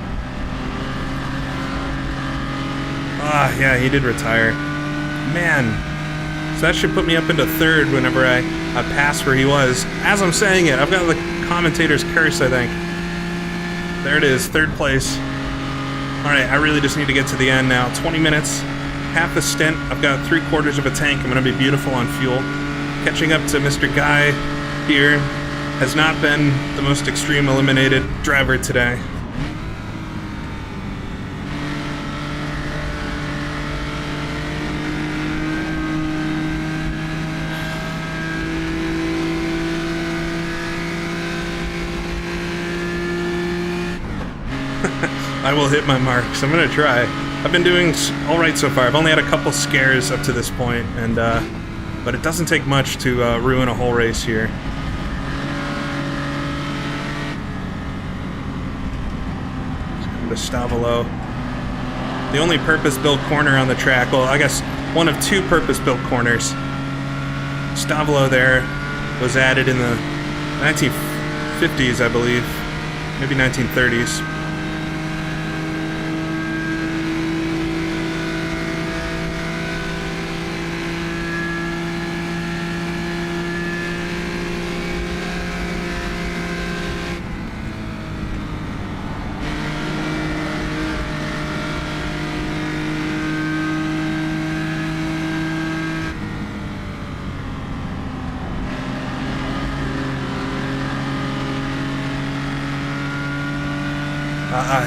Ah, yeah, he did retire. Man. So that should put me up into third whenever I pass where he was. As I'm saying it, I've got the commentator's curse, I think. There it is, third place. Alright, I really just need to get to the end now. 20 minutes, half a stint. I've got 3/4 of a tank. I'm going to be beautiful on fuel. Catching up to Mr. Guy here has not been the most extreme eliminated driver today. I will hit my marks. I'm gonna try. I've been doing all right so far. I've only had a couple scares up to this point, and but it doesn't take much to ruin a whole race here. To Stavolo, the only purpose-built corner on the track. Well, I guess one of two purpose-built corners. Stavolo there was added in the 1950s, I believe, maybe 1930s.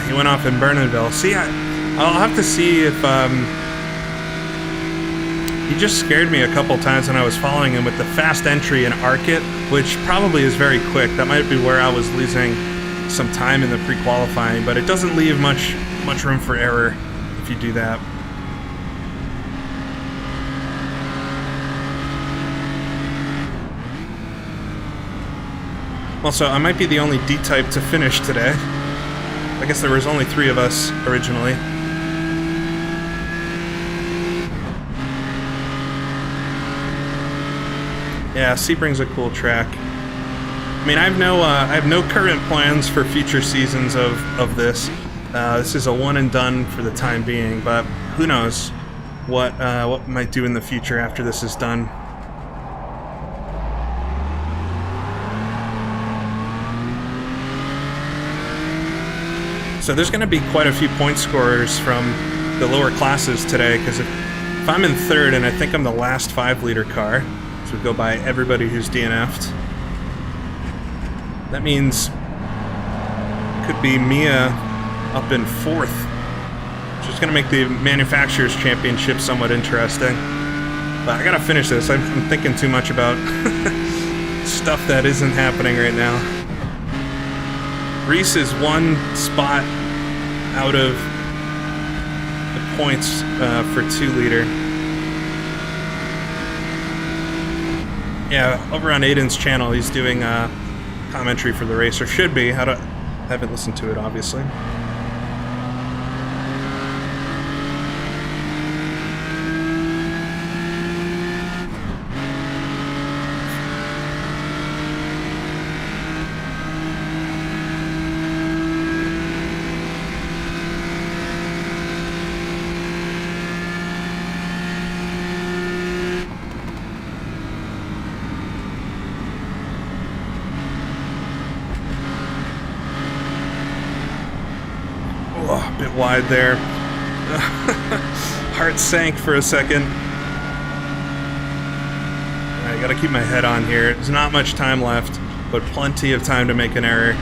He went off in Bernardville. See, I'll have to see if he just scared me a couple times when I was following him with the fast entry and arc it, which probably is very quick. That might be where I was losing some time in the pre-qualifying, but it doesn't leave much room for error if you do that. Also, I might be the only D-type to finish today. I guess there was only 3 of us originally. Yeah, Sebring's a cool track. I mean, I have no current plans for future seasons of this. This is a one and done for the time being, but who knows what we might do in the future after this is done. So there's going to be quite a few point scorers from the lower classes today, because if I'm in third and I think I'm the last 5-liter car, so we go by everybody who's DNF'd, that means it could be Mia up in fourth, which is going to make the Manufacturers' Championship somewhat interesting. But I got to finish this. I'm thinking too much about stuff that isn't happening right now. Reese is 1 spot out of the points for 2-liter. Yeah, over on Aidan's channel, he's doing commentary for the race, or should be. I haven't listened to it, obviously. wide there. Heart sank for a second. I gotta keep my head on here. There's not much time left, but plenty of time to make an error.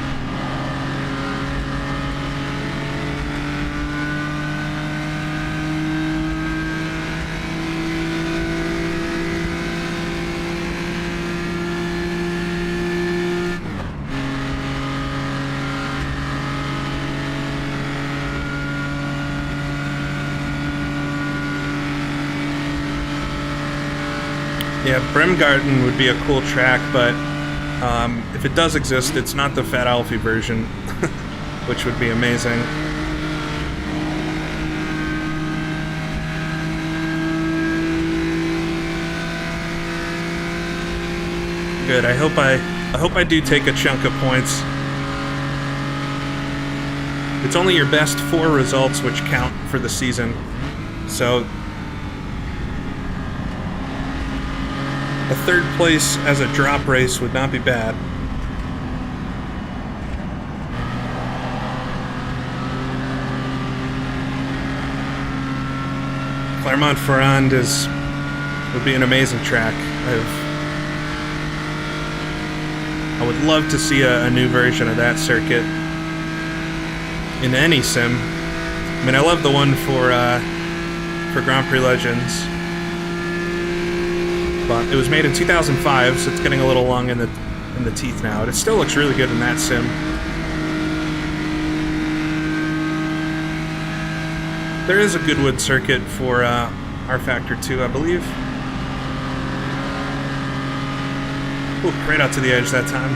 Yeah, Bremgarten would be a cool track, but if it does exist, it's not the Fat Alfie version, which would be amazing. Good. I hope I do take a chunk of points. It's only your best 4 results which count for the season, so a 3rd place as a drop race would not be bad. Clermont-Ferrand would be an amazing track. I would love to see a new version of that circuit in any sim. I mean, I love the one for Grand Prix Legends. But it was made in 2005, so it's getting a little long in the teeth now. It still looks really good in that sim. There is a Goodwood circuit for R-Factor 2, I believe. Ooh, right out to the edge that time.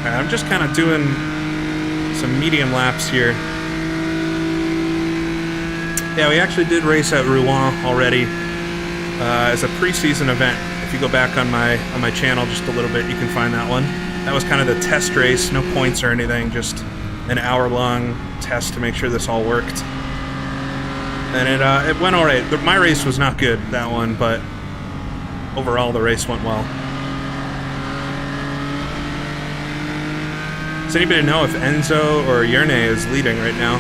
Alright, I'm just kind of doing some medium laps here. Yeah, we actually did race at Rouen already. As a preseason event. If you go back on my channel just a little bit, you can find that one. That was kind of the test race, no points or anything, just an hour-long test to make sure this all worked. And it went all right. My race was not good, that one, but overall the race went well. Does anybody know if Enzo or Yerne is leading right now?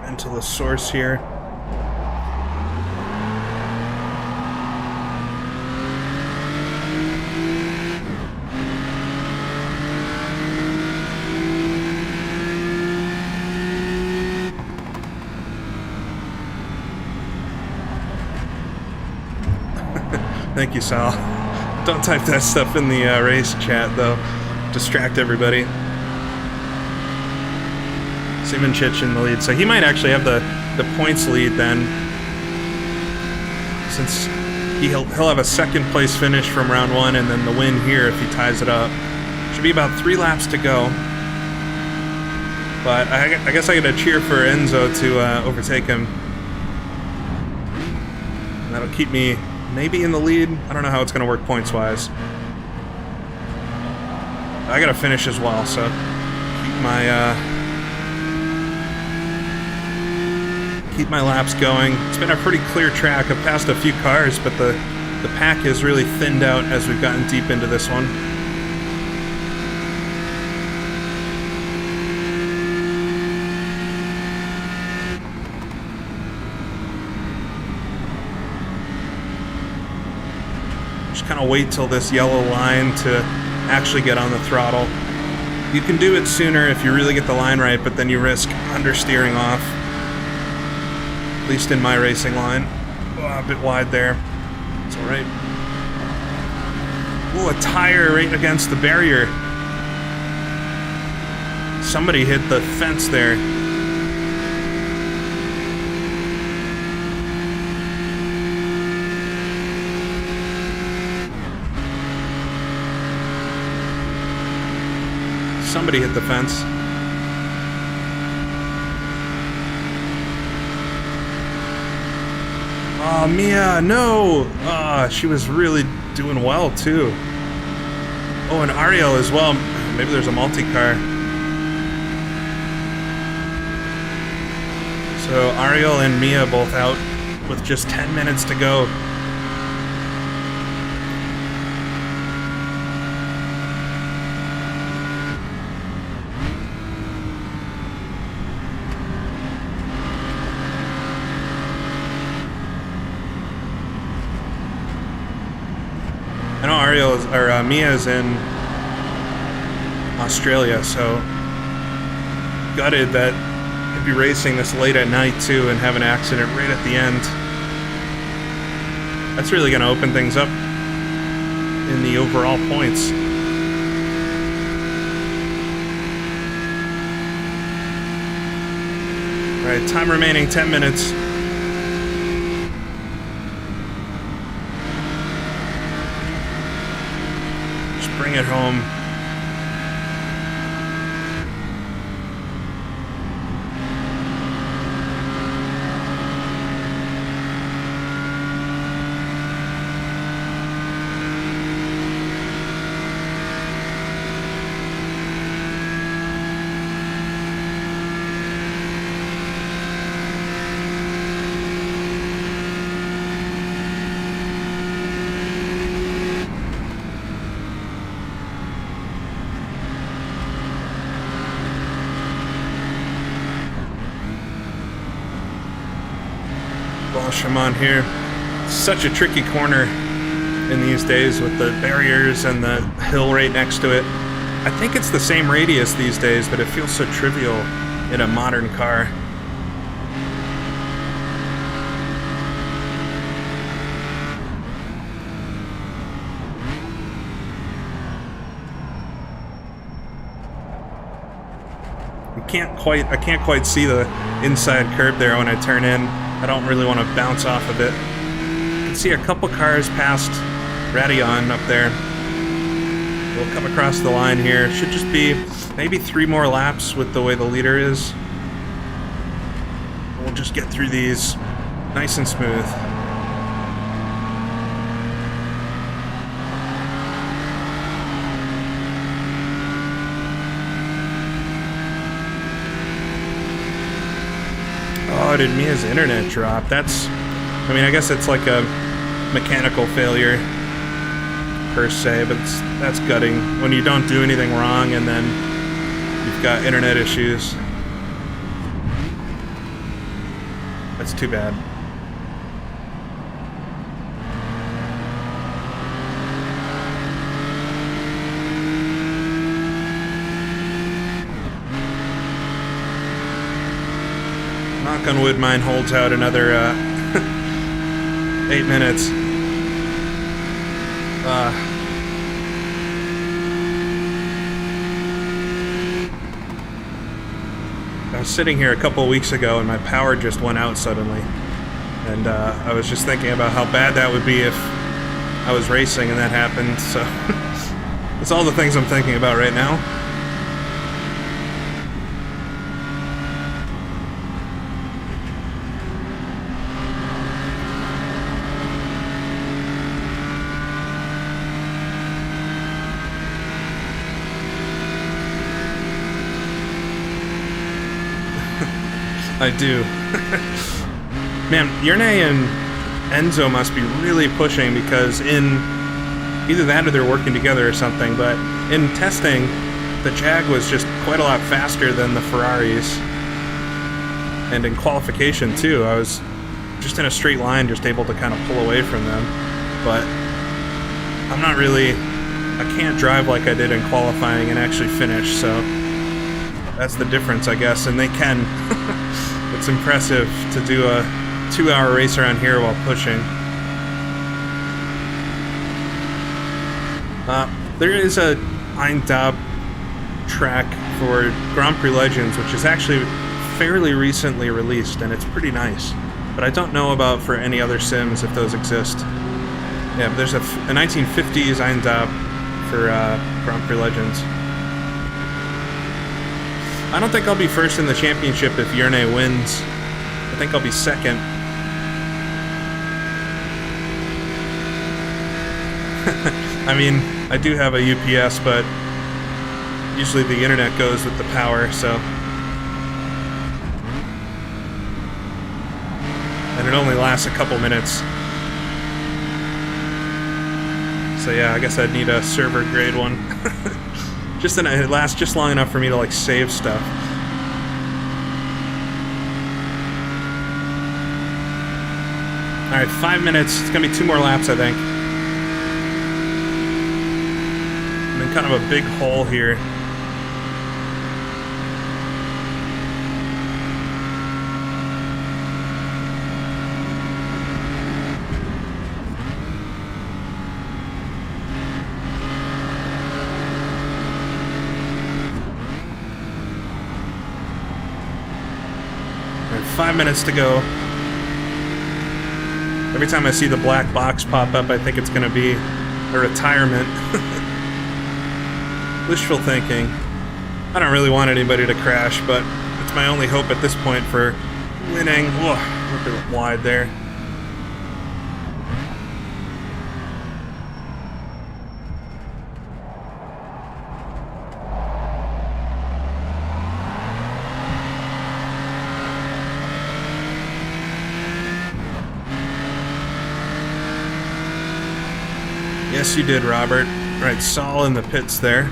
Into the source here. Thank you, Sal. Don't type that stuff in the race chat, though. Distract everybody. Simonchich in the lead, so he might actually have the points lead then, since he'll have a 2nd place finish from round 1 and then the win here if he ties it up. Should be about 3 laps to go, but I guess I gotta cheer for Enzo to overtake him. And that'll keep me maybe in the lead. I don't know how it's gonna work points wise. I gotta finish as well, so keep my laps going. It's been a pretty clear track. I've passed a few cars, but the pack has really thinned out as we've gotten deep into this one. Just kind of wait till this yellow line to actually get on the throttle. You can do it sooner if you really get the line right, but then you risk understeering off. At least in my racing line. Oh, a bit wide there. It's alright. Ooh, a tire right against the barrier. Somebody hit the fence there. Somebody hit the fence. Oh, Mia, no! She was really doing well, too. Oh, and Ariel as well. Maybe there's a multi-car. So Ariel and Mia both out with just 10 minutes to go. I know Mia's in Australia, so gutted that he'd be racing this late at night too and have an accident right at the end. That's really going to open things up in the overall points. All right, time remaining 10 minutes. Bring it home. Francorchamps here. Such a tricky corner in these days with the barriers and the hill right next to it. I think it's the same radius these days, but it feels so trivial in a modern car. I can't quite see the inside curb there when I turn in. I don't really want to bounce off of it. You can see a couple cars past Radion up there. We'll come across the line here. Should just be maybe 3 more laps with the way the leader is. We'll just get through these nice and smooth. Oh, did Mia's internet drop? I mean, I guess it's like a mechanical failure per se, but that's gutting when you don't do anything wrong and then you've got internet issues. That's too bad. Knock on wood, mine holds out another 8 minutes. I was sitting here a couple of weeks ago and my power just went out suddenly. And I was just thinking about how bad that would be if I was racing and that happened. So that's all the things I'm thinking about right now. I do. Man, Yerne and Enzo must be really pushing because in either that or they're working together or something, but in testing, the Jag was just quite a lot faster than the Ferraris. And in qualification too, I was just in a straight line, just able to kind of pull away from them. But I'm not really, I can't drive like I did in qualifying and actually finish, so that's the difference, I guess, and they can. It's impressive to do a 2-hour race around here while pushing. There is a Eindhoven track for Grand Prix Legends, which is actually fairly recently released, and it's pretty nice. But I don't know about for any other sims if those exist. Yeah, but there's a 1950s Eindhoven for Grand Prix Legends. I don't think I'll be first in the championship if Yerne wins. I think I'll be second. I mean, I do have a UPS, but usually the internet goes with the power, so. only lasts a couple minutes. So yeah, I guess I'd need a server grade one. Just then it lasts just long enough for me to like save stuff. Alright, 5 minutes. It's gonna be 2 more laps, I think. I'm in kind of a big hole here. Alright, 5 minutes to go. Every time I see the black box pop up, I think it's going to be a retirement. Wishful thinking. I don't really want anybody to crash, but it's my only hope at this point for winning. Whoa, a bit wide there. Yes, you did, Robert. Right, Saul in the pits there.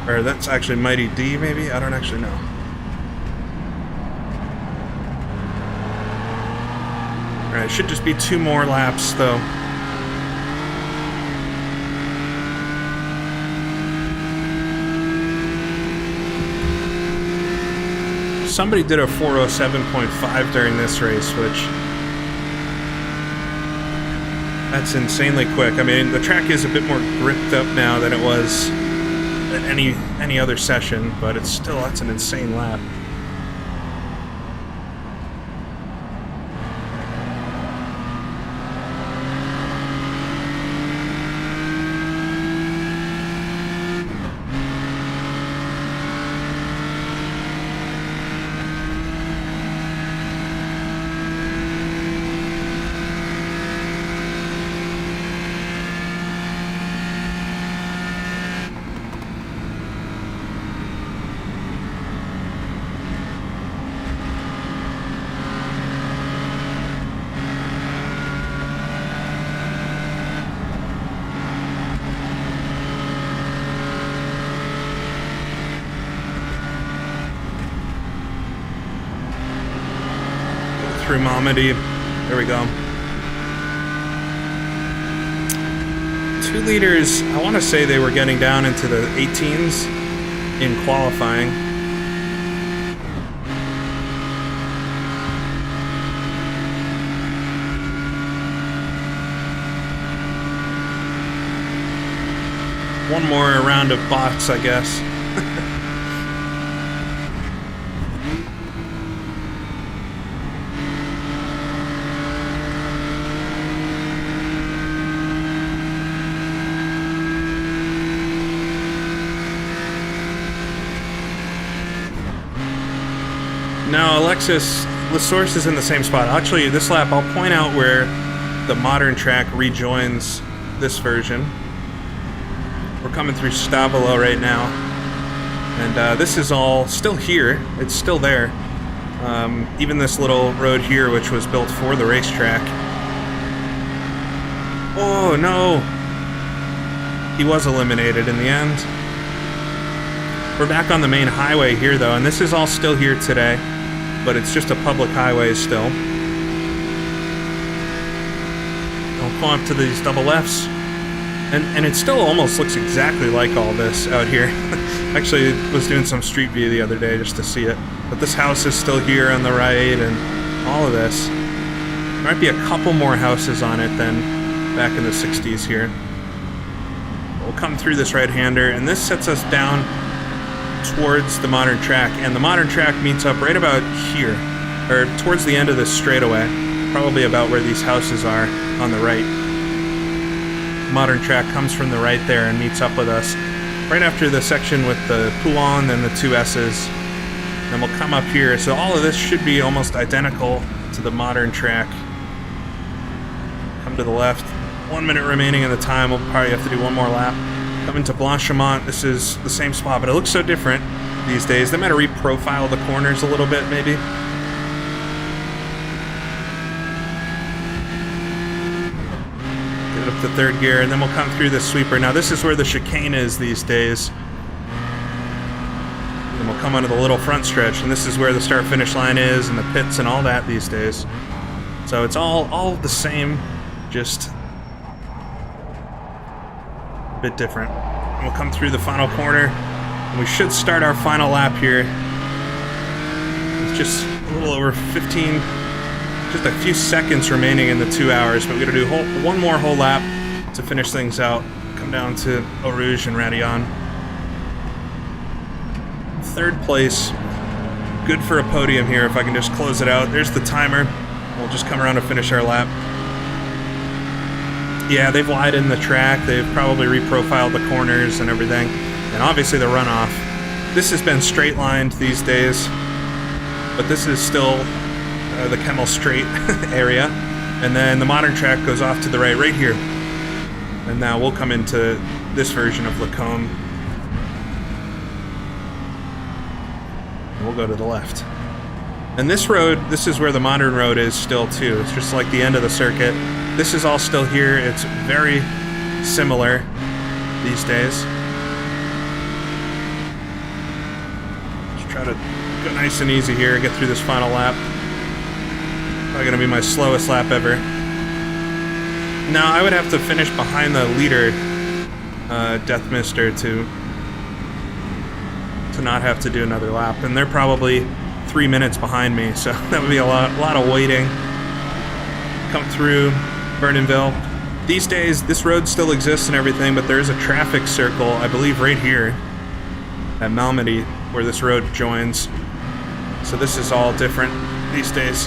Or that's actually Mighty D, maybe? I don't actually know. Alright, should just be 2 more laps, though. Somebody did a 4:07.5 during this race, which... that's insanely quick. I mean, the track is a bit more gripped up now than it was at any other session, but it's still, that's an insane lap. Through Mamadi. There we go. 2 liters, I want to say they were getting down into the 18s in qualifying. One more round of bots, I guess. No, Alexis, the source is in the same spot. Actually, this lap, I'll point out where the modern track rejoins this version. We're coming through Stavolo right now. And this is all still here. It's still there. Even this little road here, which was built for the racetrack. Oh, no. He was eliminated in the end. We're back on the main highway here, though, and this is all still here today. But it's just a public highway still. Don't go up to these double Fs. And it still almost looks exactly like all this out here. Actually, I was doing some street view the other day just to see it. But this house is still here on the right, and all of this. There might be a couple more houses on it than back in the 60s here. We'll come through this right-hander, and this sets us down towards the modern track, and the modern track meets up right about here, or towards the end of this straightaway, probably about where these houses are on the right. Modern track comes from the right there and meets up with us right after the section with the Poulon and the 2 S's. Then we'll come up here, so all of this should be almost identical to the modern track. Come to the left. 1 minute remaining in the time. We'll probably have to do 1 more lap. Coming to Blanchimont, this is the same spot, but it looks so different these days. They might have reprofiled the corners a little bit, maybe. Get it up to third gear, and then we'll come through this sweeper. Now this is where the chicane is these days. And then we'll come onto the little front stretch, and this is where the start-finish line is, and the pits and all that these days. So it's all the same, just a bit different. And we'll come through the final corner, and we should start our final lap here. It's just a little over 15, just a few seconds remaining in the 2 hours, but we're gonna do one more whole lap to finish things out. Come down to Eau Rouge and Radillon. Third place, good for a podium here if I can just close it out. There's the timer. We'll just come around and finish our lap. Yeah, they've widened the track. They've probably reprofiled the corners and everything. And obviously the runoff. This has been straight lined these days, but this is still the Kemmel Straight area. And then the modern track goes off to the right here. And now we'll come into this version of Lacombe. And we'll go to the left. And this road, this is where the modern road is still too. It's just like the end of the circuit. This is all still here. It's very similar these days. Just try to go nice and easy here, get through this final lap. Probably gonna be my slowest lap ever. Now I would have to finish behind the leader, Death Mister, to not have to do another lap, and they're probably 3 minutes behind me, so that would be a lot of waiting. Come through Bournonville. These days, this road still exists and everything, but there is a traffic circle, I believe, right here at Malmedy, where this road joins. So this is all different these days.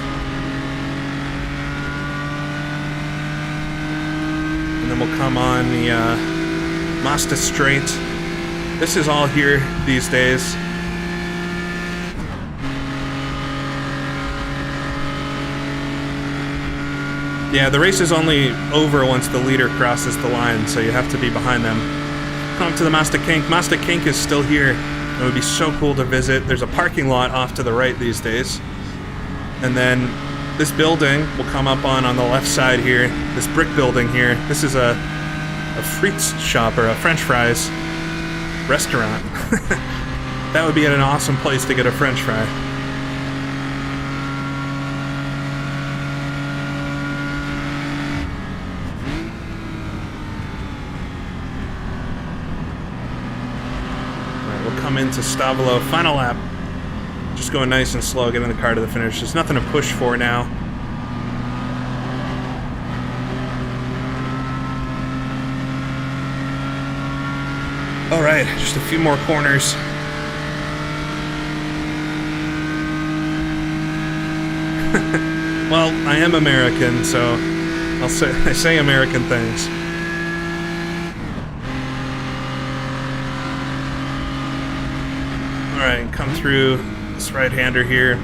And then we'll come on the Masta Straight. This is all here these days. Yeah, the race is only over once the leader crosses the line, so you have to be behind them. Come to the Masta Kink. Masta Kink is still here. It would be so cool to visit. There's a parking lot off to the right these days. And then this building will come up on the left side here. This brick building here. This is a frites shop, or a French fries restaurant. That would be an awesome place to get a French fry. Alright, we'll come into Stavolo. Final lap. Just going nice and slow, getting the car to the finish. There's nothing to push for now. Alright, just a few more corners. Well, I am American, so I say American things. Alright, come through this right-hander here.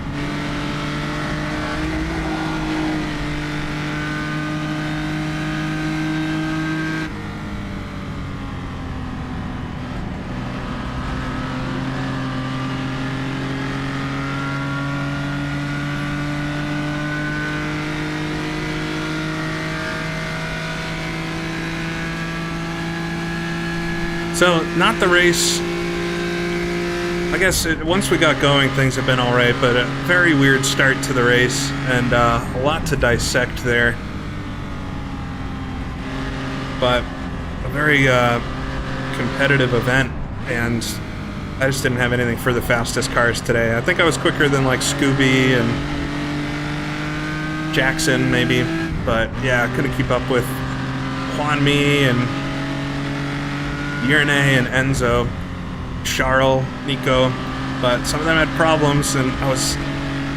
So, not the race. I guess once we got going, things have been alright, but a very weird start to the race, and a lot to dissect there. But a very competitive event, and I just didn't have anything for the fastest cars today. I think I was quicker than like Scooby and Jackson, maybe, but yeah, I couldn't keep up with Juanmi and Yerne and Enzo, Charles, Nico, but some of them had problems, and I was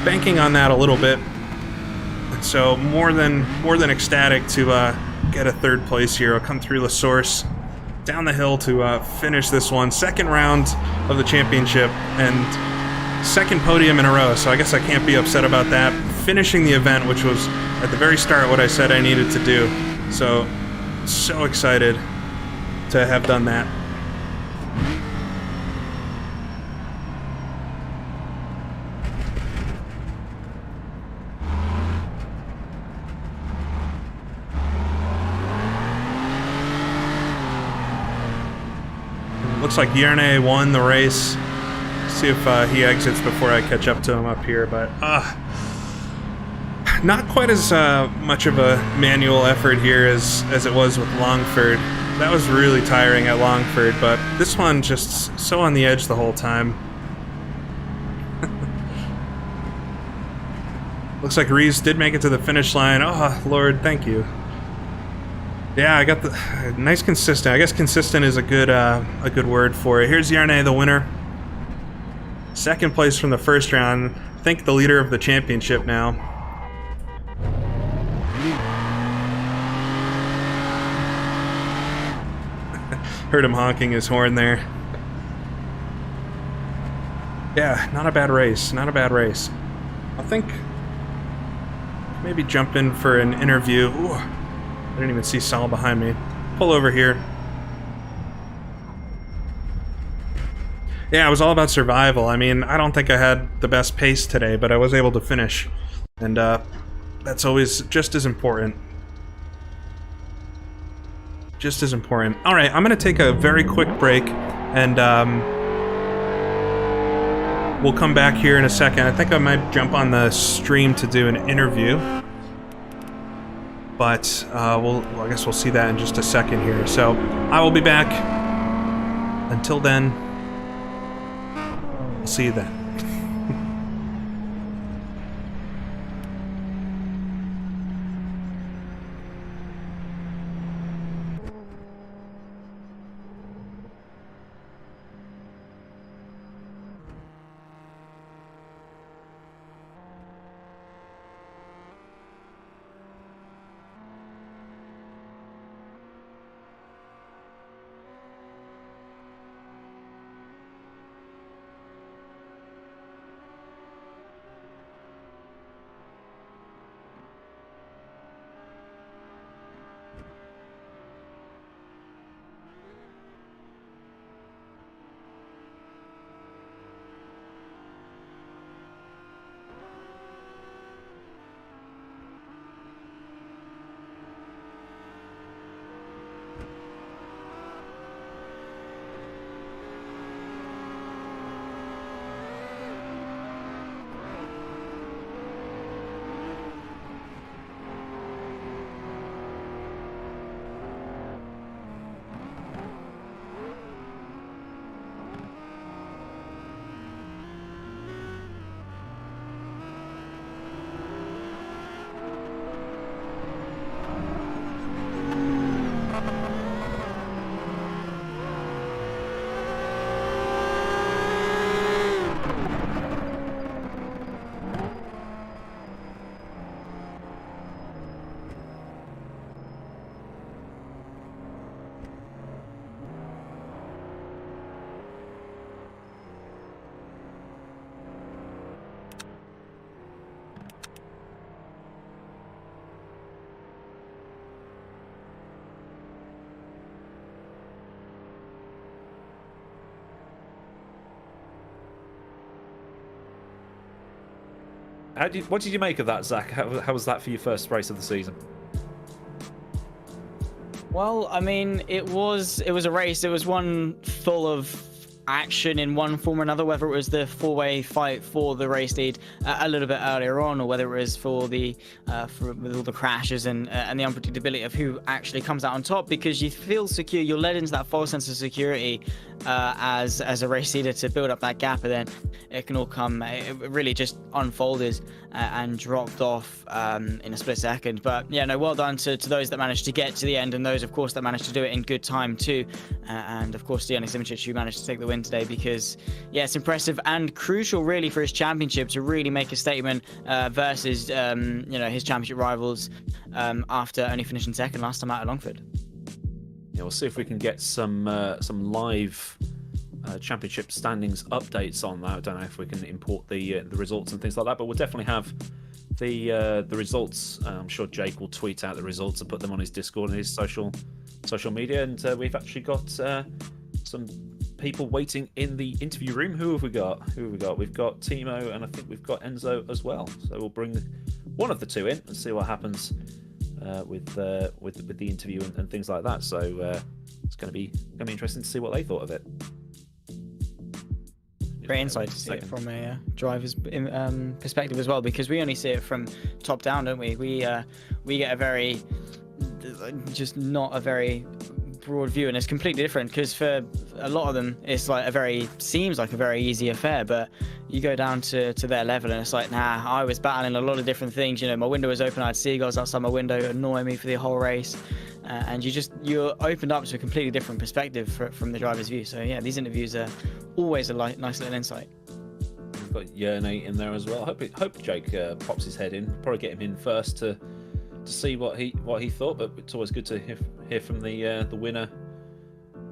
banking on that a little bit. And so more than ecstatic to get a third place here. I'll come through La Source, down the hill to finish this one. Second round of the championship, and second podium in a row, so I guess I can't be upset about that. Finishing the event, which was at the very start what I said I needed to do. So excited to have done that. Looks like Yarne won the race. See if he exits before I catch up to him up here, but not quite as much of a manual effort here as it was with Longford. That was really tiring at Longford, but this one just so on the edge the whole time. Looks like Reeves did make it to the finish line. Oh, Lord, thank you. Yeah, I got the nice consistent. I guess consistent is a good word for it. Here's Yarne, the winner. Second place from the first round. I think the leader of the championship now. Heard him honking his horn there. Yeah, not a bad race. Not a bad race. I think maybe jump in for an interview. Ooh, I didn't even see Saul behind me. Pull over here. Yeah, it was all about survival. I mean, I don't think I had the best pace today, but I was able to finish. And that's always just as important. Just as important. All right, I'm going to take a very quick break, and we'll come back here in a second. I think I might jump on the stream to do an interview. But I guess we'll see that in just a second here. So I will be back. Until then, I'll see you then. What did you make of that, Zach? How was that for your first race of the season? Well, I mean, it was a race. It was one full of action in one form or another, whether it was the four-way fight for the race lead a little bit earlier on, or whether it was for the with all the crashes and the unpredictability of who actually comes out on top, because you feel secure. You're led into that false sense of security as a race leader to build up that gap, and then it can all come. It really just unfolded and dropped off in a split second. But yeah, no, well done to those that managed to get to the end, and those, of course, that managed to do it in good time too. And of course, Denis Simicic, who managed to take the win today, because yeah, it's impressive and crucial really for his championship to really make a statement versus his championship rivals after only finishing second last time out at Longford. Yeah, we'll see if we can get some live championship standings updates on that. I don't know if we can import the results and things like that, but we'll definitely have the results. I'm sure Jake will tweet out the results and put them on his Discord and his social media. And we've actually got some people waiting in the interview room. Who have we got? We've got Timo, and I think we've got Enzo as well. So we'll bring one of the two in and see what happens with the interview and things like that. So it's going to be interesting to see what they thought of it. Great insight to see it from a driver's perspective as well, because we only see it from top down, don't we? We get a very, just not a very broad view, and it's completely different, because for a lot of them it's like seems like a very easy affair, but you go down to their level and it's like, nah, I was battling a lot of different things. You know, my window was open, I had seagulls outside my window annoying me for the whole race, and you're opened up to a completely different perspective from the driver's view. So yeah, these interviews are always a nice little insight. We've got Yernate in there as well. Hope Jake pops his head in. Probably get him in first to see what he thought, but it's always good to hear from the winner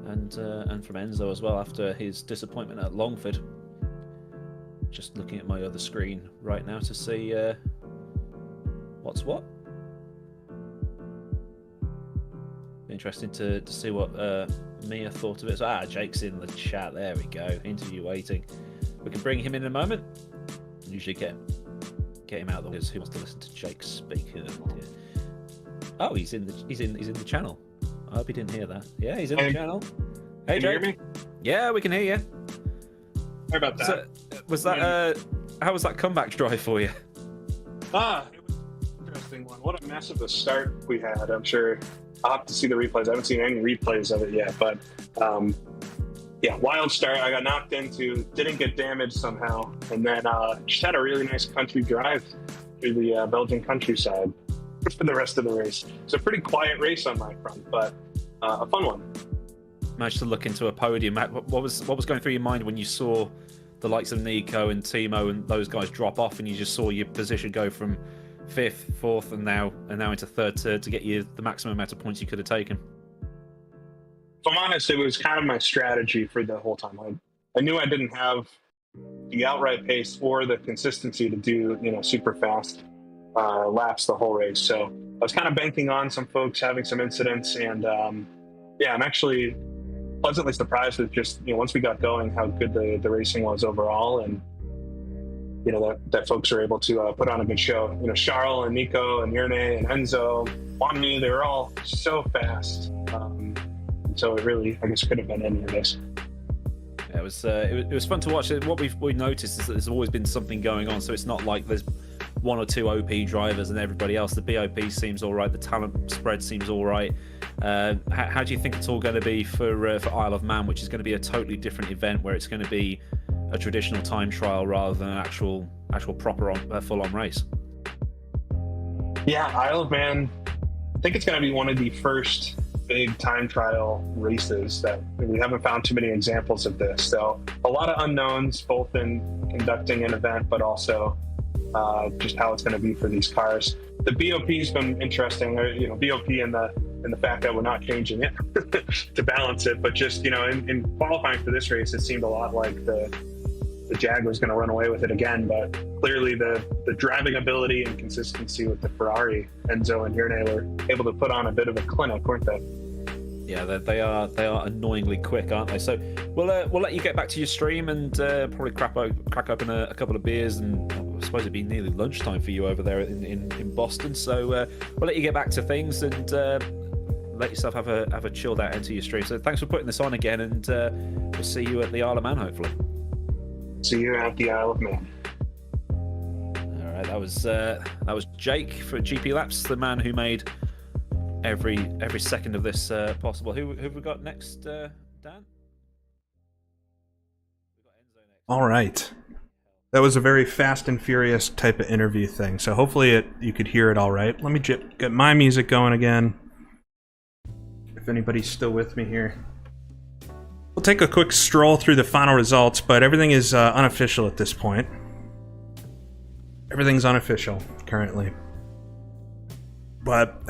and from Enzo as well after his disappointment at Longford. Just looking at my other screen right now to see what's what. Interesting to see what Mia thought of it. So, Jake's in the chat. There we go. Interview waiting. We can bring him in a moment. Usually get him out because who wants to listen to Jake speak? Oh, he's in the channel. I hope he didn't hear that. Yeah, he's in the channel. Hey, can you Jake. hear me? Yeah, we can hear you. Sorry about that. So, was that how was that comeback drive for you? It was an interesting one. What a mess of a start we had. I'm sure I'll have to see the replays. I haven't seen any replays of it yet, but yeah, wild start. I got knocked into, didn't get damaged somehow, and then just had a really nice country drive through the Belgian countryside for the rest of the race. It's a pretty quiet race on my front, but a fun one. Managed to look into a podium. What was going through your mind when you saw the likes of Nico and Timo and those guys drop off, and you just saw your position go from 5th, 4th, and now into 3rd to get you the maximum amount of points you could have taken? If I'm honest, it was kind of my strategy for the whole time. I knew I didn't have the outright pace or the consistency to do super fast laps the whole race. So I was kind of banking on some folks having some incidents, and yeah, I'm actually pleasantly surprised with just once we got going how good the racing was overall, and that folks were able to put on a good show. Charles and Nico and Yerne and Enzo, Juanmi, they were all so fast. So it really, I guess, could have been any of this. Yeah, it was fun to watch. What we noticed is that there's always been something going on. So it's not like there's one or two OP drivers and everybody else. The BOP seems all right. The talent spread seems all right. How do you think it's all going to be for Isle of Man, which is going to be a totally different event where it's going to be a traditional time trial rather than an actual proper full-on race? Yeah, Isle of Man, I think it's going to be one of the first big time trial races that we haven't found too many examples of this. So a lot of unknowns, both in conducting an event, but also just how it's going to be for these cars. The BOP's been interesting, BOP and the fact that we're not changing it to balance it, but just in qualifying for this race, it seemed a lot like the Jag was going to run away with it again, but clearly the driving ability and consistency with the Ferrari, Enzo and Yerne were able to put on a bit of a clinic, weren't they? Yeah, they are annoyingly quick, aren't they? So we'll let you get back to your stream and probably crack open a couple of beers, and I suppose it'd be nearly lunchtime for you over there in Boston. So we'll let you get back to things and let yourself have a chilled out end to your stream. So thanks for putting this on again, and we'll see you at the Isle of Man hopefully. See you at the Isle of Man. All right, that was Jake for GP Laps, the man who made every second of this possible. Who have we got next, Dan? We got Enzo next. All right. That was a very fast and furious type of interview thing, so hopefully you could hear it all right. Let me get my music going again, if anybody's still with me here. We'll take a quick stroll through the final results, but everything is unofficial at this point. Everything's unofficial currently. But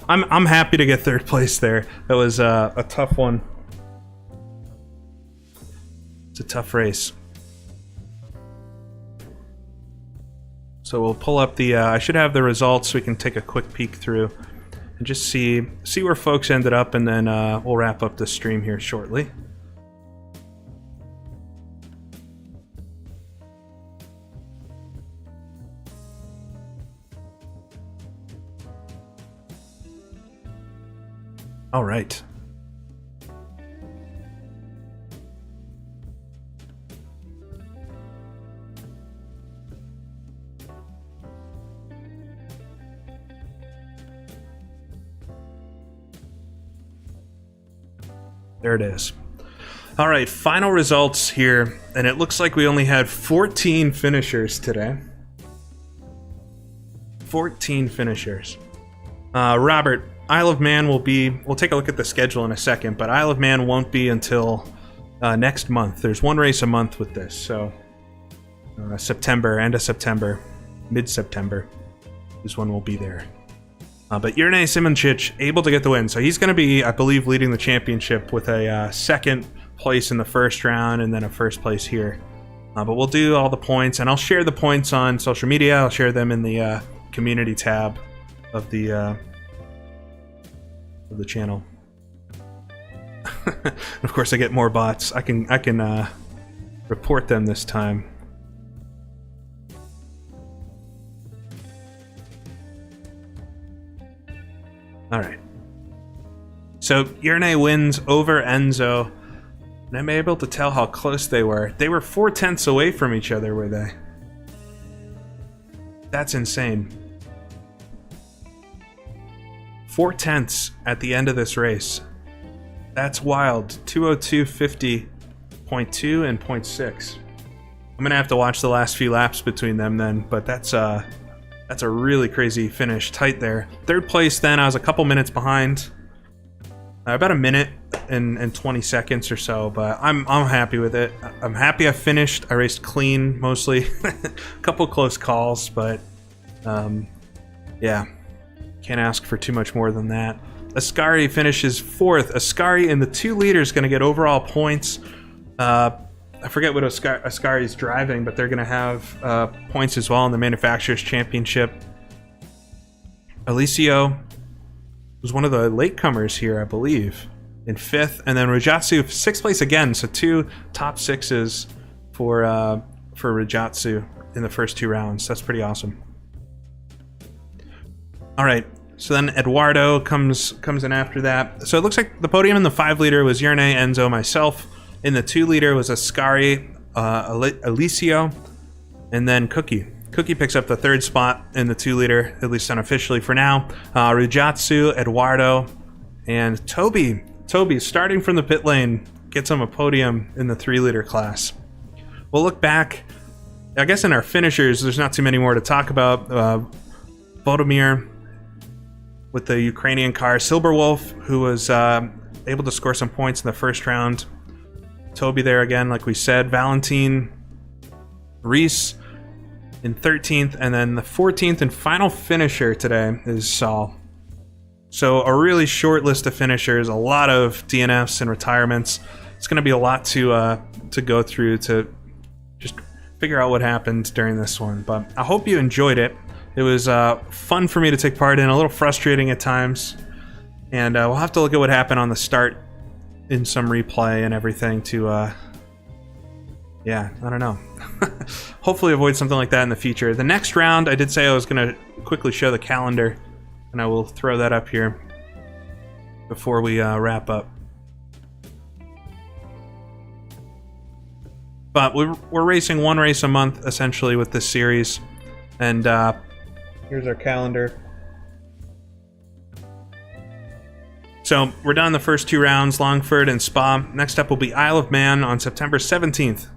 I'm happy to get 3rd place there. That was a tough one. It's a tough race. So we'll pull up the I should have the results so we can take a quick peek through and just see where folks ended up, and then we'll wrap up the stream here shortly. All right. There it is. All right, final results here, and it looks like we only had 14 finishers today. 14 finishers. Robert, Isle of Man will be... We'll take a look at the schedule in a second, but Isle of Man won't be until next month. There's one race a month with this, so September, end of September, mid-September is when we'll be there. But Jurnej Simoncic able to get the win, so he's going to be, I believe, leading the championship with a second place in the first round and then a first place here. But we'll do all the points, and I'll share the points on social media. I'll share them in the community tab of the channel. Of course, I get more bots. I can report them this time. All right. So Jurnej wins over Enzo. And I'm able to tell how close they were. They were 4/10 away from each other, were they? That's insane. 4/10 at the end of this race. That's wild. 2:02.50.2 and 0.6. I'm gonna have to watch the last few laps between them then, but that's a really crazy finish. Tight there. Third place then, I was a couple minutes behind. About a minute and 20 seconds or so, but I'm happy with it. I'm happy I finished. I raced clean mostly. A couple close calls, but yeah, can't ask for too much more than that. Ascari finishes fourth. Ascari in the 2 liter is going to get overall points. I forget what Ascari's driving, but they're going to have points as well in the Manufacturers Championship. Alicio was one of the latecomers here, I believe, in 5th, and then Rajatsu 6th place again. So 2 top 6s for Rajatsu in the first 2 rounds. That's pretty awesome. All right, so then Eduardo comes in after that. So it looks like the podium in the 5 liter was Jurnej, Enzo, myself. In the 2 liter was Ascari, Alicio, and then Cookie. Cookie picks up the 3rd spot in the 2 liter, at least unofficially for now. Rujatsu, Eduardo, and Toby. Toby, starting from the pit lane, gets him a podium in the 3 liter class. We'll look back. I guess in our finishers, there's not too many more to talk about. Bodomir with the Ukrainian car. Silberwolf, who was able to score some points in the first round. Toby there again, like we said. Valentin, Reese in 13th, and then the 14th and final finisher today is Saul. So a really short list of finishers, a lot of DNFs and retirements. It's going to be a lot to go through to just figure out what happened during this one. But I hope you enjoyed it. It was fun for me to take part in, a little frustrating at times. And we'll have to look at what happened on the start in some replay and everything to, yeah, I don't know. Hopefully avoid something like that in the future. The next round, I did say I was going to quickly show the calendar, and I will throw that up here before we wrap up. But we're racing 1 race a month, essentially, with this series. And here's our calendar. So we're done the first 2 rounds, Longford and Spa. Next up will be Isle of Man on September 17th.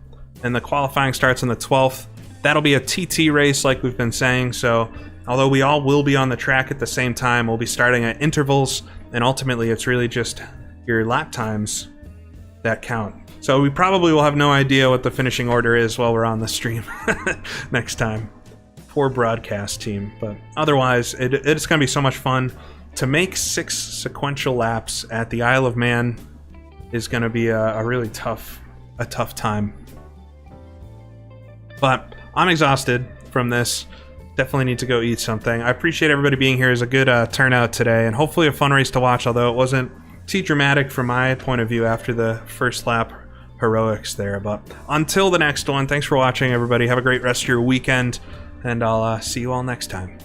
And the qualifying starts on the 12th. That'll be a TT race like we've been saying, so although we all will be on the track at the same time, we'll be starting at intervals, and ultimately it's really just your lap times that count. So we probably will have no idea what the finishing order is while we're on the stream next time. Poor broadcast team, but otherwise it's going to be so much fun. To make 6 sequential laps at the Isle of Man is going to be a really tough time. But I'm exhausted from this. Definitely need to go eat something. I appreciate everybody being here. It was a good turnout today, and hopefully a fun race to watch, although it wasn't too dramatic from my point of view after the first lap heroics there. But until the next one, thanks for watching, everybody. Have a great rest of your weekend, and I'll see you all next time.